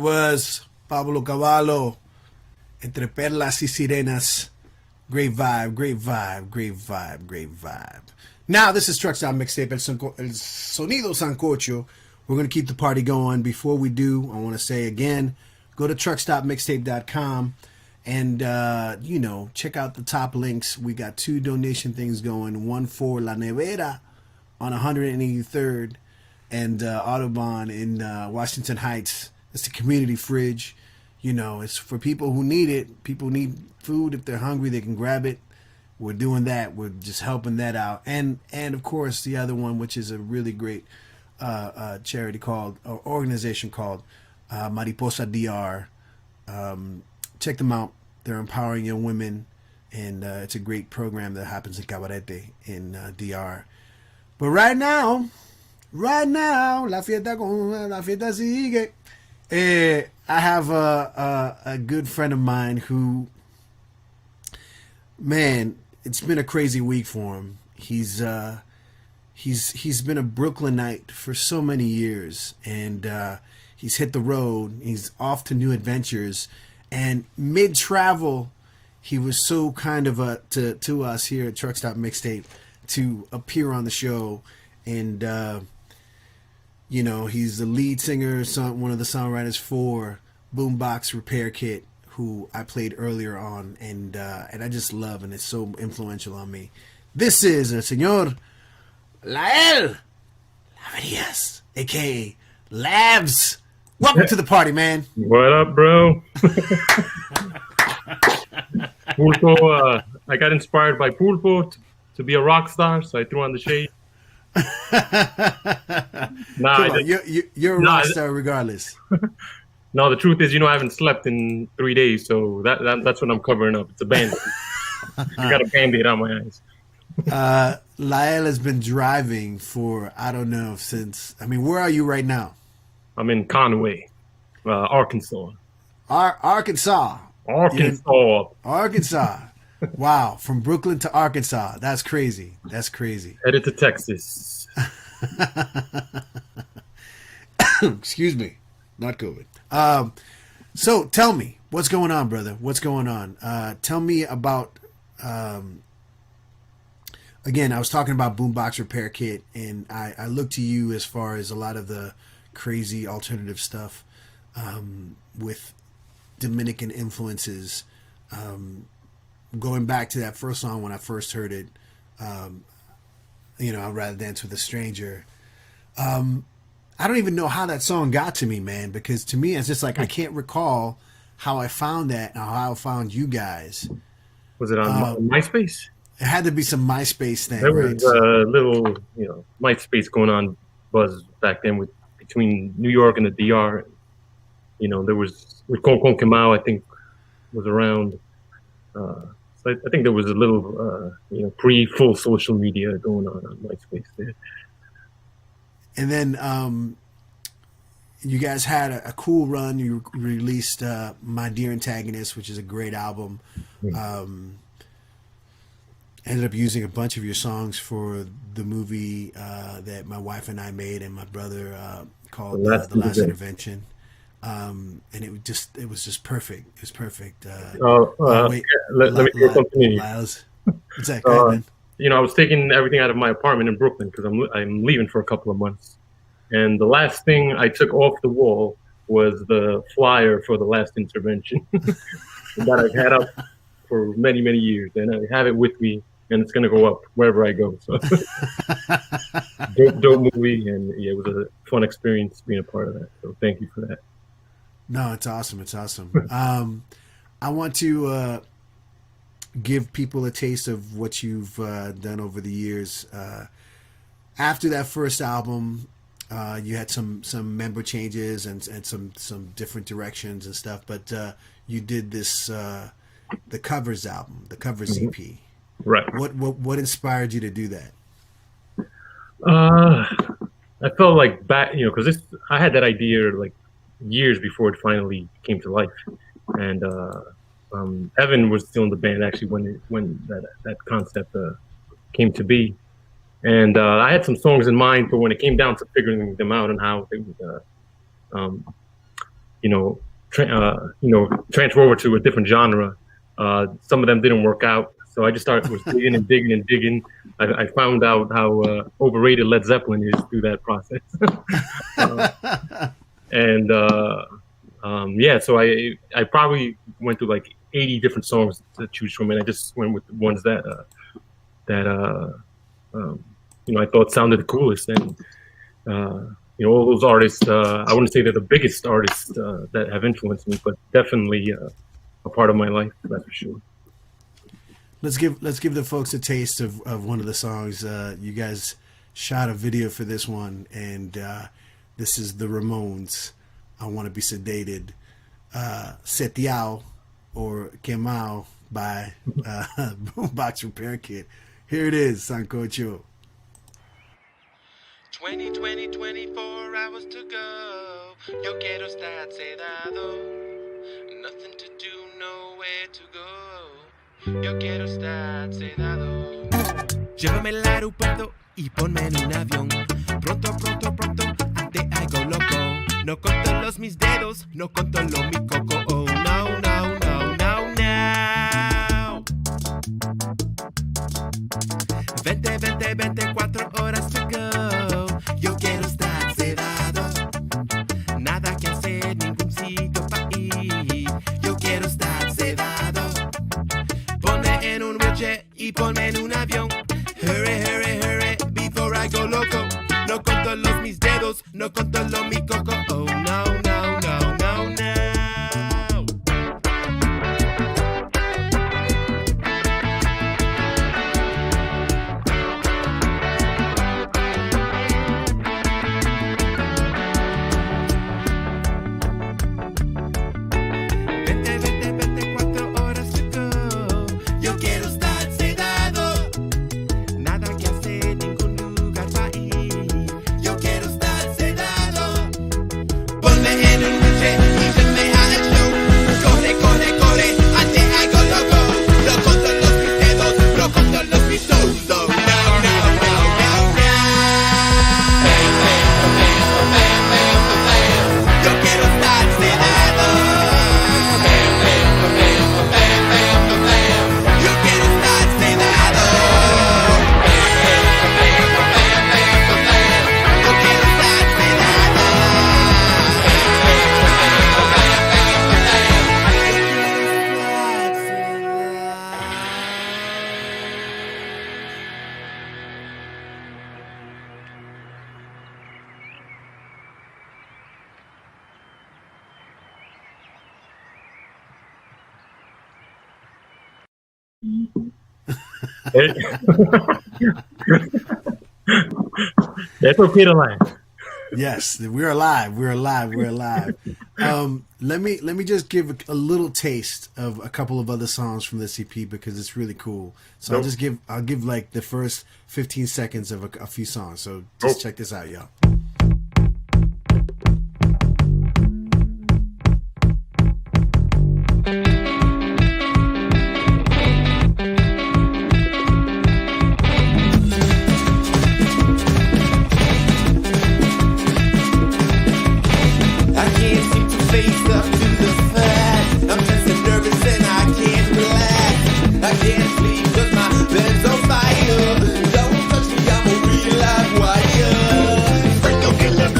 was Pablo Cavallo, Entre Perlas y Sirenas. Great vibe, great vibe, great vibe, great vibe. Now, this is Truck Stop Mixtape, El Sonido Sancocho. We're going to keep the party going. Before we do, I want to say again, go to truckstopmixtape.com and, check out the top links. We got 2 donation things going. One for La Nevera on 183rd and Audubon in Washington Heights. It's the community fridge. It's for people who need it. People need food. If they're hungry, they can grab it. We're doing that. We're just helping that out. And of course, the other one, which is a really great charity organization called Mariposa DR. Check them out. They're empowering young women, and it's a great program that happens in Cabarete in DR. But right now, la fiesta sigue. I have a good friend of mine who, man, it's been a crazy week for him. He's been a Brooklynite for so many years, and he's hit the road. He's off to new adventures, and mid-travel, he was so kind of to us here at Truck Stop Mixtape to appear on the show, and he's the lead singer, one of the songwriters for BoomBoxRepairKit, who I played earlier on, and I just love, and it's so influential on me. This is el señor Lael Llaveras, a.k.a. Labs. Welcome to the party, man. What up, bro? Pulpo, I got inspired by Pulpo to be a rock star, so I threw on the shade. You're a rock star regardless. No, the truth is, I haven't slept in 3 days, so that's what I'm covering up. It's a band-aid. I got a band-aid on my eyes. Lael has been driving for, I don't know, where are you right now? I'm in Conway, Arkansas. Arkansas. Arkansas. Wow, from Brooklyn to Arkansas. That's crazy. Headed to Texas. Excuse me. Not COVID. So tell me, what's going on, brother? What's going on? Tell me about, again, I was talking about BoomBoxRepairKit, and I look to you as far as a lot of the crazy alternative stuff with Dominican influences. Going back to that first song when I first heard it, I'd rather dance with a stranger. I don't even know how that song got to me, man, because to me, it's just like I can't recall how I found that and how I found you guys. Was it on MySpace? It had to be some MySpace thing, there right? was a little, MySpace going on buzz back then between New York and the DR. There was, with Con Kamau, I think, was around. So I think there was a little, pre-full social media going on MySpace there. And then you guys had a cool run. You released My Dear Antagonist, which is a great album. Ended up using a bunch of your songs for the movie that my wife and I made and my brother called The Last Intervention. And it was just perfect. It was perfect. Let me throw something in. What's that? Go ahead, man. I was taking everything out of my apartment in Brooklyn because I'm leaving for a couple of months. And the last thing I took off the wall was the flyer for The Last Intervention that I've had up for many, many years. And I have it with me, and it's going to go up wherever I go. So dope movie, and it was a fun experience being a part of that. So thank you for that. No, it's awesome. It's awesome. I want to give people a taste of what you've done over the years. After that first album, you had some member changes and some different directions and stuff, but you did this the covers album, the covers EP. Right. What inspired you to do that? I felt like back, because I had that idea like years before it finally came to life, and Evan was still in the band actually when that concept came to be, and I had some songs in mind, but when it came down to figuring them out and how they would, transfer over to a different genre. Some of them didn't work out, so I just was digging and digging and digging. I found out how overrated Led Zeppelin is through that process. So I probably went through like 80 different songs to choose from, and I just went with the ones that I thought sounded the coolest. And all those artists, I wouldn't say they're the biggest artists that have influenced me, but definitely a part of my life, that's for sure. Let's give the folks a taste of one of the songs. You guys shot a video for this one, and this is the Ramones. I Want to Be Sedated, Setiao or Quemao by BoomBoxRepairKit. Here it is, Sancocho. 20, 24 hours to go. Yo quiero estar sedado. Nothing to do, nowhere to go. Yo quiero estar sedado. Llévame al aeropuerto y ponme en un avión. Pronto, pronto, pronto, te hago loco. No conto mis dedos, no conto mi coco. Oh, no, no, no, no, no. 24 horas to go. Yo quiero estar sedado. Nada que hacer, ningún sitio pa' ir. Yo quiero estar sedado. Ponme en un wheelchair y ponme en un avión. Hurry, hurry, hurry, before I go loco. No conto mis dedos, no conto mi coco. Oh, no, no, no, no, no. That's okay to laugh. Yes, we're alive. We're alive. We're alive. Let me just give a little taste of a couple of other songs from this EP because it's really cool. So Nope. I'll give like the first 15 seconds of a few songs. So just check this out, y'all. I can't seem to face up to the fact I'm just nervous and I can't relax. I can't sleep 'cause my bed's on fire. Don't touch me, I'm a real live wire. Franco killer,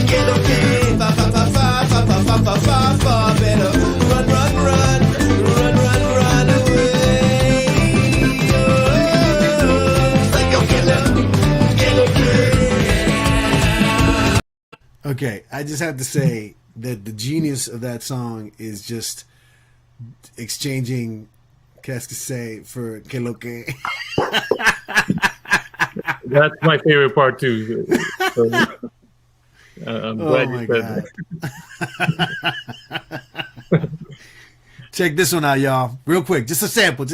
get okay. Fa fa fa fa fa fa fa fa fa fa. Better run, run, run, run, run, run away. Franco killer, get okay. Okay, I just have to say that the genius of that song is just exchanging qu'est-ce que c'est for que lo que. That's my favorite part too. So, I'm glad you said that. Check this one out, y'all. Real quick, just a sample. With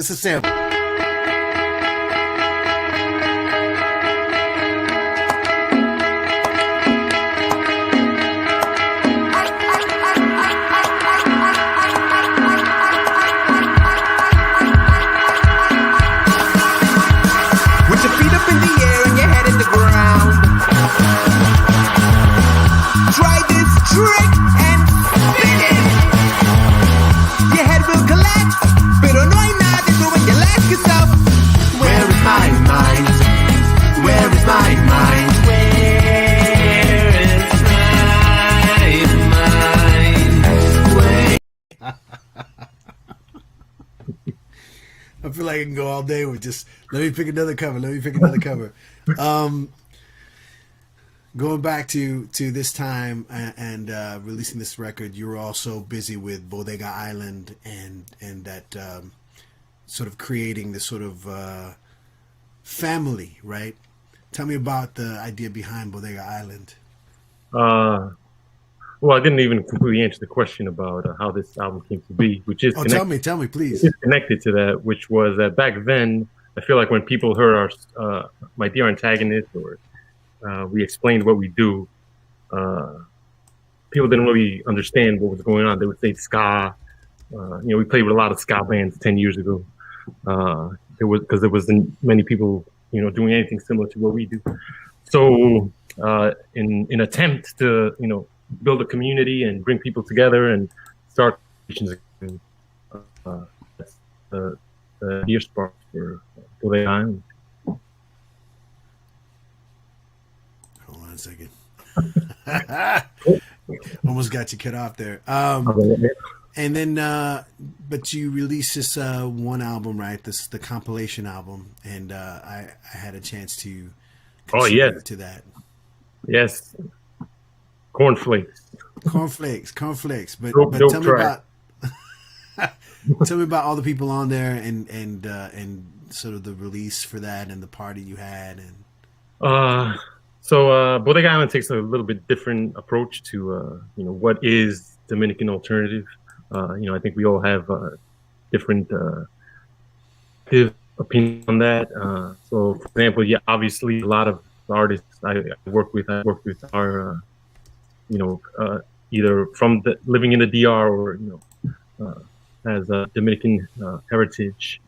your feet up in the air and your head in the ground. Try this trick and spin I feel like I can go all day with just let me pick another cover. Let me pick another cover. Going back to this time and releasing this record, you were also busy with Bodega Island and that sort of creating this sort of family, right? Tell me about the idea behind Bodega Island. Well, I didn't even completely answer the question about how this album came to be, which is tell me, please. It's connected to that, which was that back then, I feel like when people heard our My Dear Antagonist or we explained what we do, people didn't really understand what was going on. They would say ska. We played with a lot of ska bands 10 years ago. There wasn't many people, doing anything similar to what we do. So in attempt to, build a community and bring people together and start again, that's the deer spark for Hola Hi. Hold on a second. Almost got you cut off there. And then, but you released this one album, right? This the compilation album, and I had a chance to contribute to that. Yes, cornflakes. But Dope tell me about tell me about all the people on there and sort of the release for that and the party you had So Bodega Island takes a little bit different approach to what is Dominican alternative. I think we all have different opinions on that. So, for example, obviously a lot of artists I work with are, either from living in the DR or has a Dominican heritage.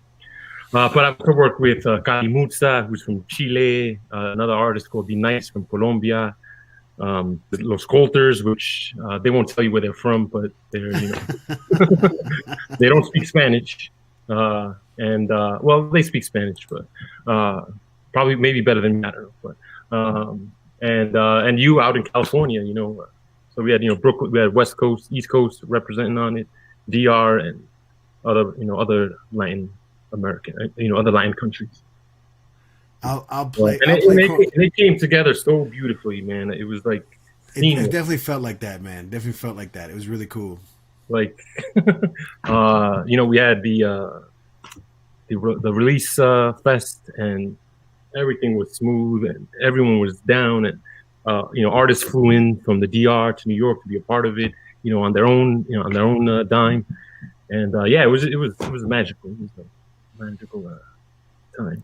But I've also worked with Cali Mutza, who's from Chile, another artist called Be Nice from Colombia, Los Colters, which they won't tell you where they're from, but they're, they don't speak Spanish. Well, they speak Spanish, but probably maybe better than me, I don't know. But and you out in California, so we had Brooklyn, we had West Coast, East Coast representing on it, DR, and other Latin American, other Latin countries. I'll play. They came together so beautifully, man. It was like it definitely felt like that, man. Definitely felt like that. It was really cool. Like, we had the release fest, and everything was smooth, and everyone was down, and artists flew in from the DR to New York to be a part of it, on their own, dime, and it was magical. It was a magical time.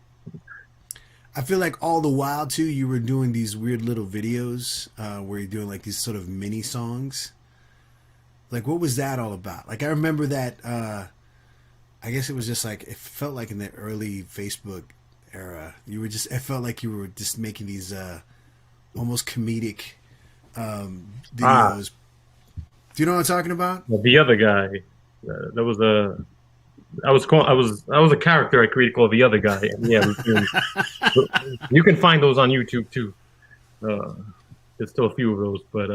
I feel like all the while too, you were doing these weird little videos where you're doing like these sort of mini songs. Like, what was that all about? Like, I remember that. I guess it was just like it felt like in the early Facebook era, it felt like you were just making these almost comedic videos. Do you know what I'm talking about? Well, the other guy, I was a character I created called The Other Guy. And yeah, you can find those on YouTube too. There's still a few of those, but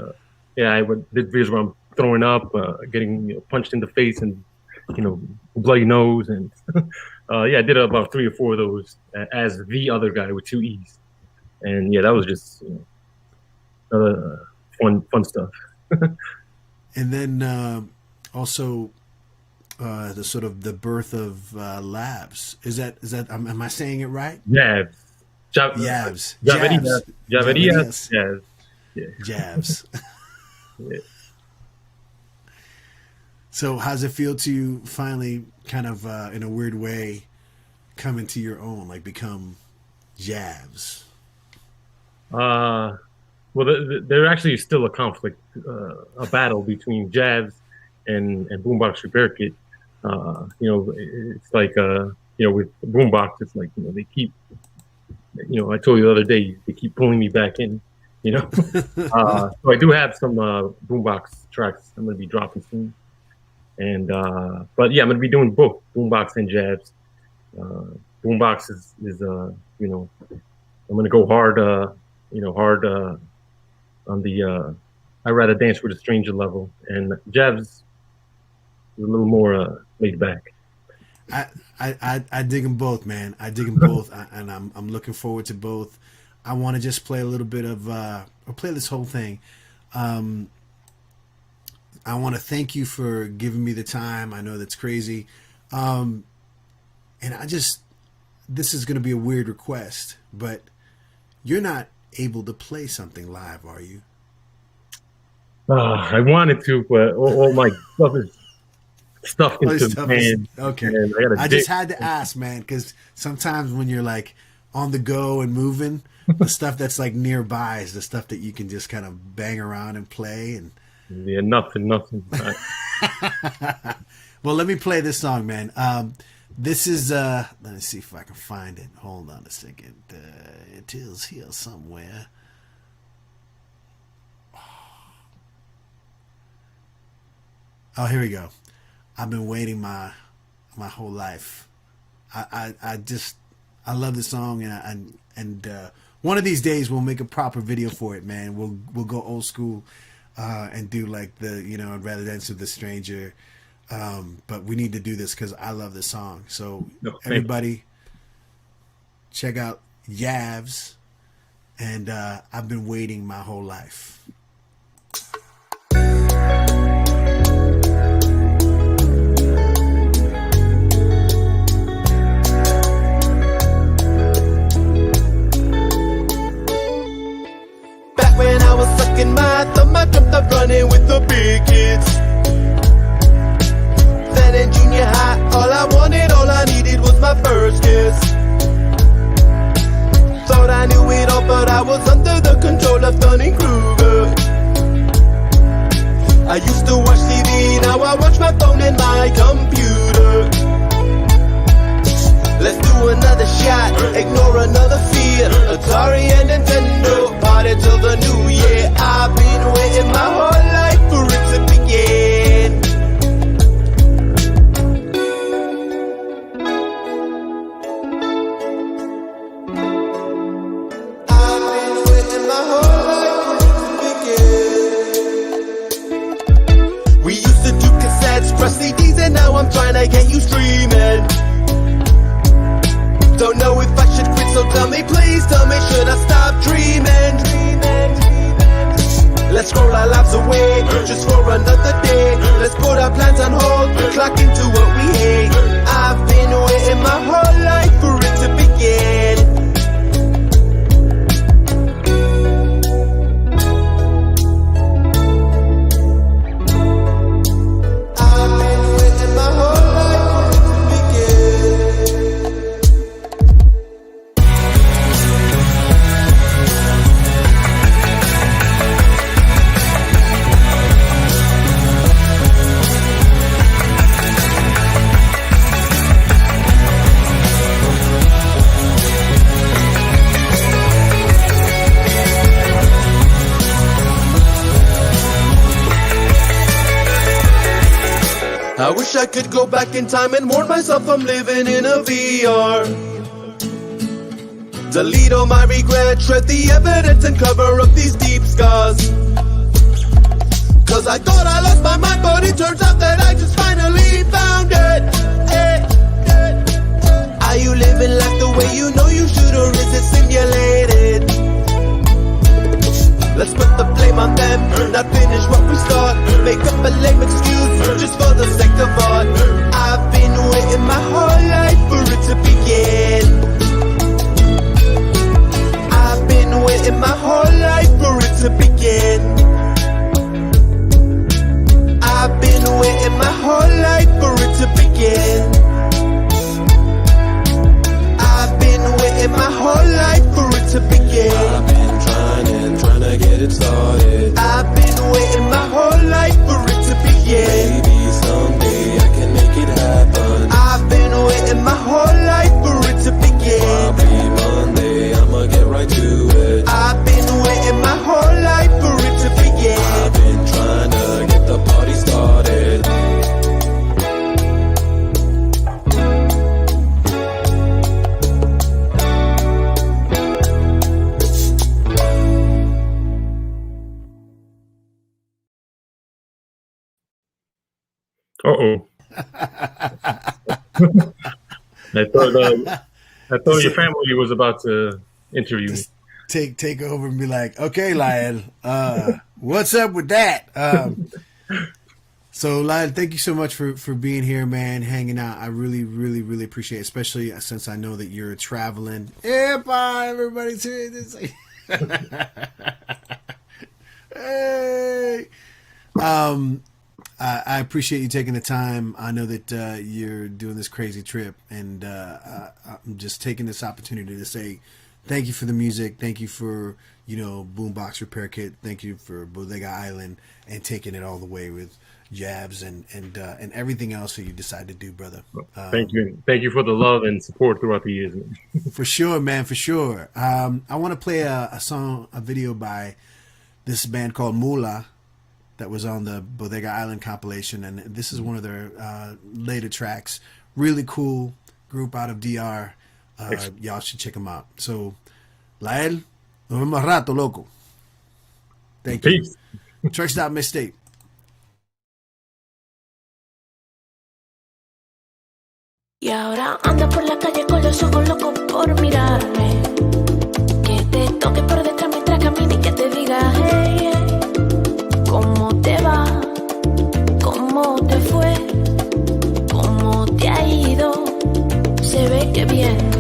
I did videos where I'm throwing up, getting punched in the face, and bloody nose, and I did about 3 or 4 of those as The Other Guy with 2 E's, and that was just fun stuff. And then also. The sort of the birth of Labs. Is that am I saying it right? Jabs. Llaveras. Jabs. Yeah. So how's it feel to finally kind of in a weird way come into your own, like become Jabs? Well, there actually is still a conflict, a battle between Jabs and BoomBoxRepairKit. It's like with Boombox, it's like they keep, I told you the other day, they keep pulling me back in, so I do have some Boombox tracks I'm gonna be dropping soon, and but I'm gonna be doing both Boombox and Jabs. Boombox is I'm gonna go hard, hard on the I'd rather dance with a stranger level, and Jabs is a little more laid back. I dig them both, man. I dig them both, and I'm looking forward to both. I want to just play a little bit of, or play this whole thing. I want to thank you for giving me the time. I know that's crazy, and this is going to be a weird request, but you're not able to play something live, are you? I wanted to, but all my stuff is stuck into the hand. Okay. I just had to ask, man, because sometimes when you're like on the go and moving, the stuff that's like nearby is the stuff that you can just kind of bang around and play. And yeah, nothing. Well, let me play this song, man. This is let me see if I can find it. Hold on a second. It is here somewhere. Oh, here we go. I've been waiting my whole life. I love this song, and one of these days we'll make a proper video for it, man. We'll go old school and do like the I'd rather dance with a stranger. But we need to do this because I love this song. So everybody, check out Yavs, and I've been waiting my whole life. Back when I was sucking my thumb, I dreamt of running with the big kids. Then in junior high, all I needed was my first kiss. Thought I knew it all, but I was under the control of Dunning-Kruger. I used to watch TV, now I watch my phone and my computer. Let's do another shot, ignore another fear. Atari and Nintendo, party till the new year. I've been waiting my whole life for it to begin. I've been waiting my whole life for it to begin. We used to do cassettes, press CDs, and now I'm trying to get you streaming. Don't know if I should quit, so tell me, please tell me, should I stop dreaming? Let's scroll our lives away, just for another day. Let's put our plans on hold, clock into what we hate. I've been waiting my whole life for it to begin. I've been waiting my whole life for it to begin. I wish I could go back in time and warn myself I'm living in a VR. Delete all my regrets, shred the evidence and cover up these deep scars. Cause I thought I lost my mind, but it turns out that I just finally found it. Are you living life the way you know you should, or is it simulated? Let's put the blame on them, not finish what we start. Make up a lame excuse, just for the sake of art. I've been waiting my whole life for it to begin. I've been waiting my whole life for it to begin. I've been waiting my whole life for it to begin. I've been waiting my whole life for it to begin. I've been trying to get it started. I've been waiting my whole life for it to begin. Maybe someday I can make it happen. I've been waiting my whole life for it to begin. Probably Monday I'ma get right to it. I've been waiting my whole life for it to begin. I've been trying to get the party started. Uh-oh. I thought your family was about to interview me. Take over and be like, okay, Lael, what's up with that? So, Lael, thank you so much for being here, man, hanging out. I really, really, really appreciate it, especially since I know that you're traveling. Epa, everybody's here. Hey. I appreciate you taking the time. I know that you're doing this crazy trip, and I'm just taking this opportunity to say thank you for the music. Thank you for, BoomBoxRepairKit. Thank you for Bodega Island and taking it all the way with Jabs and everything else that you decide to do, brother. Thank you. Thank you for the love and support throughout the years, man. For sure, man, for sure. I want to play a video by this band called Mula that was on the Bodega Island compilation, and this is one of their later tracks. Really cool group out of DR. Y'all should check them out. So, Lael, nos vemos rato, loco. Thank you. Truck Stop Mixtape. Y ahora anda por la calle con los ojos locos por mirarme. Que te toque por detrás mientras camine y que te diga, hey, hey, ¿cómo te va? ¿Cómo te fue? ¿Cómo te ha ido? Se ve que bien.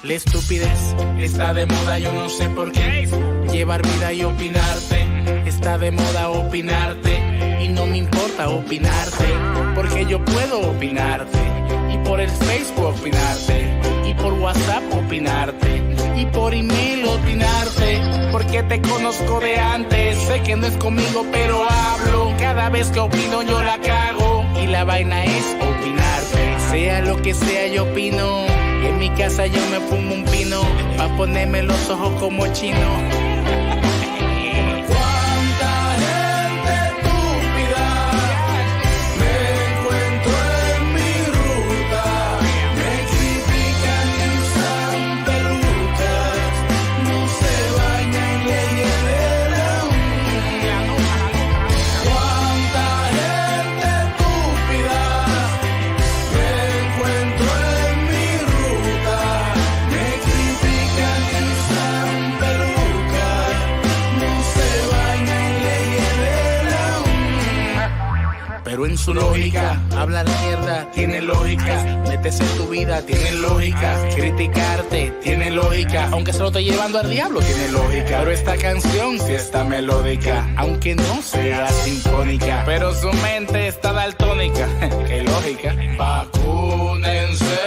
La estupidez está de moda, yo no sé por qué. Llevar vida y opinarte. Está de moda opinarte. Y no me importa opinarte. Porque yo puedo opinarte. Y por el Facebook opinarte. Y por WhatsApp opinarte. Y por email opinarte. Porque te conozco de antes. Sé que no es conmigo, pero hablo. Cada vez que opino yo la cago. Y la vaina es opinarte. sea lo que sea, yo opino. Y en mi casa yo me fumo un pino, pa' ponerme los ojos como chino. Pero en su lógica, hablar mierda tiene lógica. Métese en tu vida, tiene lógica. Criticarte tiene lógica. Aunque se lo esté llevando al diablo, tiene lógica. Pero esta canción sí está melódica, aunque no sea sinfónica. Pero su mente está daltónica. Qué lógica. Vacúnense.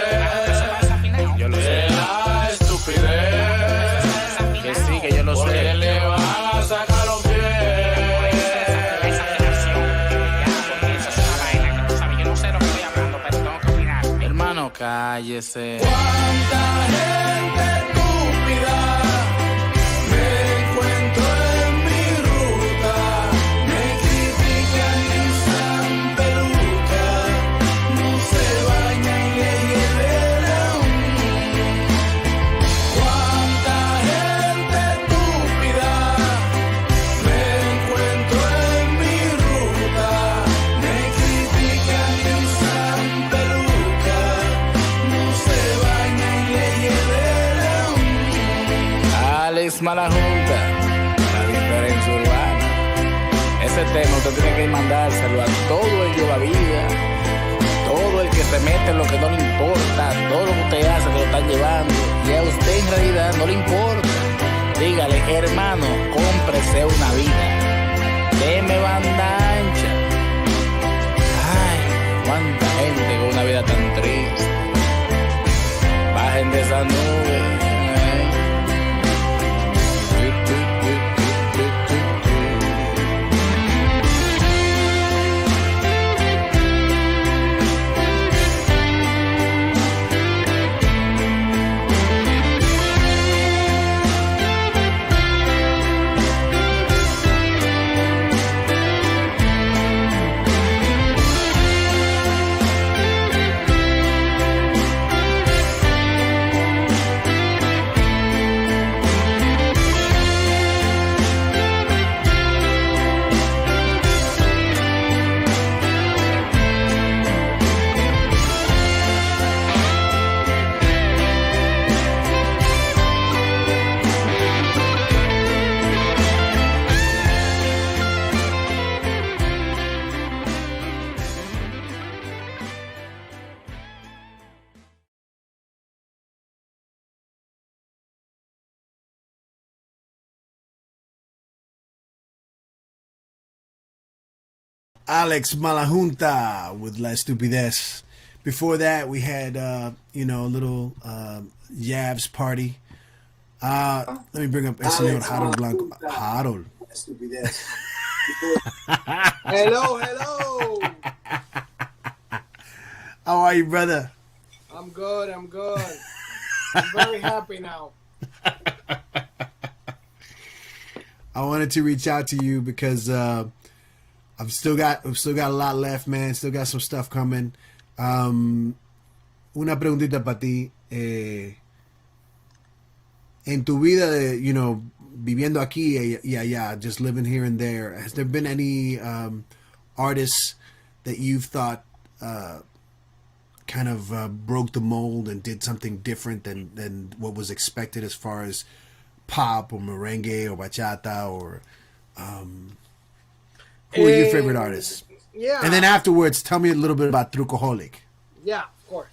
Yo lo sé. La estupidez. Que sí, que yo lo sé. Que le van a sacar los pies. Cállese. ¿Cuánta gente estúpida me encuentro en mi ruta? Me critican y usan peluca, no se bañan y le hieleran. ¿Cuánta gente estúpida me encuentro en mi ruta? Me critican y usan peluca, Alex Malajunta, la diferencia urbana. Ese tema usted tiene que mandárselo a todo el de la vida, todo el que se mete en lo que no le importa, todo lo que usted hace que lo están llevando, y a usted en realidad no le importa. Dígale, hermano, cómprese una vida, deme banda ancha. Ay, cuánta gente con una vida tan triste. Bajen de esa nube. Alex Malajunta with La Estupidez. Before that, we had, a little Yavs party. Let me bring up El Señor Harold Blanco. Harold. Estupidez. Hello. How are you, brother? I'm good. I'm very happy now. I wanted to reach out to you because I've still got a lot left, man. Still got some stuff coming. Una preguntita para ti. En tu vida de, viviendo aquí y allá, just living here and there, has there been any artists that you've thought kind of broke the mold and did something different than what was expected as far as pop or merengue or bachata or who are your favorite artists? Yeah. And then afterwards, tell me a little bit about Trukaholic. Yeah, of course.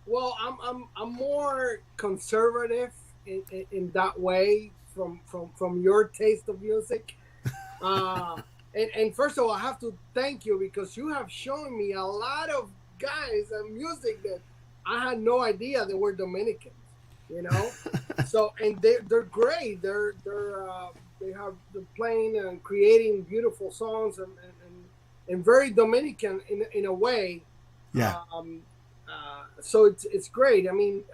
Well, I'm more conservative in that way from your taste of music. And first of all, I have to thank you because you have shown me a lot of guys and music that I had no idea they were Dominicans. So and they're great. They're playing and creating beautiful songs and very Dominican in a way. Yeah. So it's great. I mean,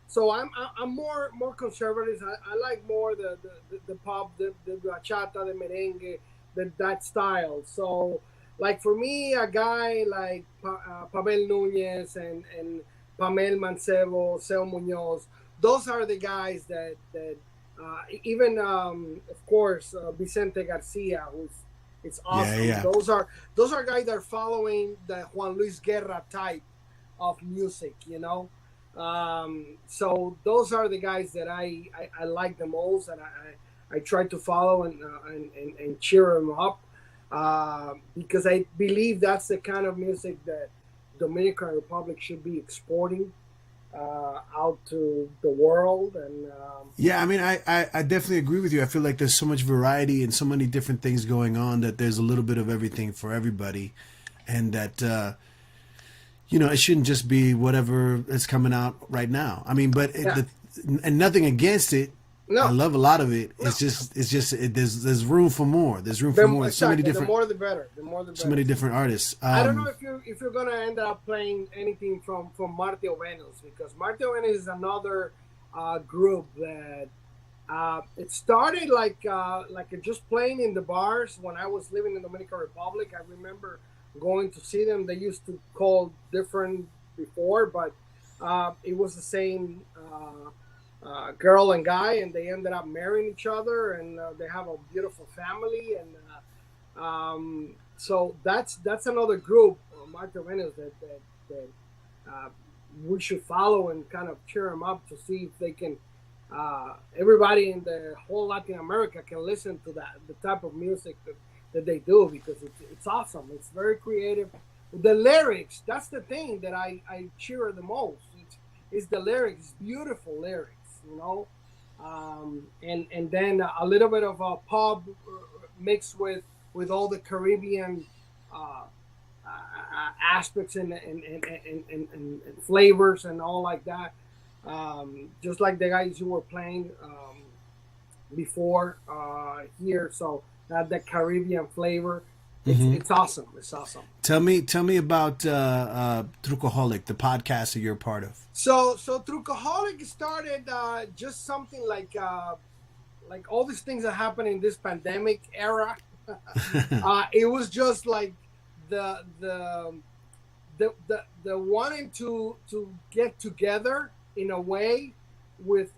so I'm more conservative. I like more the pop, the bachata, the merengue, that style. So like for me, a guy like Pavel Nunez and Pamel Mancebo, Seo Munoz, those are the guys that even of course Vicente Garcia, who's it's awesome. Yeah. Those are guys that are following the Juan Luis Guerra type of music, you know. So those are the guys that I like the most, and I try to follow and cheer them up because I believe that's the kind of music that Dominican Republic should be exporting out to the world. And yeah, I mean, I definitely agree with you. I feel like there's so much variety and so many different things going on that there's a little bit of everything for everybody, and that it shouldn't just be whatever is coming out right now. I mean, but and nothing against it. No. I love a lot of it. No. It's just there's room for more. There's room for more. Exactly. So many different. The more the better. The more the better. So many different artists. I don't know if you're gonna end up playing anything from Martio Venus, because Martio Venus is another group that it started like just playing in the bars when I was living in the Dominican Republic. I remember going to see them. They used to call different before, but it was the same girl and guy, and they ended up marrying each other, and they have a beautiful family. And so that's another group, Martio Venus, that we should follow and kind of cheer them up to see if they can. Everybody in the whole Latin America can listen to the type of music that they do, because it's awesome. It's very creative. The lyrics, that's the thing that I cheer the most. It's the lyrics, beautiful lyrics, you know. And then a little bit of a pop mixed with all the Caribbean aspects and flavors and all like that. Just like the guys who were playing before here. So the Caribbean flavor. It's awesome. It's awesome. Tell me about Trukaholic, the podcast that you're a part of. So Trukaholic started just something like all these things that happened in this pandemic era. It was just like the wanting to get together in a way with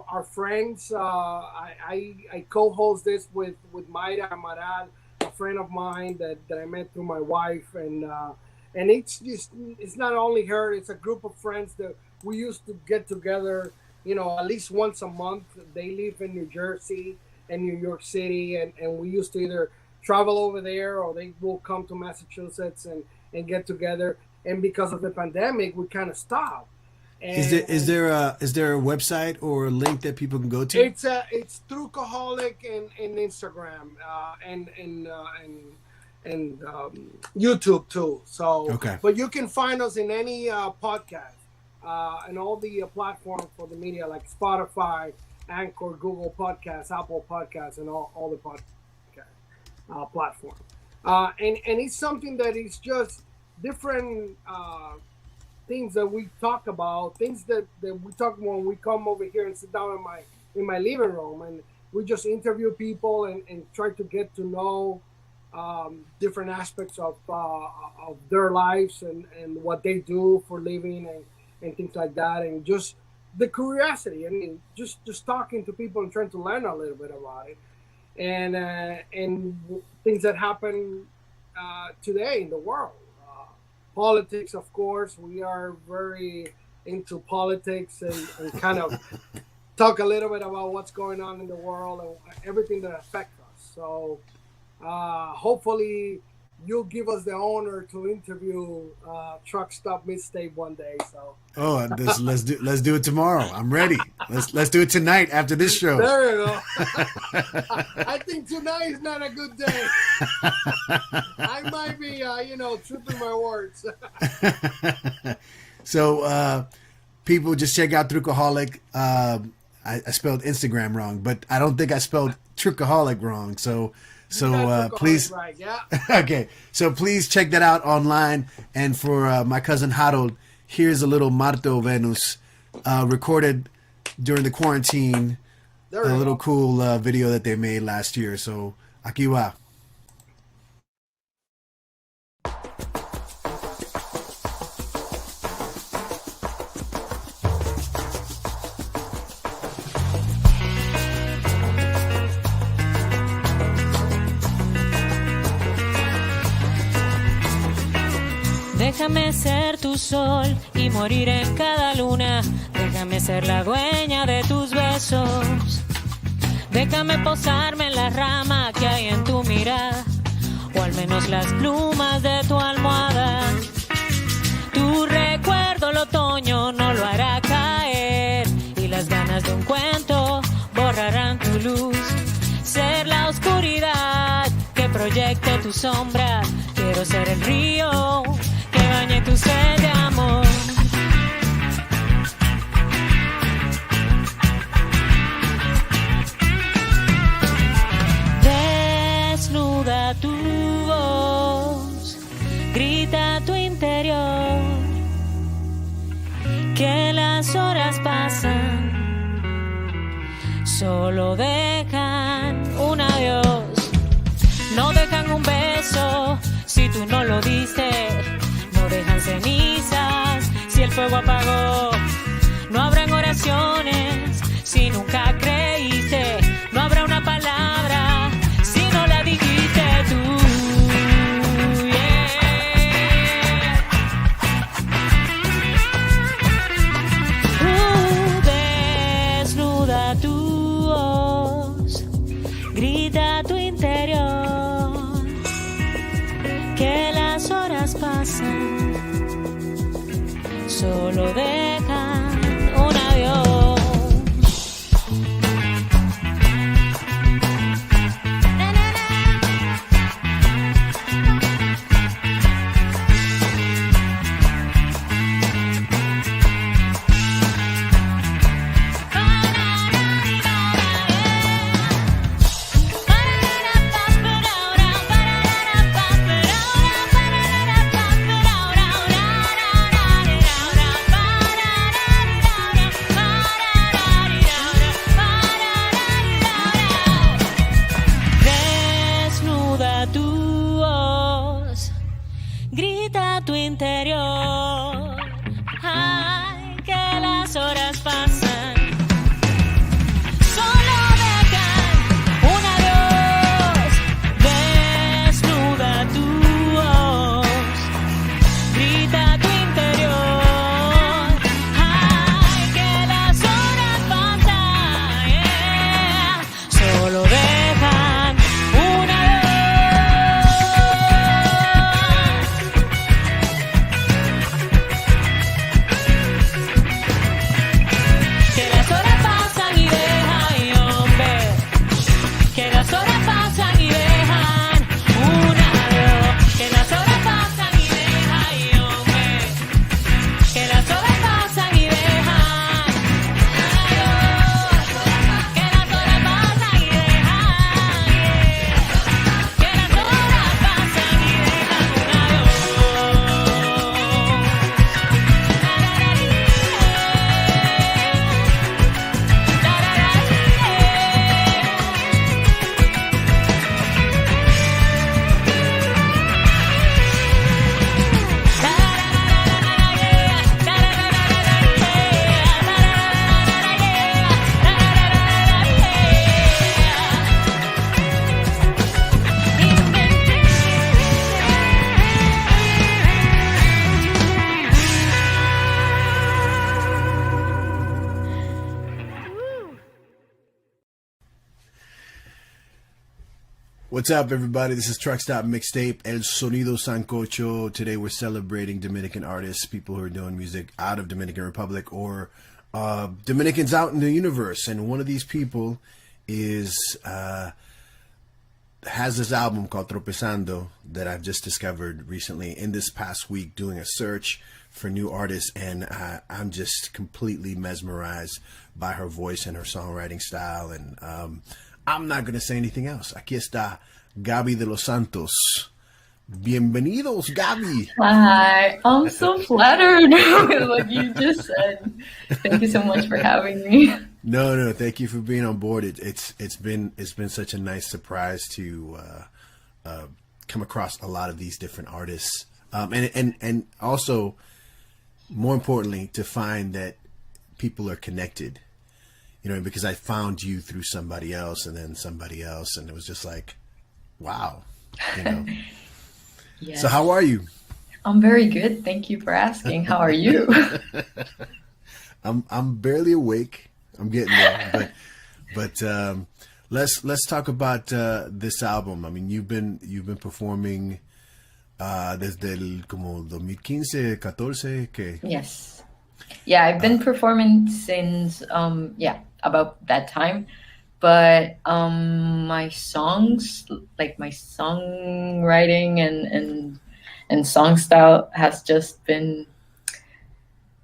our friends. I co-host this with Mayra Amaral, a friend of mine that I met through my wife, and it's not only her, it's a group of friends that we used to get together, at least once a month. They live in New Jersey and New York City, and we used to either travel over there or they will come to Massachusetts and get together. And because of the pandemic, we kind of stopped. And is there a website or a link that people can go to? It's Trukaholic and Instagram and YouTube too. So okay. But you can find us in any podcast and all the platforms for the media, like Spotify, Anchor, Google Podcasts, Apple Podcasts, and all the podcast platforms. And it's something that is just different. Things that we talk about, things that we talk when we come over here and sit down in my living room, and we just interview people and try to get to know different aspects of their lives and what they do for living and things like that, and just the curiosity. I mean, just talking to people and trying to learn a little bit about it, and things that happen today in the world. Politics, of course. We are very into politics and kind of talk a little bit about what's going on in the world and everything that affects us. So hopefully you'll give us the honor to interview Truck Stop Mixtape one day. So let's do it tomorrow. I'm ready. Let's do it tonight after this show. There you go. I think tonight is not a good day. I might be tripping my words. So people just check out Trukaholic. I spelled Instagram wrong, but I don't think I spelled Trukaholic wrong. So So please, right, yeah. okay. So please check that out online. And for my cousin Harold, here's a little Marto Venus recorded during the quarantine. A little cool video that they made last year. So aquí va. Déjame ser tu sol y morir en cada luna. Déjame ser la dueña de tus besos. Déjame posarme en la rama que hay en tu mirada, o al menos las plumas de tu almohada. Tu recuerdo el otoño no lo hará caer, y las ganas de un cuento borrarán tu luz. Ser la oscuridad que proyecte tu sombra. Quiero ser el río que bañe tu sed de amor. Desnuda tu voz, grita tu interior, que las horas pasan, solo dejan un adiós. No dejan un beso si tú no lo diste. No dejan cenizas si el fuego apagó. No habrán oraciones si nunca creíste. No habrá una palabra si no la dijiste tú. Desnuda tu voz, grita tu interior, que las horas pasan, solo dejan un adiós. What's up, everybody? This is Truck Stop Mixtape, El Sonido Sancocho. Today we're celebrating Dominican artists, people who are doing music out of Dominican Republic or Dominicans out in the universe. And one of these people is has this album called Tropezando that I've just discovered recently in this past week doing a search for new artists, and I'm just completely mesmerized by her voice and her songwriting style. And I'm not going to say anything else. Aquí está Gaby de los Santos. Bienvenidos, Gaby. Hi, I'm so flattered with what you just said. Thank you so much for having me. No, thank you for being on board. It's been such a nice surprise to come across a lot of these different artists, and also, more importantly, to find that people are connected. Because I found you through somebody else, and then somebody else, and it was just like, wow. Yes. So how are you? I'm very good. Thank you for asking. How are you? I'm barely awake. I'm getting there, but let's talk about this album. I mean, you've been performing desde el como 2015, 14, ¿qué? Yes. Yeah, I've been performing since about that time. But my songs, like my songwriting and song style has just been,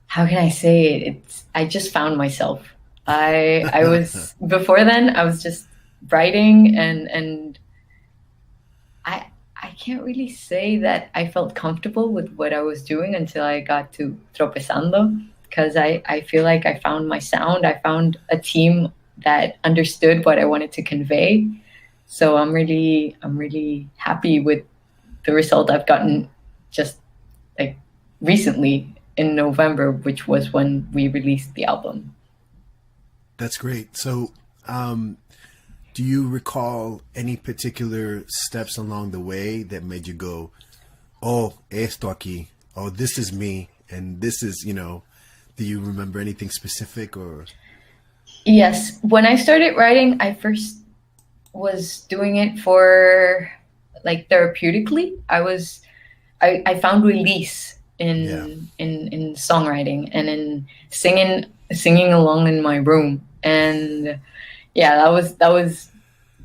how can I say it? I just found myself. I was before then I was just writing and I can't really say that I felt comfortable with what I was doing until I got to Tropezando, because I feel like I found my sound. I found a team that understood what I wanted to convey. So I'm really happy with the result I've gotten just like recently in November, which was when we released the album. That's great. So do you recall any particular steps along the way that made you go, oh, esto aquí, oh, this is me, and this is, do you remember anything specific or? Yes. When I started writing, I first was doing it for like therapeutically. I found release in songwriting and in singing along in my room. And yeah, that was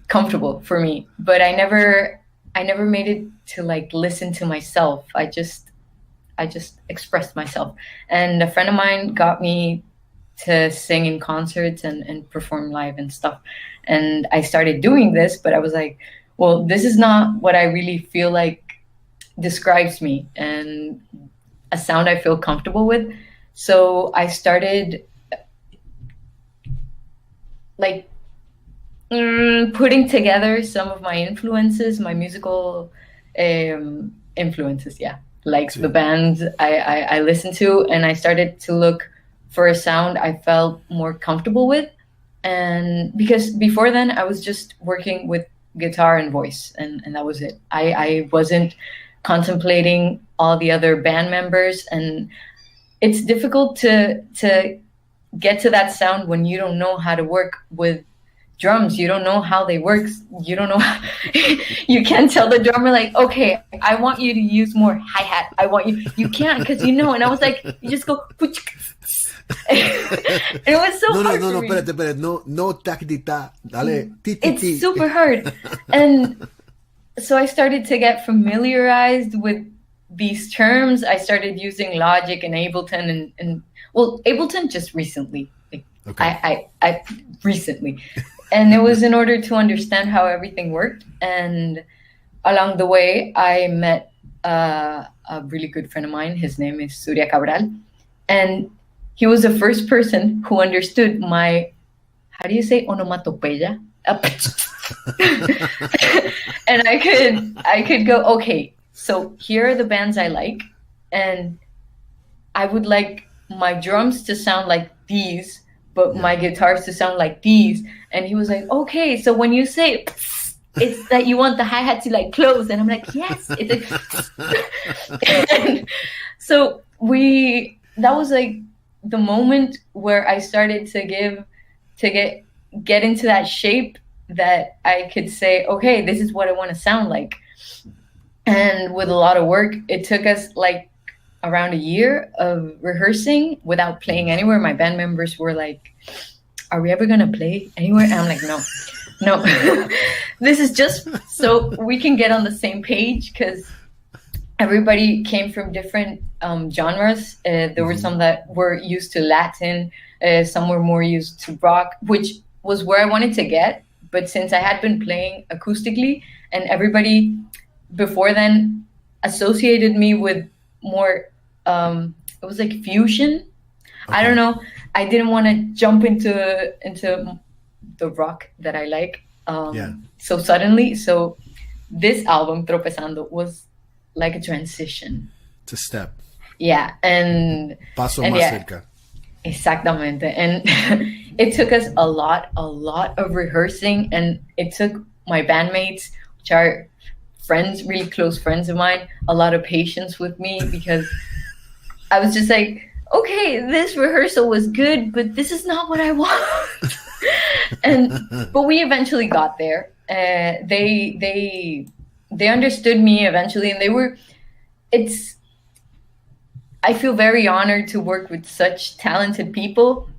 comfortable for me. But I never made it to like listen to myself. I just expressed myself. And a friend of mine got me to sing in concerts and perform live and stuff. And I started doing this, but I was like, well, this is not what I really feel like describes me and a sound I feel comfortable with. So I started like putting together some of my influences, my musical influences, like the bands I listened to, and I started to look for a sound I felt more comfortable with. And because before then I was just working with guitar and voice, and that was it. I wasn't contemplating all the other band members, and it's difficult to get to that sound when you don't know how to work with drums. You don't know how they work. You don't know you can't tell the drummer like, okay, I want you to use more hi-hat. You can't, because and I was like, you just go it was so hard for me. Espérate, no tactita, dale, It's super hard. And so I started to get familiarized with these terms. I started using Logic and Ableton and Ableton just recently. Okay. I recently. And it was in order to understand how everything worked. And along the way, I met a really good friend of mine. His name is Surya Cabral. And he was the first person who understood my, how do you say, onomatopeya? And I could go, okay, so here are the bands I like, and I would like my drums to sound like these, but my guitars to sound like these. And he was like, okay, so when you say it's that you want the hi-hat to like close, and I'm like, yes, it's like and so that was like the moment where I started to get into that shape that I could say, okay, this is what I want to sound like. And with a lot of work, it took us like around a year of rehearsing without playing anywhere. My band members were like, are we ever going to play anywhere? And I'm like, no, this is just so we can get on the same page, because everybody came from different genres. There were some that were used to Latin, some were more used to rock, which was where I wanted to get. But since I had been playing acoustically and everybody before then associated me with more it was like fusion. I don't know. I didn't want to jump into the rock that I like so suddenly. So this album, Tropezando, was like a transition. It's a step. Yeah, and Paso más cerca. Exactamente. And it took us a lot of rehearsing, and it took my bandmates, which are friends, really close friends of mine, a lot of patience with me, because I was just like, okay, this rehearsal was good, but this is not what I want. But we eventually got there. They understood me eventually, and I feel very honored to work with such talented people,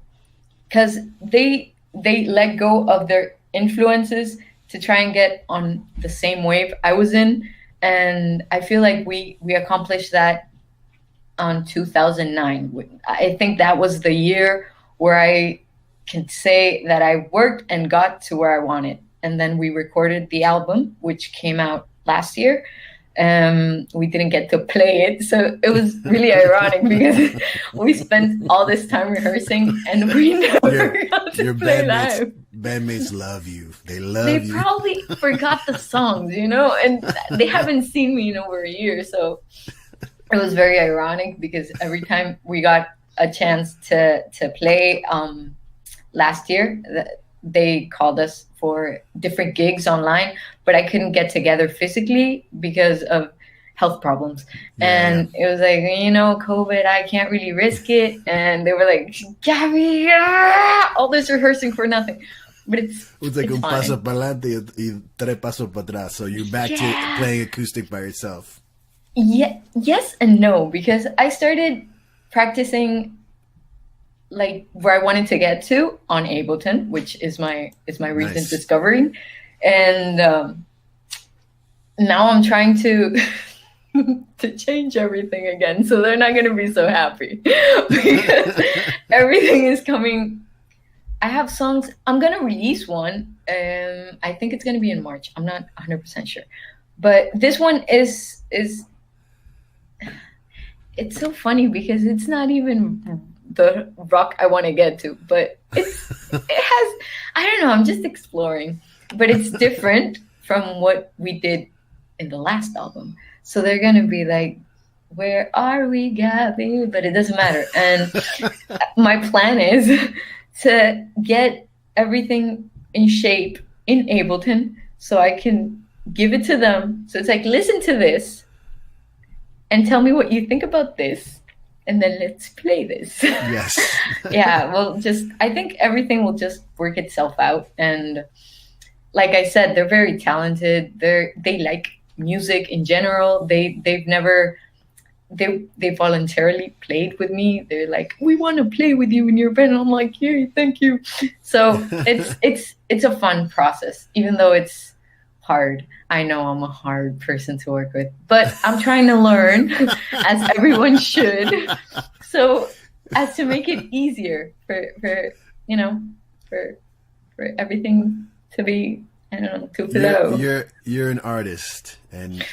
because they let go of their influences to try and get on the same wave I was in. And I feel like we accomplished that on 2009. I think that was the year where I can say that I worked and got to where I wanted. And then we recorded the album, which came out last year. We didn't get to play it, so it was really ironic because we spent all this time rehearsing and we never got to play live. Bandmates love you. They love you. They probably forgot the songs, and they haven't seen me in over a year, so it was very ironic because every time we got a chance to play last year, they called us for different gigs online, but I couldn't get together physically because of health problems. And it was like, COVID, I can't really risk it. And they were like, Gabby, all this rehearsing for nothing. But it's like un fine. paso para adelante y tres pasos para atrás. So you're back to playing acoustic by yourself. Yeah, yes and no, because I started practicing like where I wanted to get to on Ableton, which is my recent discovery. And now I'm trying to change everything again, so they're not going to be so happy because everything is coming. I have songs. I'm going to release one. I think it's going to be in March. I'm not 100% sure, but this one is it's so funny because it's not even the rock I want to get to, but it has, I don't know, I'm just exploring, but it's different from what we did in the last album. So they're going to be like, where are we, Gabby? But it doesn't matter. And my plan is to get everything in shape in Ableton so I can give it to them. So it's like, listen to this and tell me what you think about this. And then let's play this. Yes. Yeah, well, I think everything will just work itself out. And like I said, they're very talented. They like music in general. They voluntarily played with me. They're like, we want to play with you in your band. And I'm like, yay, thank you. So it's a fun process, even though it's hard. I know I'm a hard person to work with, but I'm trying to learn, as everyone should, so as to make it easier for everything to be, I don't know, to flow. You're an artist, and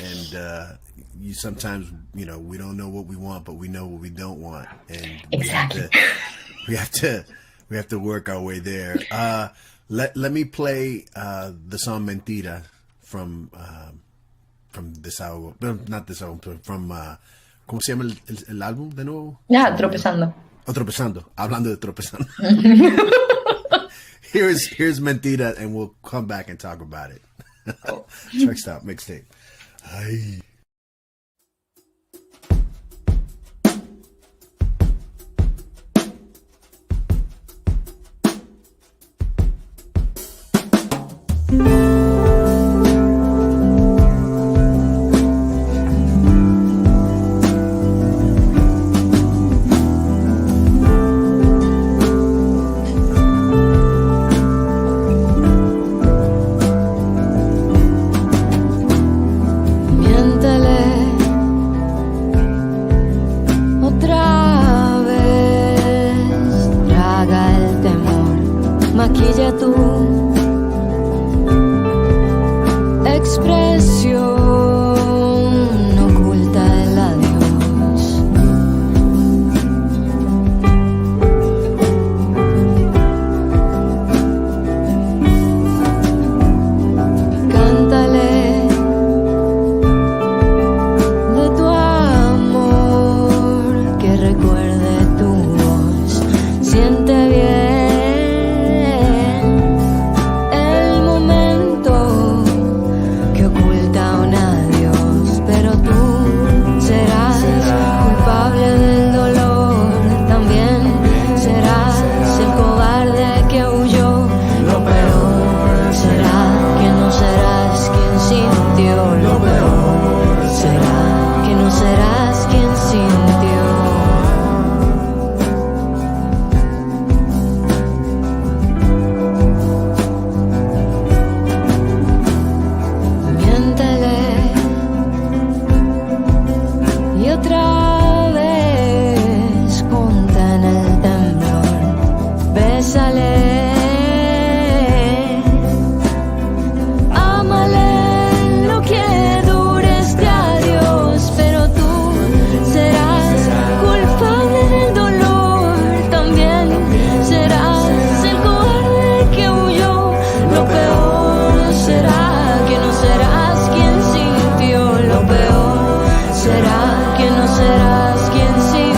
you sometimes, we don't know what we want, but we know what we don't want, and exactly. we have to work our way there. Let me play the song Mentira from this album, not this album, from ¿cómo se llama el álbum de nuevo? Yeah, Tropezando. Tropezando. Hablando de tropezando. Here's Mentira, and we'll come back and talk about it. Truck Stop Mixtape. Ay. Express canción oculta el adiós. Cántale de tu amor, que recuerde tu voz. Siente bien el momento que oculta un adiós, pero tú serás culpable del dolor. También serás el cobarde que huyó. Lo peor será que no serás quien sintió. Lo peor será que no serás quien sintió. Miéntele y otra vez contén el temblor. Bésale, ámale lo que dure este adiós, pero tú serás culpable del dolor. También serás el cobarde que huyó. Lo peor será que no serás quien sintió. Lo peor será que no serás quien sintió.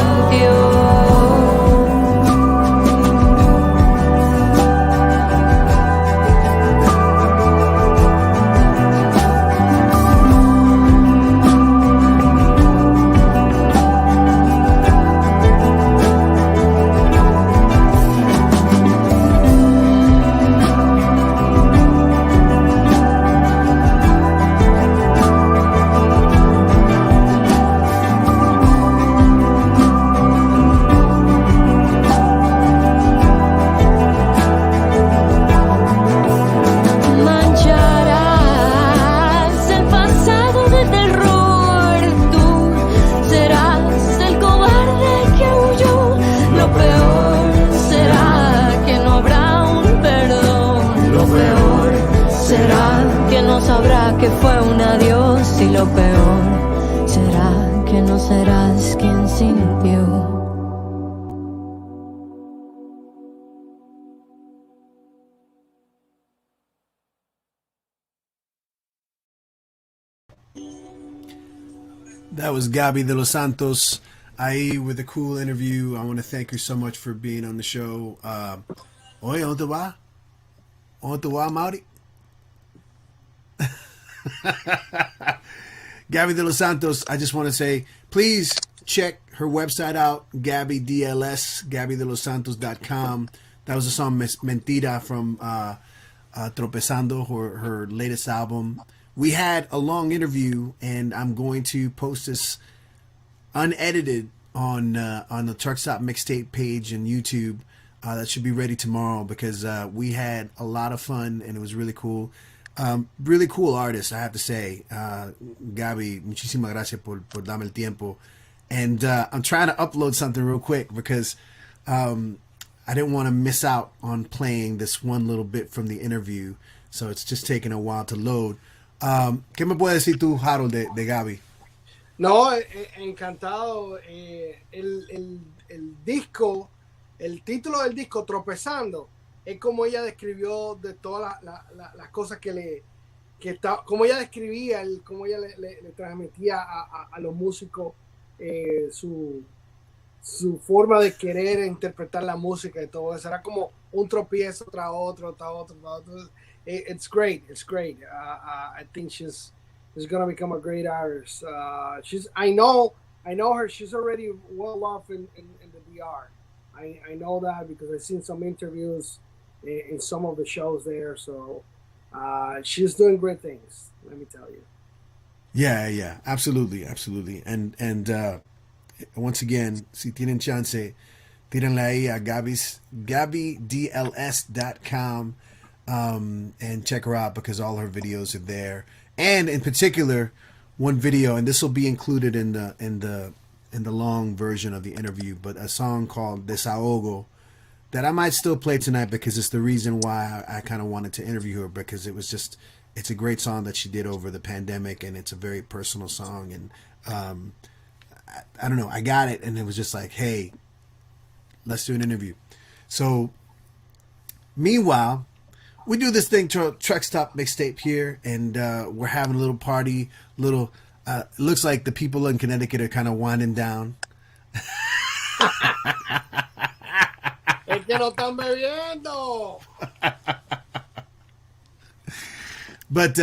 Mancharás el pasado de terror. Tú serás el cobarde que huyó. Lo peor será que no habrá un perdón. Lo peor será que no sabrá que fue un adiós. Y lo peor será que no serás quien sintió. That was Gaby de los Santos ahí with a cool interview. I want to thank her so much for being on the show. Oye, ¿dónde te vas? ¿Dónde te vas, Mauri? Gaby de los Santos, I just want to say, please check her website out, Gaby DLS, GabyDeLosSantos.com. That was the song Mentira from Tropezando, her latest album. We had a long interview, and I'm going to post this unedited on the Truck Stop Mixtape page and YouTube. That should be ready tomorrow because we had a lot of fun and it was really cool. Really cool artist, I have to say. Gaby, muchísimas gracias por darme el tiempo. And I'm trying to upload something real quick because I didn't want to miss out on playing this one little bit from the interview. So it's just taking a while to load. ¿Qué me puedes decir tú, Harold, de Gaby? No, encantado. El disco, el título del disco, Tropezando, es como ella describió de todas las cosas como ella describía, como ella le transmitía a los músicos su forma de querer interpretar la música y todo eso. Era como un tropiezo tras otro. It's great. I think she's gonna become a great artist. I know her. She's already well off in the DR. I know that because I've seen some interviews in some of the shows there. So she's doing great things. Let me tell you. Yeah, absolutely. And once again, si tienen chance, tírenle ahí a GabyDLS.com. And check her out because all her videos are there. And in particular, one video, and this will be included in the long version of the interview, but a song called Desahogo that I might still play tonight because it's the reason why I kind of wanted to interview her, because it was just it's a great song that she did over the pandemic, and it's a very personal song. And I don't know, I got it, and it was just like, hey, let's do an interview. So meanwhile, we do this thing to Truck Stop Mixtape here, and we're having a little party. It looks like the people in Connecticut are kind of winding down. Es que no están bebiendo. But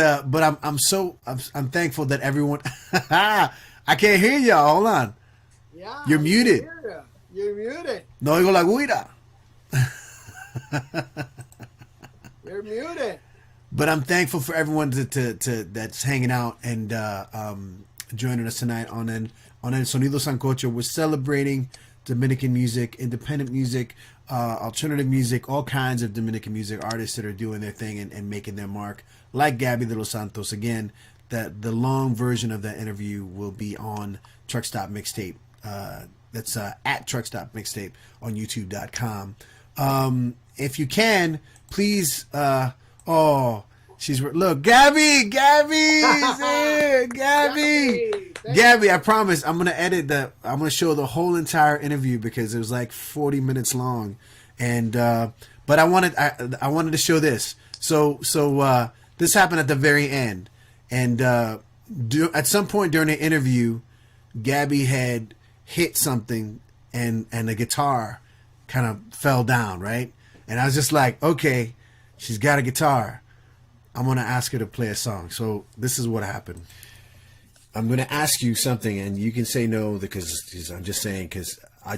I'm thankful that everyone. I can't hear y'all. Hold on. Yeah, You're muted. You're muted. No oigo la guira. You're muted. But I'm thankful for everyone to that's hanging out and joining us tonight on Sonido Sancocho. We're celebrating Dominican music, independent music, alternative music, all kinds of Dominican music artists that are doing their thing and making their mark. Like Gabby de los Santos. Again, the long version of that interview will be on Truck Stop Mixtape. That's at Truck Stop Mixtape on YouTube.com. If you can, please. Look, Gabby's here. Gabby, I promise I'm gonna edit I'm gonna show the whole entire interview because it was like 40 minutes long, and but I wanted to show this. So this happened at the very end, and at some point during the interview, Gabby had hit something, and the guitar kind of fell down, right? And I was just like, okay, she's got a guitar. I'm going to ask her to play a song. So this is what happened. I'm going to ask you something, and you can say no because I'm just saying because I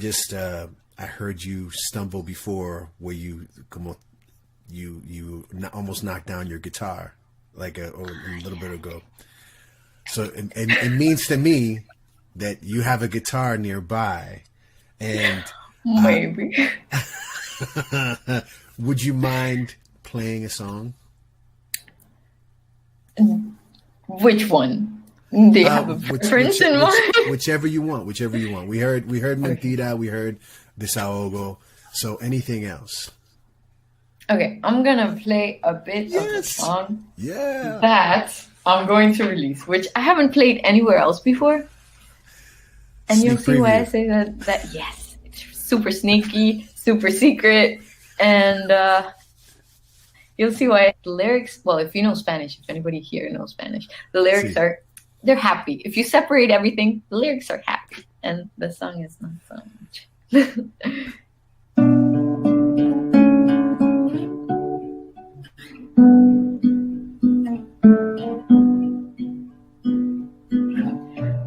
heard you stumble before where you almost knocked down your guitar like a little bit ago. So it means to me that you have a guitar nearby, and maybe. Would you mind playing a song? Which one? Do you have a preference in mind? Whichever you want. We heard Mentira, we heard Desahogo. So anything else? Okay, I'm gonna play a bit of the song that I'm going to release, which I haven't played anywhere else before. And you'll see why I say that yes, it's super sneaky, super secret, and you'll see why the lyrics, well, if you know Spanish, if anybody here knows Spanish, the lyrics they're happy. If you separate everything, the lyrics are happy. And the song is not so much.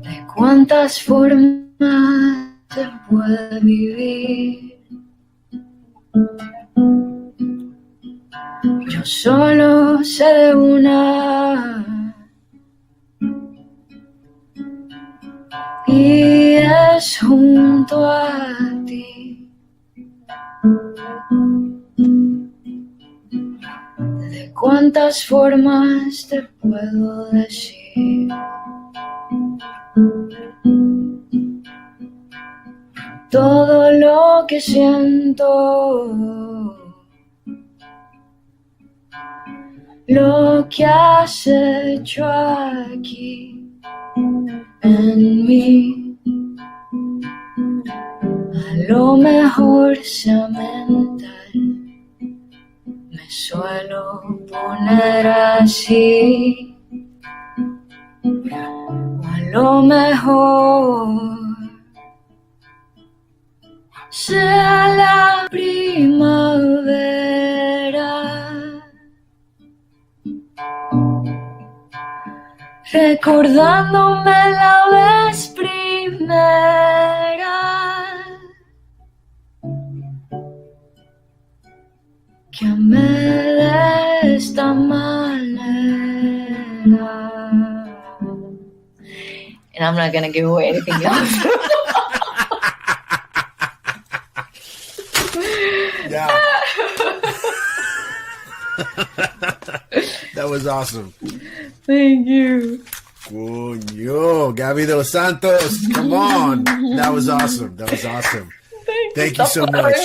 ¿De cuántas formas se puede vivir? Yo solo sé de una, y es junto a ti. ¿De cuántas formas te puedo decir? Todo lo que siento, lo que has hecho aquí en mí. A lo mejor sea mental, me suelo poner así. O a lo mejor sea la primavera, recordándome la vez primera que amé de esta manera. And I'm not gonna give away anything else. Yeah. That was awesome. Thank you. Coño, Gabby de los Santos. Come on. That was awesome. Thank you so much.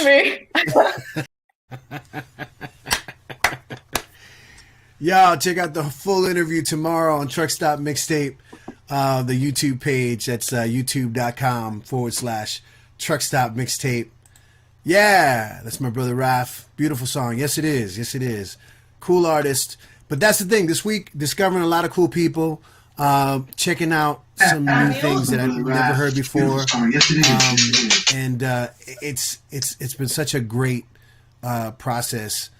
Y'all check out the full interview tomorrow on Truck Stop Mixtape, the YouTube page. That's youtube.com/Truck Stop Mixtape. Yeah, that's my brother Raph. Beautiful song. Yes, it is. Yes, it is. Cool artist. But that's the thing. This week, discovering a lot of cool people, checking out some new things that I've never heard before. And it's been such a great process.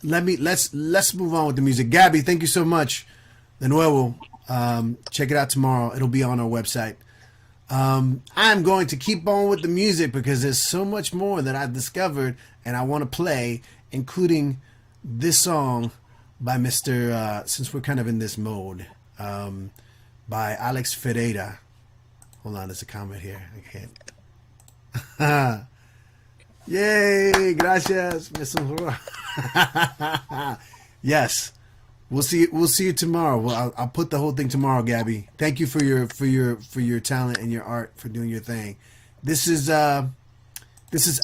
Let's move on with the music. Gabby, thank you so much. De nuevo. Check it out tomorrow. It'll be on our website. I'm going to keep on with the music because there's so much more that I've discovered and I want to play, including this song by Mr. Since we're kind of in this mode, by Alex Ferreira. Hold on, there's a comment here. I can't. Yay! Gracias. Yes. We'll see you tomorrow. Well, I'll put the whole thing tomorrow, Gabby. Thank you for your talent and your art, for doing your thing. This is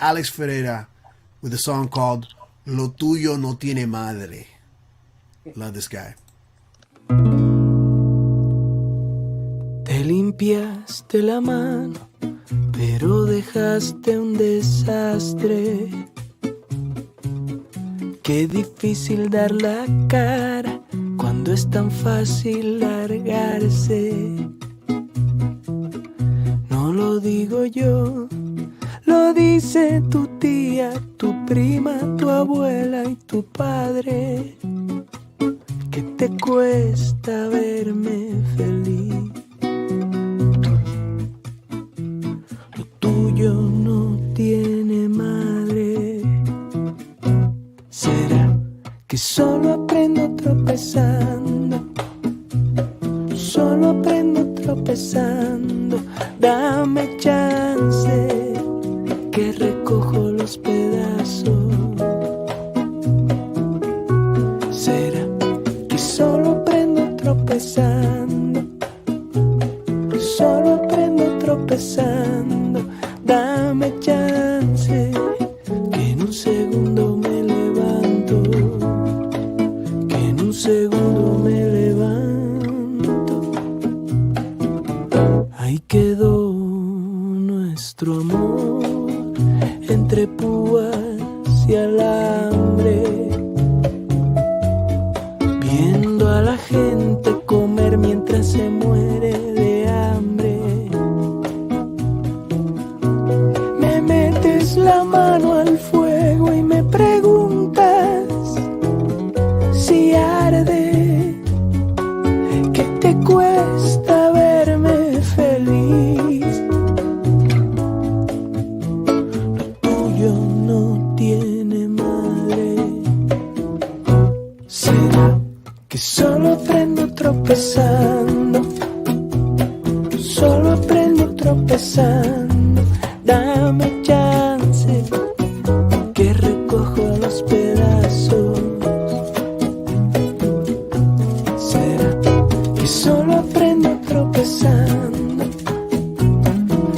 Alex Ferreira with a song called Lo Tuyo No Tiene Madre. Love this guy. Te limpiaste la mano, pero dejaste un desastre. Qué difícil dar la cara cuando es tan fácil largarse. No lo digo yo, lo dice tu tía, tu prima, tu abuela y tu padre. Que te cuesta verme feliz. Lo tuyo no tiene madre. ¿Será que solo aprendo tropezando? Solo aprendo tropezando. Dame chance que recojo los pedazos. ¿Será que solo aprendo tropezando? Solo aprendo tropezando. Dame chance que en un segundo me levanto, que en un segundo me levanto. Ahí quedó nuestro amor entre púas y alambre, viendo a la gente comer mientras se muere de hambre. Me metes la mano al fuego y me preguntas si arde, que te cuesta verme feliz. Lo tuyo no tiene madre. ¿Será que solo aprendo tropezando? Solo aprendo tropezando. Dame chance que recojo los pedazos. ¿Será que solo aprendo tropezando?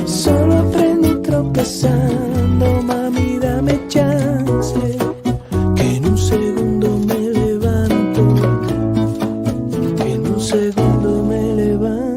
Solo aprendo tropezando. Mami, dame chance que en un segundo me levanto, que en un segundo me levanto.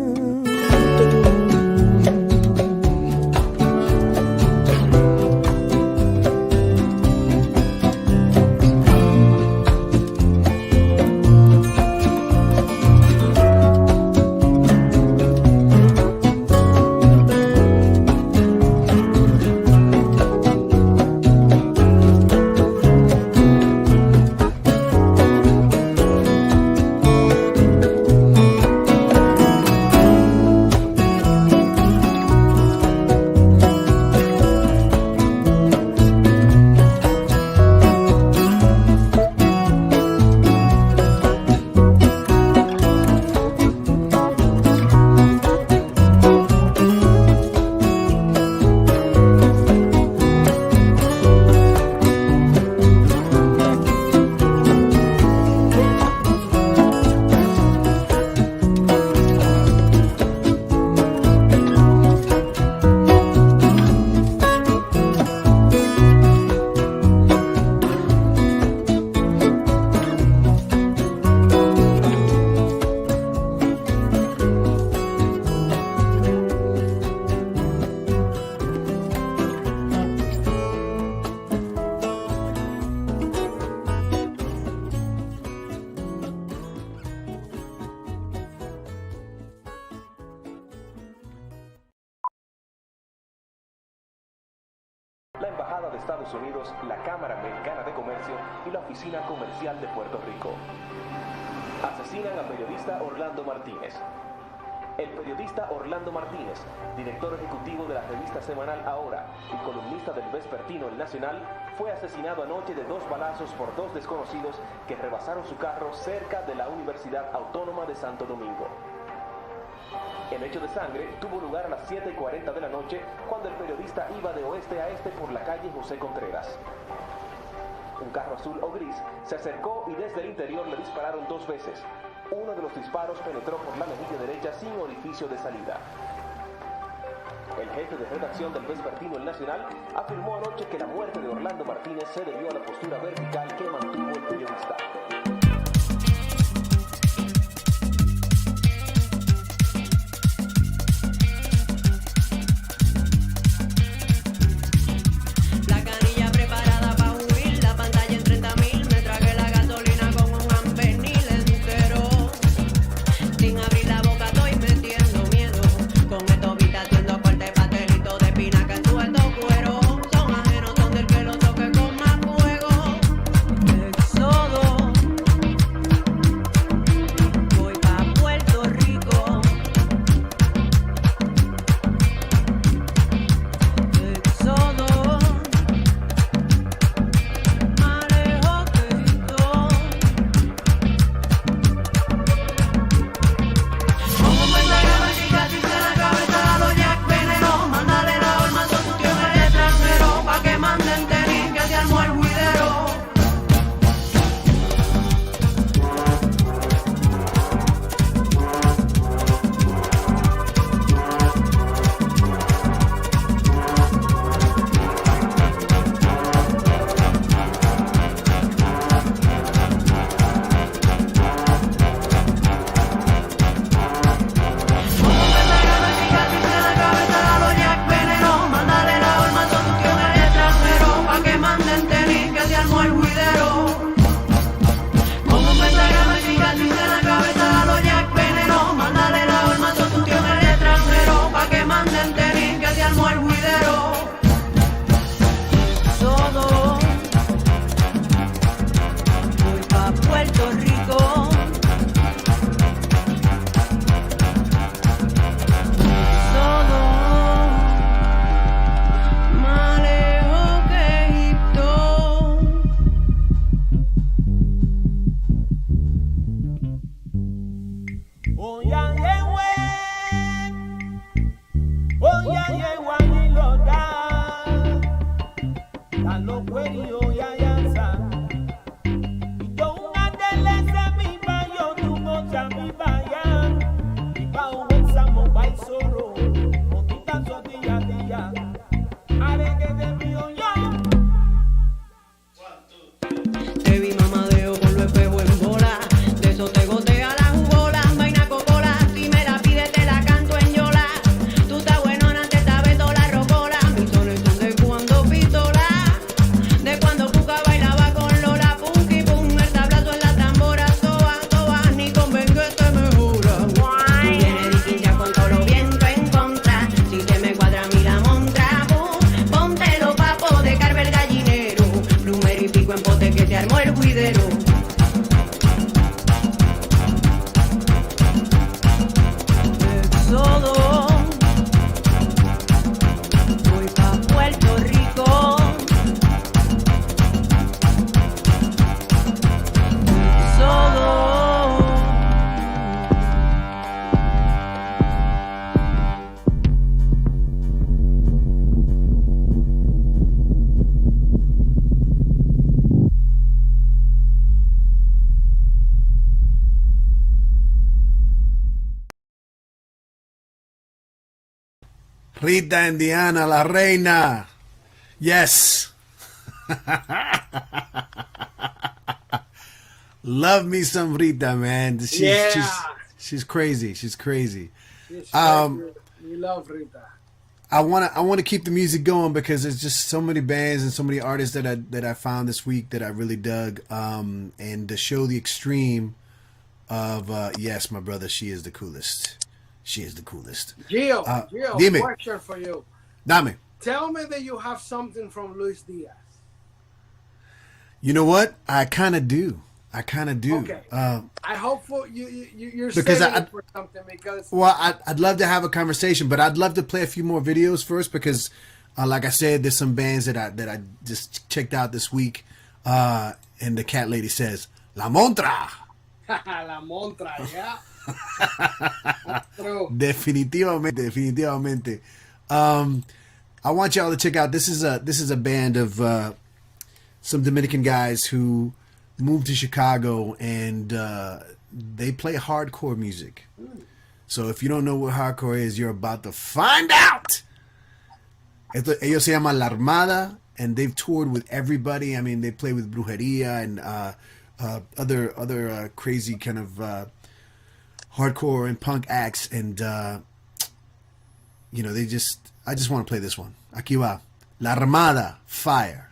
Embajada de Estados Unidos, la Cámara Americana de Comercio y la Oficina Comercial de Puerto Rico. Asesinan al periodista Orlando Martínez. El periodista Orlando Martínez, director ejecutivo de la revista semanal Ahora y columnista del vespertino El Nacional, fue asesinado anoche de 2 balazos por 2 desconocidos que rebasaron su carro cerca de la Universidad Autónoma de Santo Domingo. El hecho de sangre tuvo lugar a las 7:40 de la noche cuando el periodista iba de oeste a este por la calle José Contreras. Un carro azul o gris se acercó y desde el interior le dispararon 2 veces. Uno de los disparos penetró por la mejilla derecha sin orificio de salida. El jefe de redacción del vespertino El Nacional afirmó anoche que la muerte de Orlando Martínez se debió a la postura vertical que mantuvo el periodista. Rita Indiana, la reina. Yes. Love me some Rita, man. She's crazy. She's crazy. We love Rita. I wanna keep the music going because there's just so many bands and so many artists that I found this week that I really dug. And to show the extreme of yes, my brother, she is the coolest. She is the coolest. Gio, dime. question for you. Dame. tell me that you have something from Luis Diaz. You know what? I kind of do. Okay. I hope you're because saving it for something because. Well, I'd love to have a conversation, but I'd love to play a few more videos first because, like I said, there's some bands that I just checked out this week, and the cat lady says La Montra. La Montra, yeah. Definitivamente. I want y'all to check out. This is a band of some Dominican guys who moved to Chicago, and they play hardcore music. So if you don't know what hardcore is, you're about to find out. Ellos se llaman La Armada, and they've toured with everybody. I mean, they play with Brujeria and other crazy kind of hardcore and punk acts, and I just want to play this one. Aquí va. La Armada, Fire.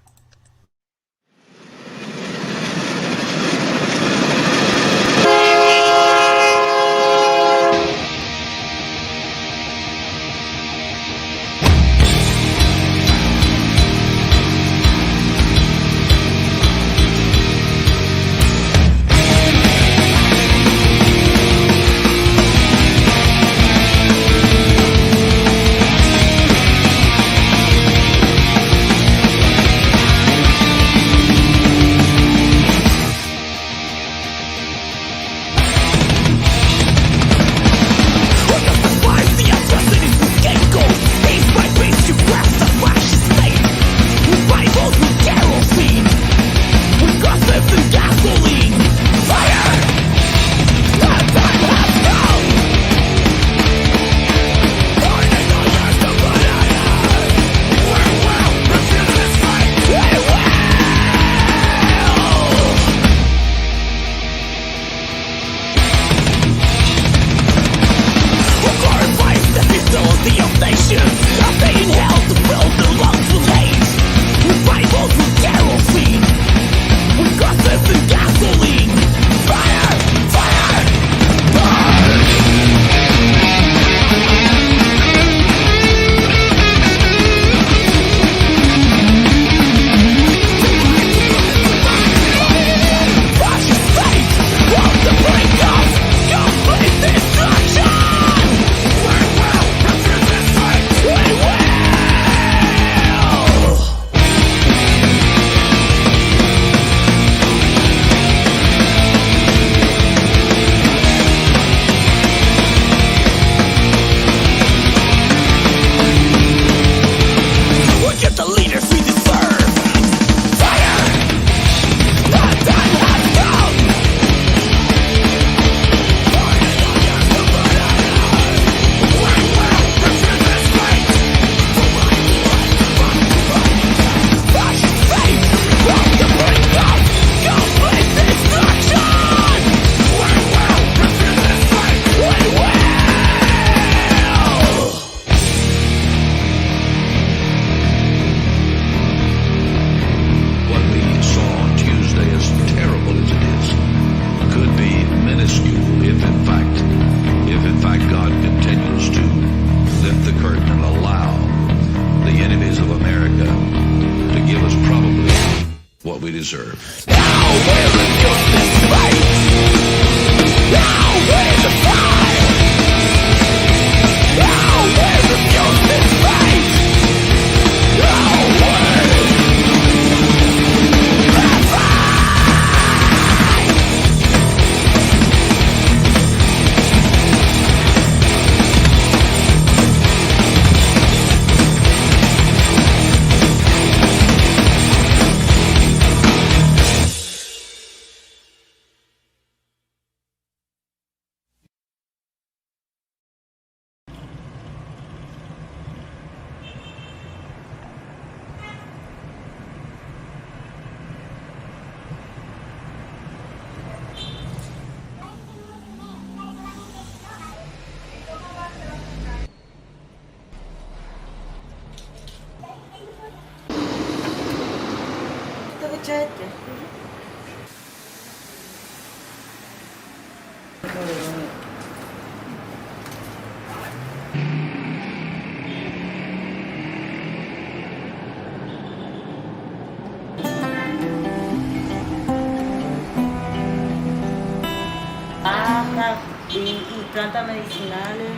plantas medicinales,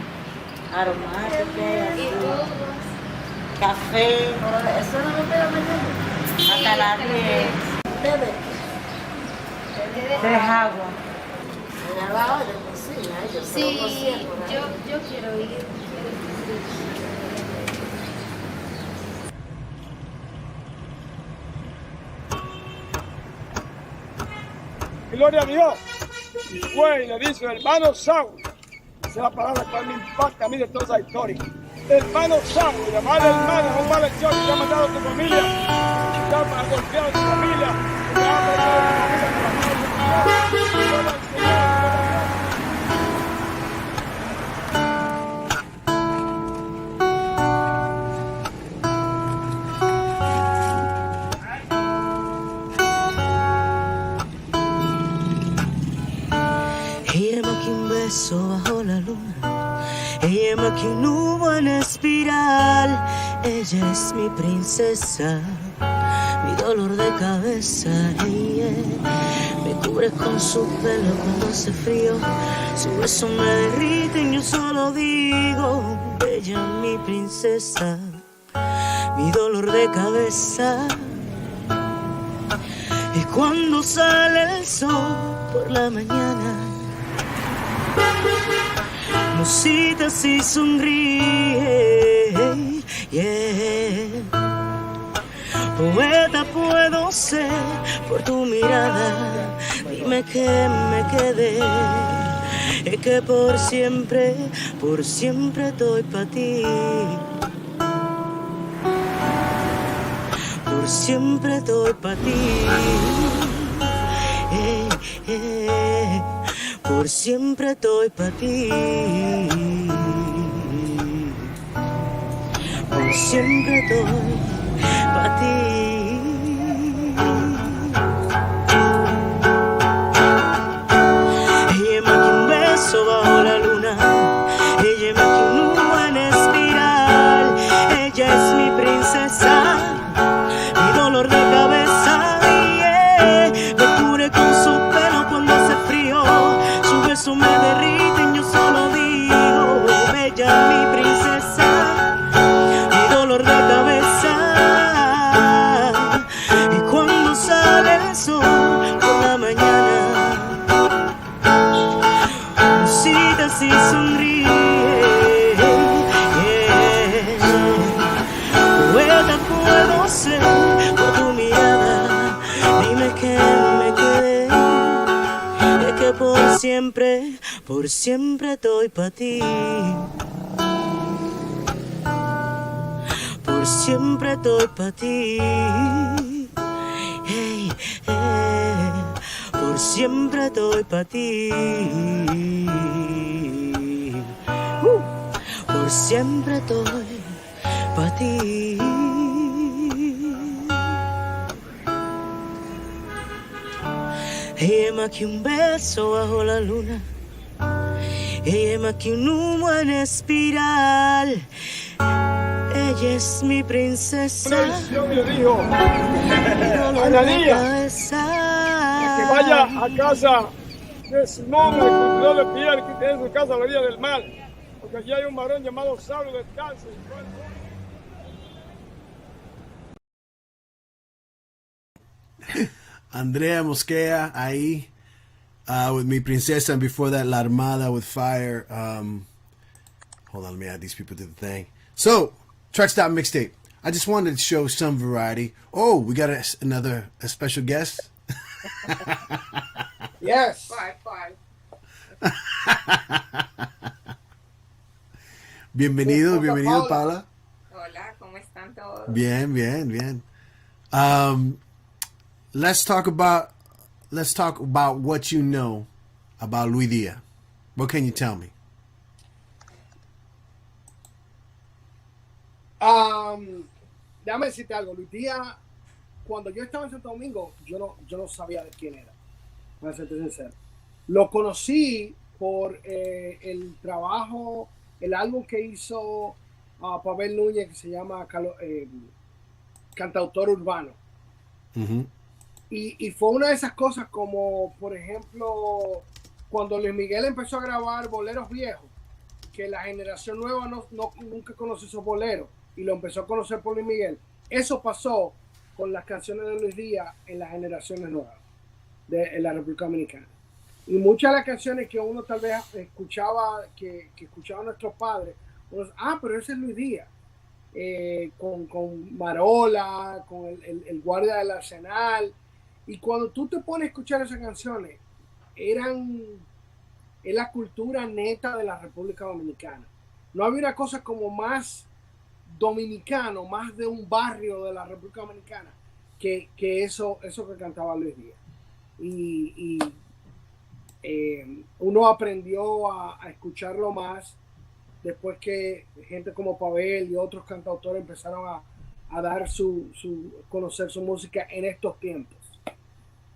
aromáticas, café. Eso no lo pega mañana. Hasta las 10. De agua. Sí, yo quiero ir. Gloria a Dios. Y fue y le dice, hermano Saúl. Esa es la palabra que me impacta a mí de toda esa historia. Hermano Saúl, llamar hermano, no maldición que te ha mandado a tu familia, que te ha golpeado a tu familia, que te ha golpeado a tu familia. Ella que un beso bajo la luna, ella que un humo en espiral. Ella es mi princesa, mi dolor de cabeza. Ella me cubre con su pelo cuando hace frío, su beso me derrite y yo solo digo, ella es mi princesa, mi dolor de cabeza. Y cuando sale el sol por la mañana, nos citas y sonríe, yeah. Poeta puedo ser por tu mirada, dime que me quedé, es que por siempre estoy pa' ti. Por siempre estoy pa' ti. Por siempre estoy pa' ti. Por siempre estoy pa' ti. Ella más que un beso bajo la luna, ella más que un humo en espiral. Ella es mi princesa, mi dolor de cabeza, yeah. Me cubre con su pelo cuando hace frío, su beso me derrite y yo solo digo, bella mi princesa, mi dolor de cabeza. Y cuando sale el sol por la mañana, citas y sonríe, yeah. Poeta puedo ser por tu mirada, dime que me quedé, es que por siempre estoy pa' ti. Por siempre estoy pa' ti. Hey, hey. Por siempre estoy pa' ti. Por siempre estoy pa' ti. Ella es más que un beso bajo la luna, ella es más que un humo en espiral. Ella es mi princesa. Le dijo a Ananías que vaya a casa de Simón, el constructor de piedra, que tiene su casa a la orilla del mar, porque allí hay un varón llamado Saulo de Tarso. Andrea Mosquea ahí with Mi Princesa, and before that La Armada with Fire. Hold on, let me add these people to the thing. So, Truck Stop Mixtape. I just wanted to show some variety. Oh, we got a special guest. Yes. Bienvenido, Yes, bienvenido, Paula. Hola, ¿cómo están todos? Bien, bien, bien. Let's talk about what you know about Luis Diaz. What can you tell me? Déjame decirte algo, Luis Diaz, cuando yo estaba en Santo Domingo, yo no sabía de quién era, para serte sincero. Lo conocí por el trabajo, el álbum que hizo Pavel Núñez, que se llama Cantautor Urbano. Mm-hmm. Y fue una de esas cosas como, por ejemplo, cuando Luis Miguel empezó a grabar boleros viejos, que la generación nueva nunca conoció esos boleros y lo empezó a conocer por Luis Miguel. Eso pasó con las canciones de Luis Díaz en las generaciones nuevas en la República Dominicana. Y muchas de las canciones que uno tal vez escuchaba, que escuchaban nuestros padres, pero ese es Luis Díaz. Con Marola, con el guardia del Arsenal. Y cuando tú te pones a escuchar esas canciones, es la cultura neta de la República Dominicana. No había una cosa como más dominicano, más de un barrio de la República Dominicana, que eso que cantaba Luis Díaz. Y uno aprendió a escucharlo más después que gente como Pavel y otros cantautores empezaron a dar conocer su música en estos tiempos.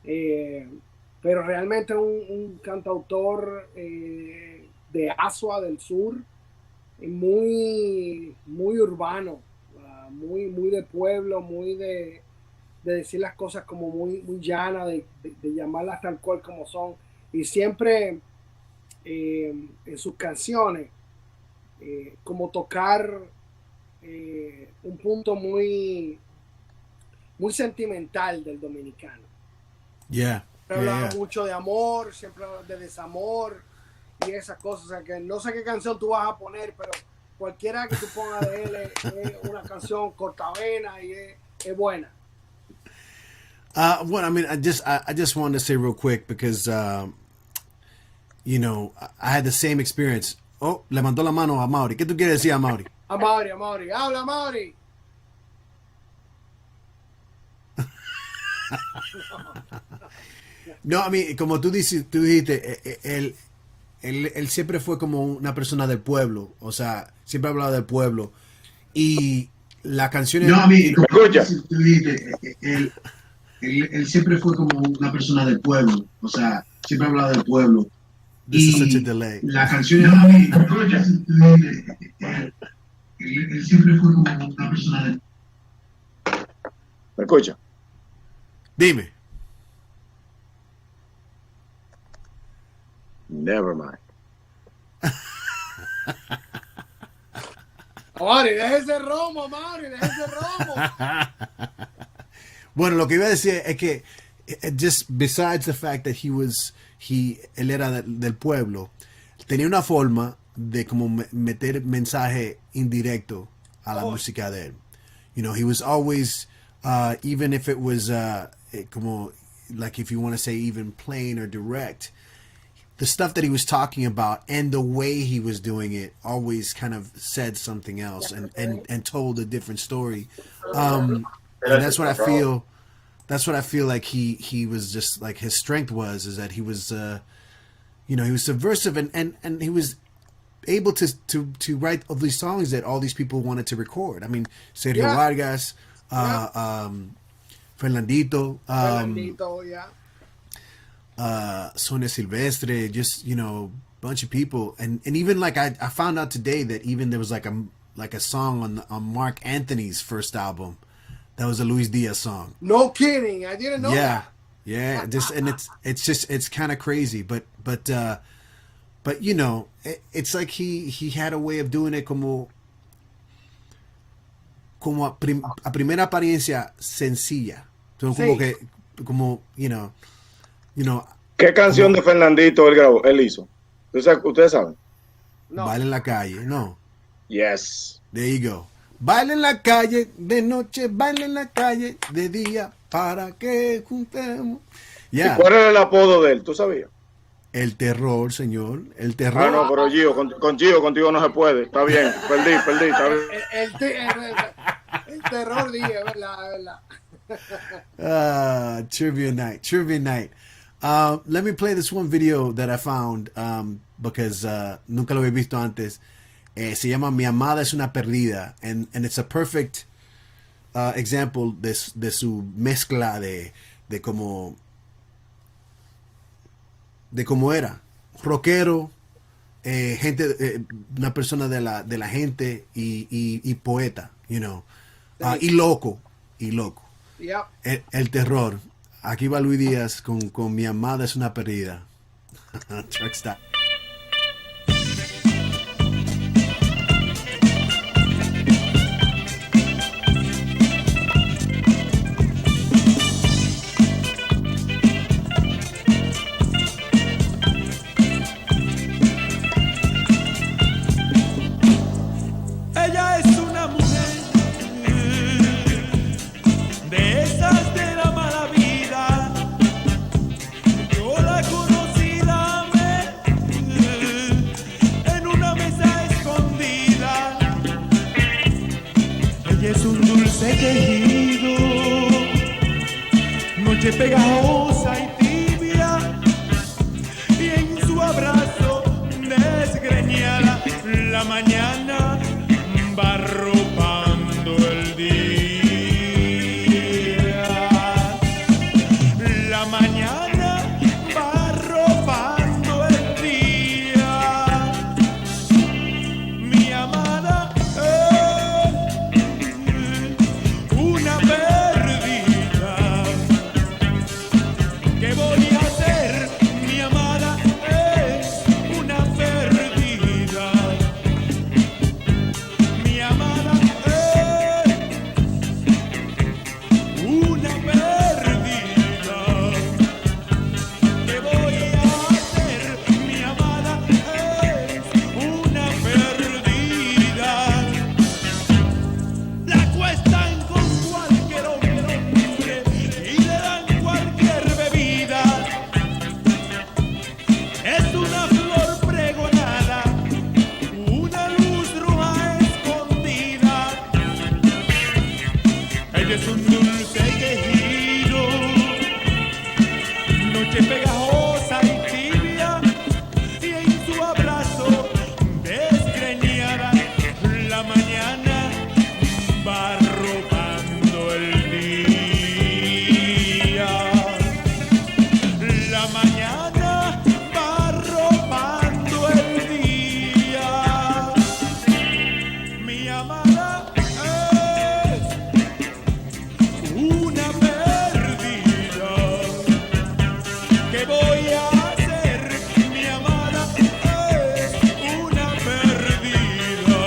Pero realmente un cantautor de Asua del Sur, muy urbano, muy de pueblo, muy de decir las cosas como muy llana, de llamarlas tal cual como son. Y siempre en sus canciones, como tocar un punto muy sentimental del dominicano. Siempre hablaba mucho de amor, siempre de desamor y esas cosas. O sea, que no sé qué canción tú vas a poner, pero cualquiera que tú pongas de él es una canción cortavena y es buena. Well, I mean, I just wanted to say real quick because, you know, I had the same experience. Oh, le mandó la mano a Mauri. ¿Qué tú quieres decir a Mauri? A Mauri. Habla, Mauri. No, I mean, como tú dijiste, él siempre fue como una persona del pueblo. O sea, siempre hablaba del pueblo. Y la canción... No, a mí, como tú dijiste, él siempre fue como una persona del pueblo. O sea, siempre hablaba del pueblo. This is such a delay. La canción de él siempre fue como una persona de... ¿Me escucha? Dime. Never mind. Mauri, deje ese romo, Mauri, deje ese romo. Bueno, lo que iba a decir es que just besides the fact that él era del pueblo, tenía una forma de como meter mensaje indirecto a la música de él. You know, he was always, even if it was como, like if you want to say even plain or direct, the stuff that he was talking about and the way he was doing it always kind of said something else and told a different story. And that's what I feel. That's what I feel like he was just like his strength is that he was, you know, he was subversive and he was able to write all these songs that all these people wanted to record. I mean, Sergio Vargas, Fernandito, Sonia Silvestre, just, you know, a bunch of people. And even like I found out today that even there was like a song on Mark Anthony's first album. That was a Luis Diaz song. No kidding. I didn't know that. Yeah. It's kind of crazy, but you know, it's like he had a way of doing it como a primera apariencia sencilla. So, como you know. ¿Qué canción de Fernandito él hizo? ¿Ustedes saben? No. Baile en la calle, no. Yes. There you go. Baile en la calle de noche, baile en la calle de día, para que juntemos. Yeah. ¿Y cuál era el apodo de él? ¿Tú sabías? El terror, señor. El terror. Ah, no, pero Gio, con Gio contigo no se puede. Está bien, perdí. Está bien. El terror, dije, ¿verdad? Trivia night. Let me play this one video that I found because nunca lo había visto antes. Se llama Mi amada es una perdida, and it's a perfect example de su mezcla de cómo era rockero, gente, una persona de la gente y poeta, you know, y loco. Yep. El terror. Aquí va Luis Díaz con Mi amada es una perdida. Truck Stop. Ella es una mujer de esas de la mala vida. Yo la conocí en una mesa escondida. Ella es un dulce quejido, noche pegajosa y tibia, y en su abrazo desgreñada la mañana va arropando el día. La mañana va arropando el día. Mi amada es una perdida. ¿Qué voy a hacer? Mi amada es una perdida. Mi amada es una perdida. ¿Qué voy a hacer? Mi amada es una perdida. La acuestan con cualquier hombre y le dan cualquier bebida. Es una flor pregonada, una luz roja escondida. Ella es un dulce quejido, noche pegajosa y tibia, y en su abrazo desgreñada la mañana va arropando el día. La mañana va arropando el día. Mi amada es una perdida. ¿Qué voy a hacer? Mi amada es una perdida.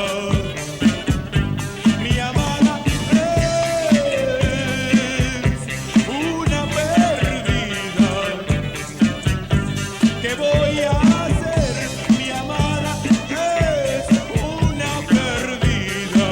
Mi amada es una perdida. ¿Qué voy a hacer? Mi amada es una perdida.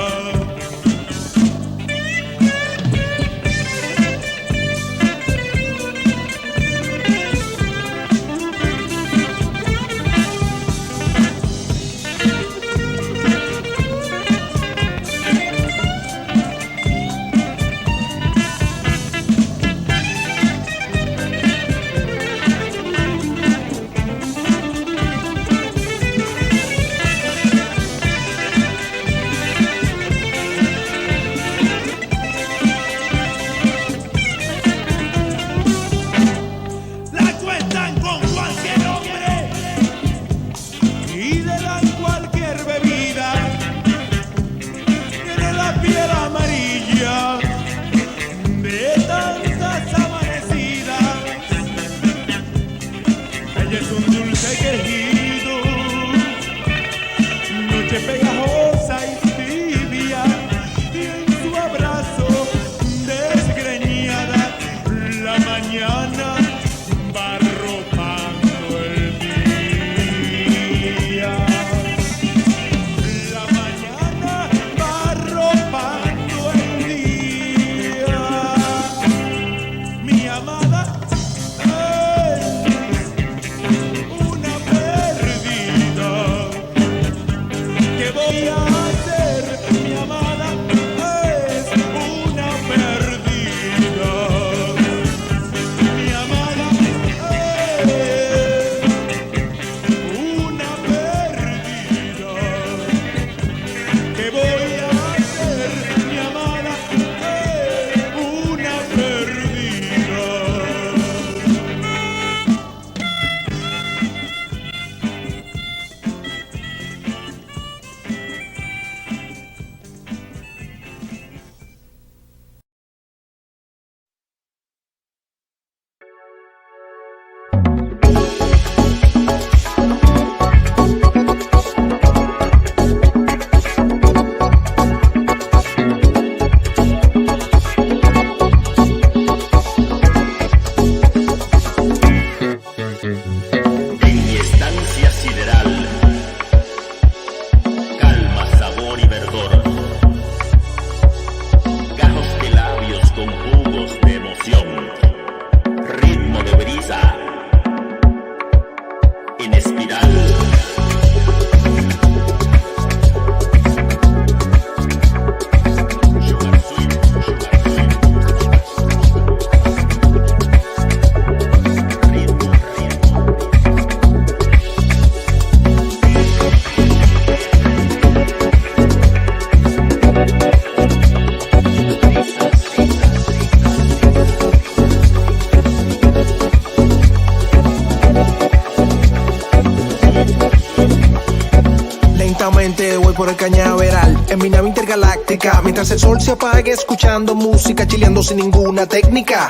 por el cañaveral en mi nave intergaláctica, mientras el sol se apague, escuchando música, chileando sin ninguna técnica.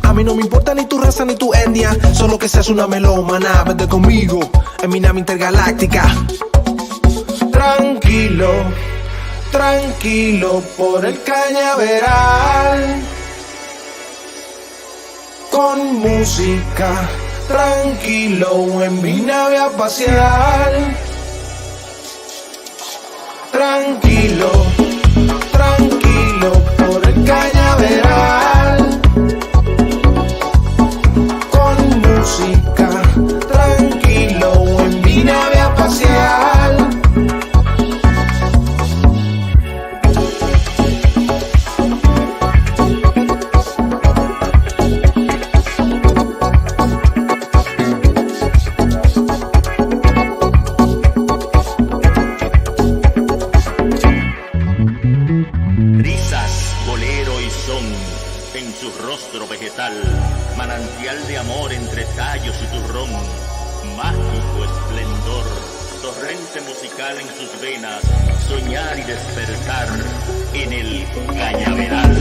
A mí no me importa ni tu raza ni tu etnia, solo que seas una melómana. Vete conmigo en mi nave intergaláctica. Tranquilo, tranquilo por el cañaveral, con música. Tranquilo en mi nave a pasear. Tranquilo, tranquilo por el cañaveral, con música. Tranquilo en mi nave a pasear. Manantial de amor entre tallos y turrón, mágico esplendor, torrente musical en sus venas, soñar y despertar en el cañaveral.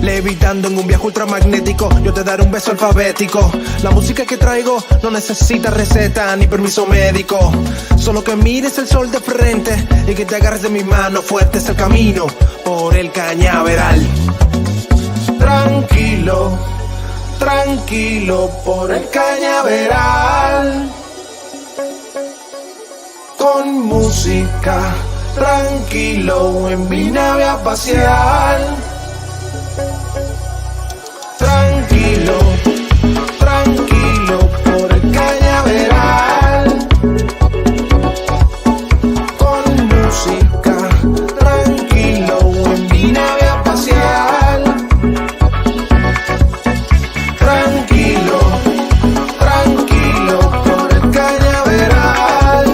Levitando en un viaje ultramagnético, yo te daré un beso alfabético. La música que traigo no necesita receta ni permiso médico. Solo que mires el sol de frente y que te agarres de mi mano. Fuerte es el camino por el cañaveral. Tranquilo, tranquilo por el cañaveral, con música. Tranquilo en mi nave a pasear. Tranquilo, tranquilo por el cañaveral, con música. Tranquilo en mi nave a pasear. Tranquilo, tranquilo por el cañaveral,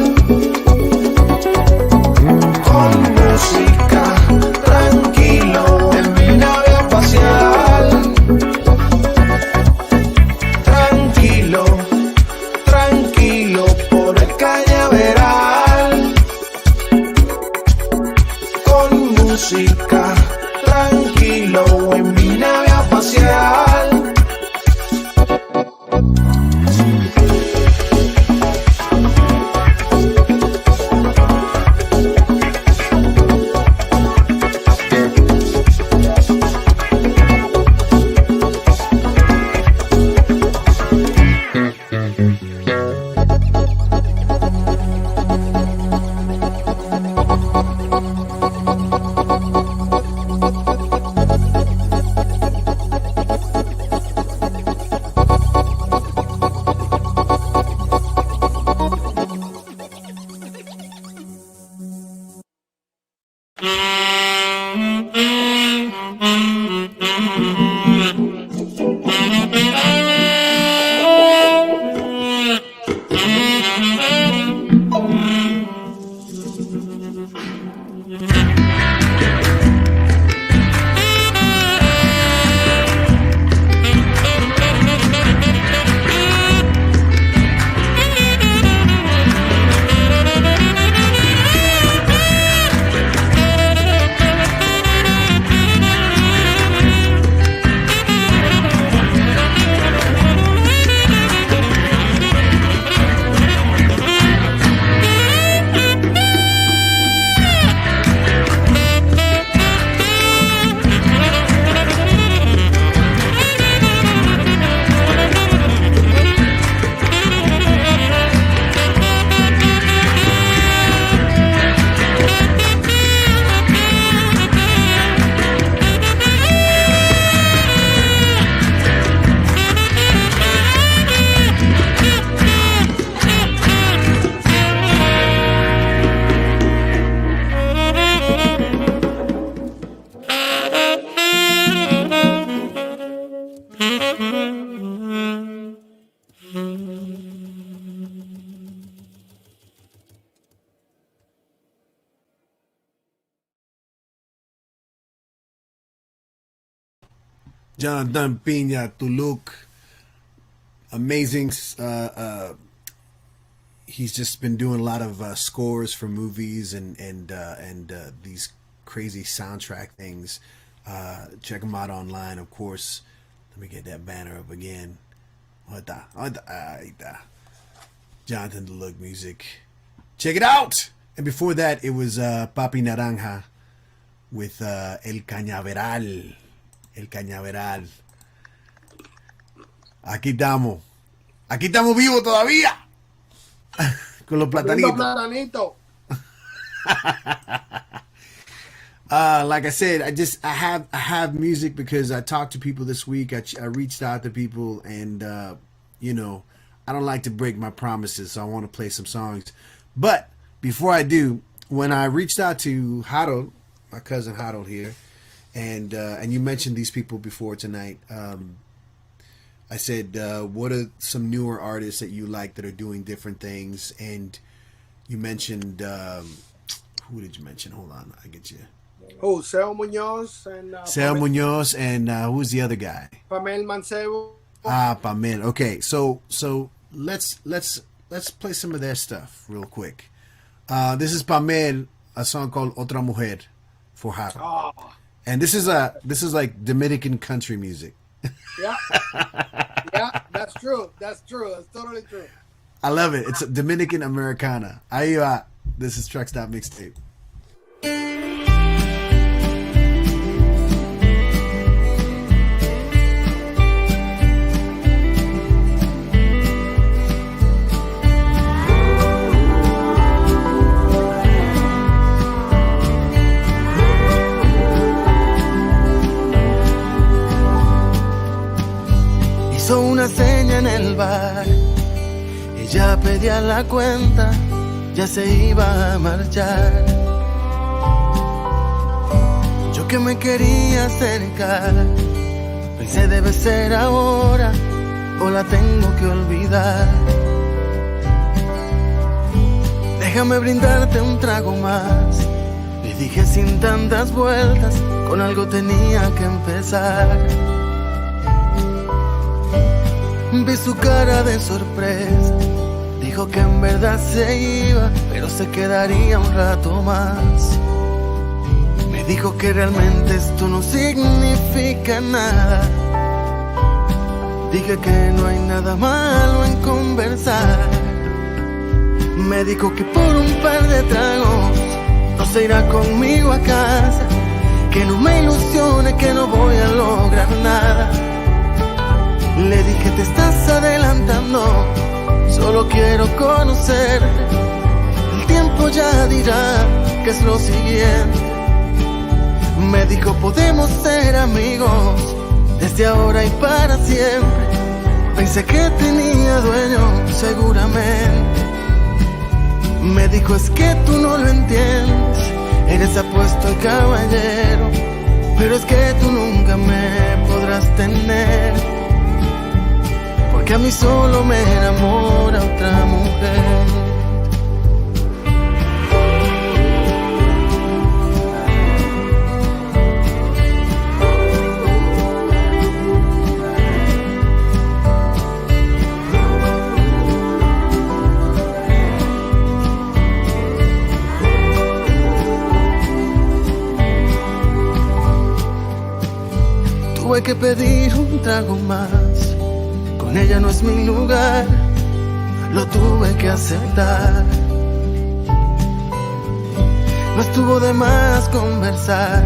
con música. Tranquilo en mi nave a pasear. Tranquilo en mi nave a pasear. Jonathan Pina, tu look, amazing. He's just been doing a lot of scores for movies and these crazy soundtrack things. Check him out online, of course. Let me get that banner up again. Ahí está. Jonathan the Look Music. Check it out! And before that, it was Papi Naranja with El Cañaveral. El Cañaveral. Aquí estamos vivos todavía. Con los platanitos. Like I said, I have music because I talked to people this week. I reached out to people, and I don't like to break my promises, so I want to play some songs. But before I do, when I reached out to Harold, my cousin Harold here, and you mentioned these people before tonight, I said, what are some newer artists that you like that are doing different things? And you mentioned, who did you mention? Hold on, I get you. Oh, Seo Munoz and Seo Munoz, and who's the other guy? Pamel Mancebo. Pamel. Okay, so let's play some of their stuff real quick. This is Pamel, a song called Otra Mujer for Harold. Oh. And this is like Dominican country music. Yeah. Yeah, that's true. That's totally true. I love it. It's a Dominican Americana. Ahí va. This is Truck Stop Mixtape. Hizo una seña en el bar, ella pedía la cuenta, ya se iba a marchar. Yo que me quería acercar, pensé debe ser ahora o la tengo que olvidar. Déjame brindarte un trago más, le dije sin tantas vueltas, con algo tenía que empezar. Vi su cara de sorpresa, dijo que en verdad se iba, pero se quedaría un rato más. Me dijo que realmente esto no significa nada. Dije que no hay nada malo en conversar. Me dijo que por un par de tragos no se irá conmigo a casa, que no me ilusione, que no voy a lograr nada. Le dije te estás adelantando, solo quiero conocerte. El tiempo ya dirá qué es lo siguiente. Me dijo podemos ser amigos, desde ahora y para siempre. Pensé que tenía dueño, seguramente. Me dijo es que tú no lo entiendes, eres apuesto y caballero, pero es que tú nunca me podrás tener, porque a mí solo me enamora otra mujer. Tuve que pedir un trago más, con ella no es mi lugar, lo tuve que aceptar. No estuvo de más conversar,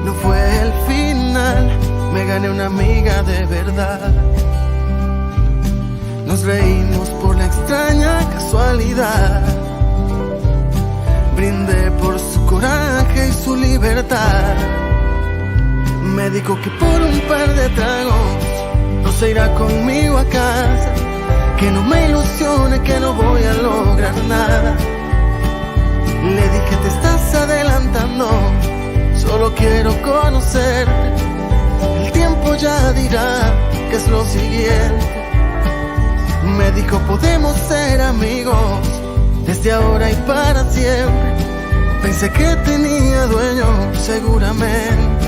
no fue el final, me gané una amiga de verdad. Nos reímos por la extraña casualidad, brindé por su coraje y su libertad. Me dijo que por un par de tragos no se irá conmigo a casa, que no me ilusione, que no voy a lograr nada. Le dije te estás adelantando, solo quiero conocerte. El tiempo ya dirá qué es lo siguiente. Me dijo podemos ser amigos, desde ahora y para siempre. Pensé que tenía dueño, seguramente.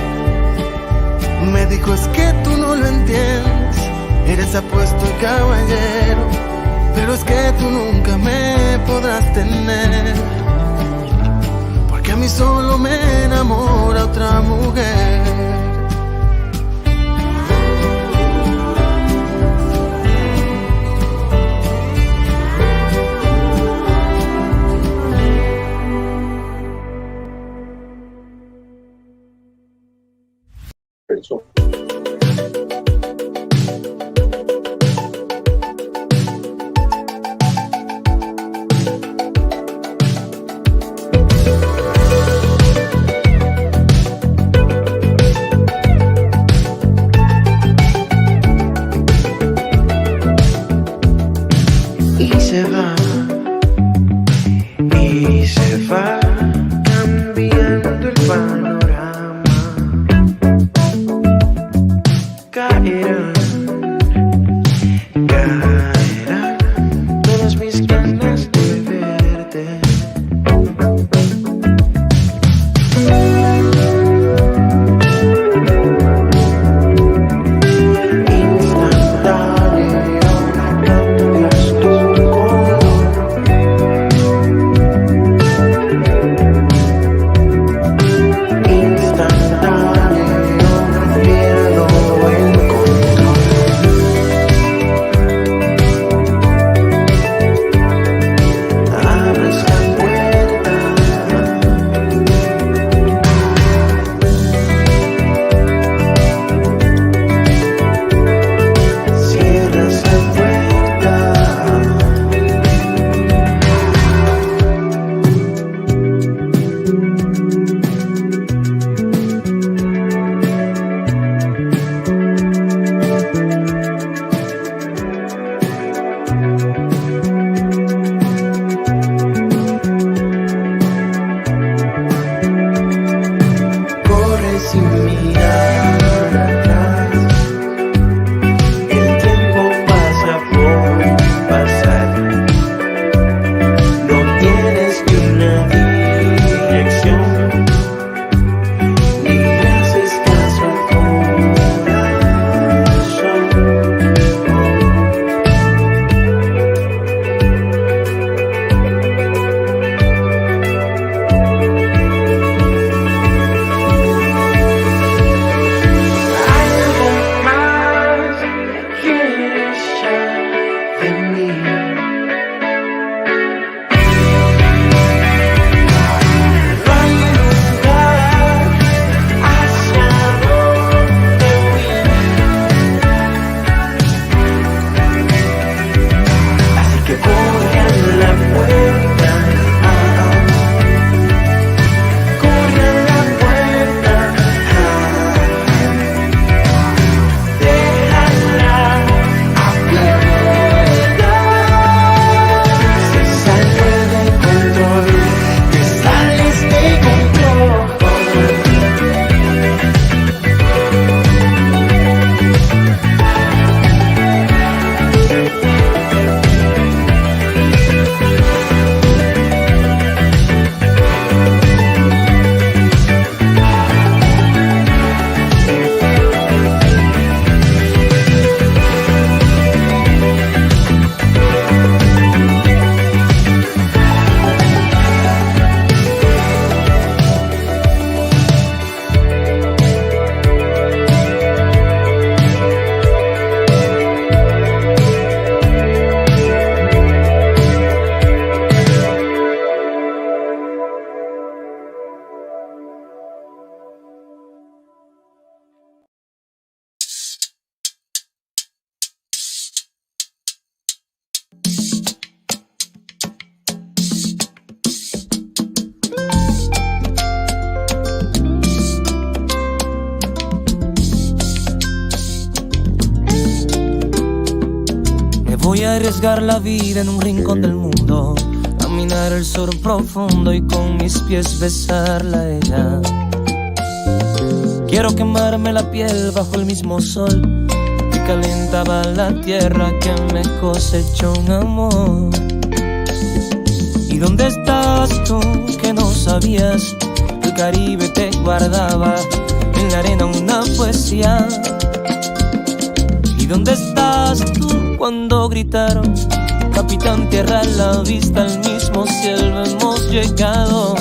Me dijo es que tú no lo entiendes, eres apuesto y caballero, pero es que tú nunca me podrás tener, porque a mí solo me enamora otra mujer. Y se va cambiando el panorama. Caerán todas mis ganas de verte. Voy a arriesgar la vida en un rincón del mundo, caminar el sur profundo y con mis pies besarla a ella. Quiero quemarme la piel bajo el mismo sol que calentaba la tierra que me cosechó un amor. ¿Y dónde estabas tú que no sabías? El Caribe te guardaba en en la arena una poesía. ¿Y dónde estás tú cuando gritaron? Capitán, tierra a la vista, al mismo cielo hemos llegado.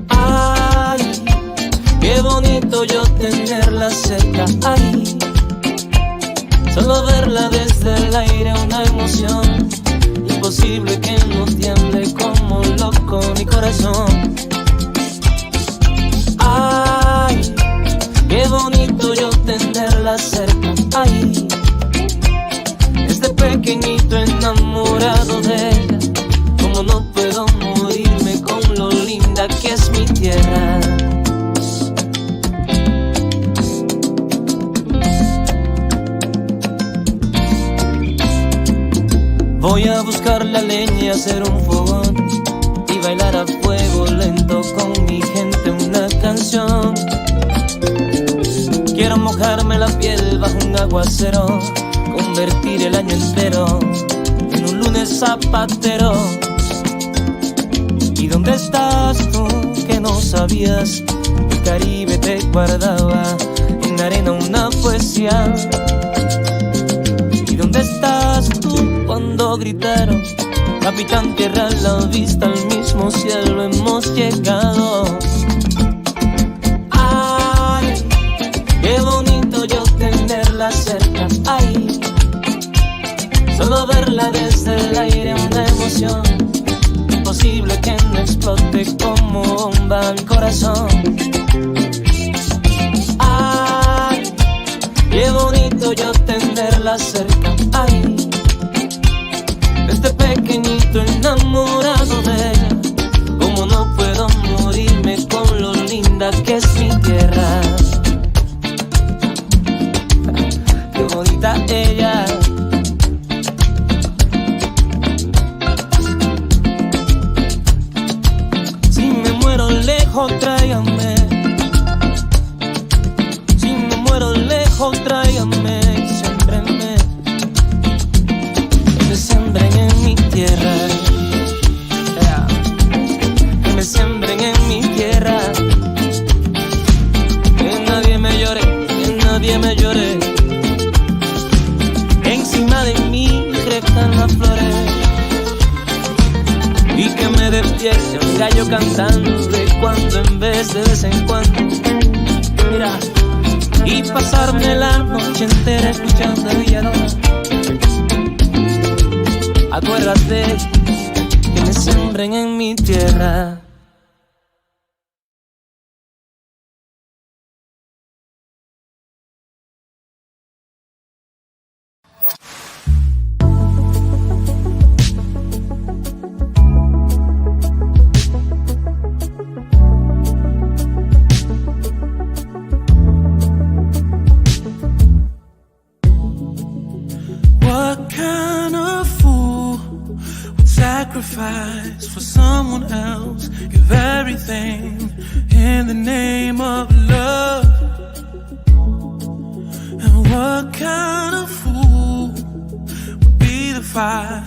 Ay, qué bonito yo tenerla cerca. Ay, solo verla desde el aire, una emoción. Imposible que no tiemble como loco mi corazón. Ay, qué bonito yo tenerla cerca. Ay, desde pequeñito enamorado de ella. Como no puedo morirme con lo linda que es mi tierra. Voy a buscar la leña, hacer un fogón y bailar a fuego lento con mi gente una canción. Quiero mojarme la piel bajo un aguacero, convertir el año entero en un lunes zapatero. ¿Y dónde estás tú que no sabías? El Caribe te guardaba en la arena una poesía. ¿Y dónde estás tú cuando gritaron? Capitán, tierra a la vista, al mismo cielo hemos llegado. Ay, qué bonito yo tenerla cerca. Ay, solo verla desde el aire, una emoción. Imposible que no explote como bomba mi corazón. Ay, qué bonito yo tenerla cerca. Ay, desde pequeñito enamorado de ella. Como no puedo morirme con lo linda que es mi tierra. Qué bonita ella. Si me muero lejos, tráigame. Si me muero lejos, tráigame. Sémbrenme. Que me siembren en mi tierra. Que me siembren en mi tierra. Que nadie me llore, que nadie me llore. Encima de mí crezcan las flores. Y que me despierte un gallo cantando de cuando en vez en cuando. Mira, y pasarme la noche entera escuchando a Villalona. Acuérdate que me siembren en mi tierra. What kind of fool would sacrifice for someone else? Give everything in the name of love. And what kind of fool would be the fire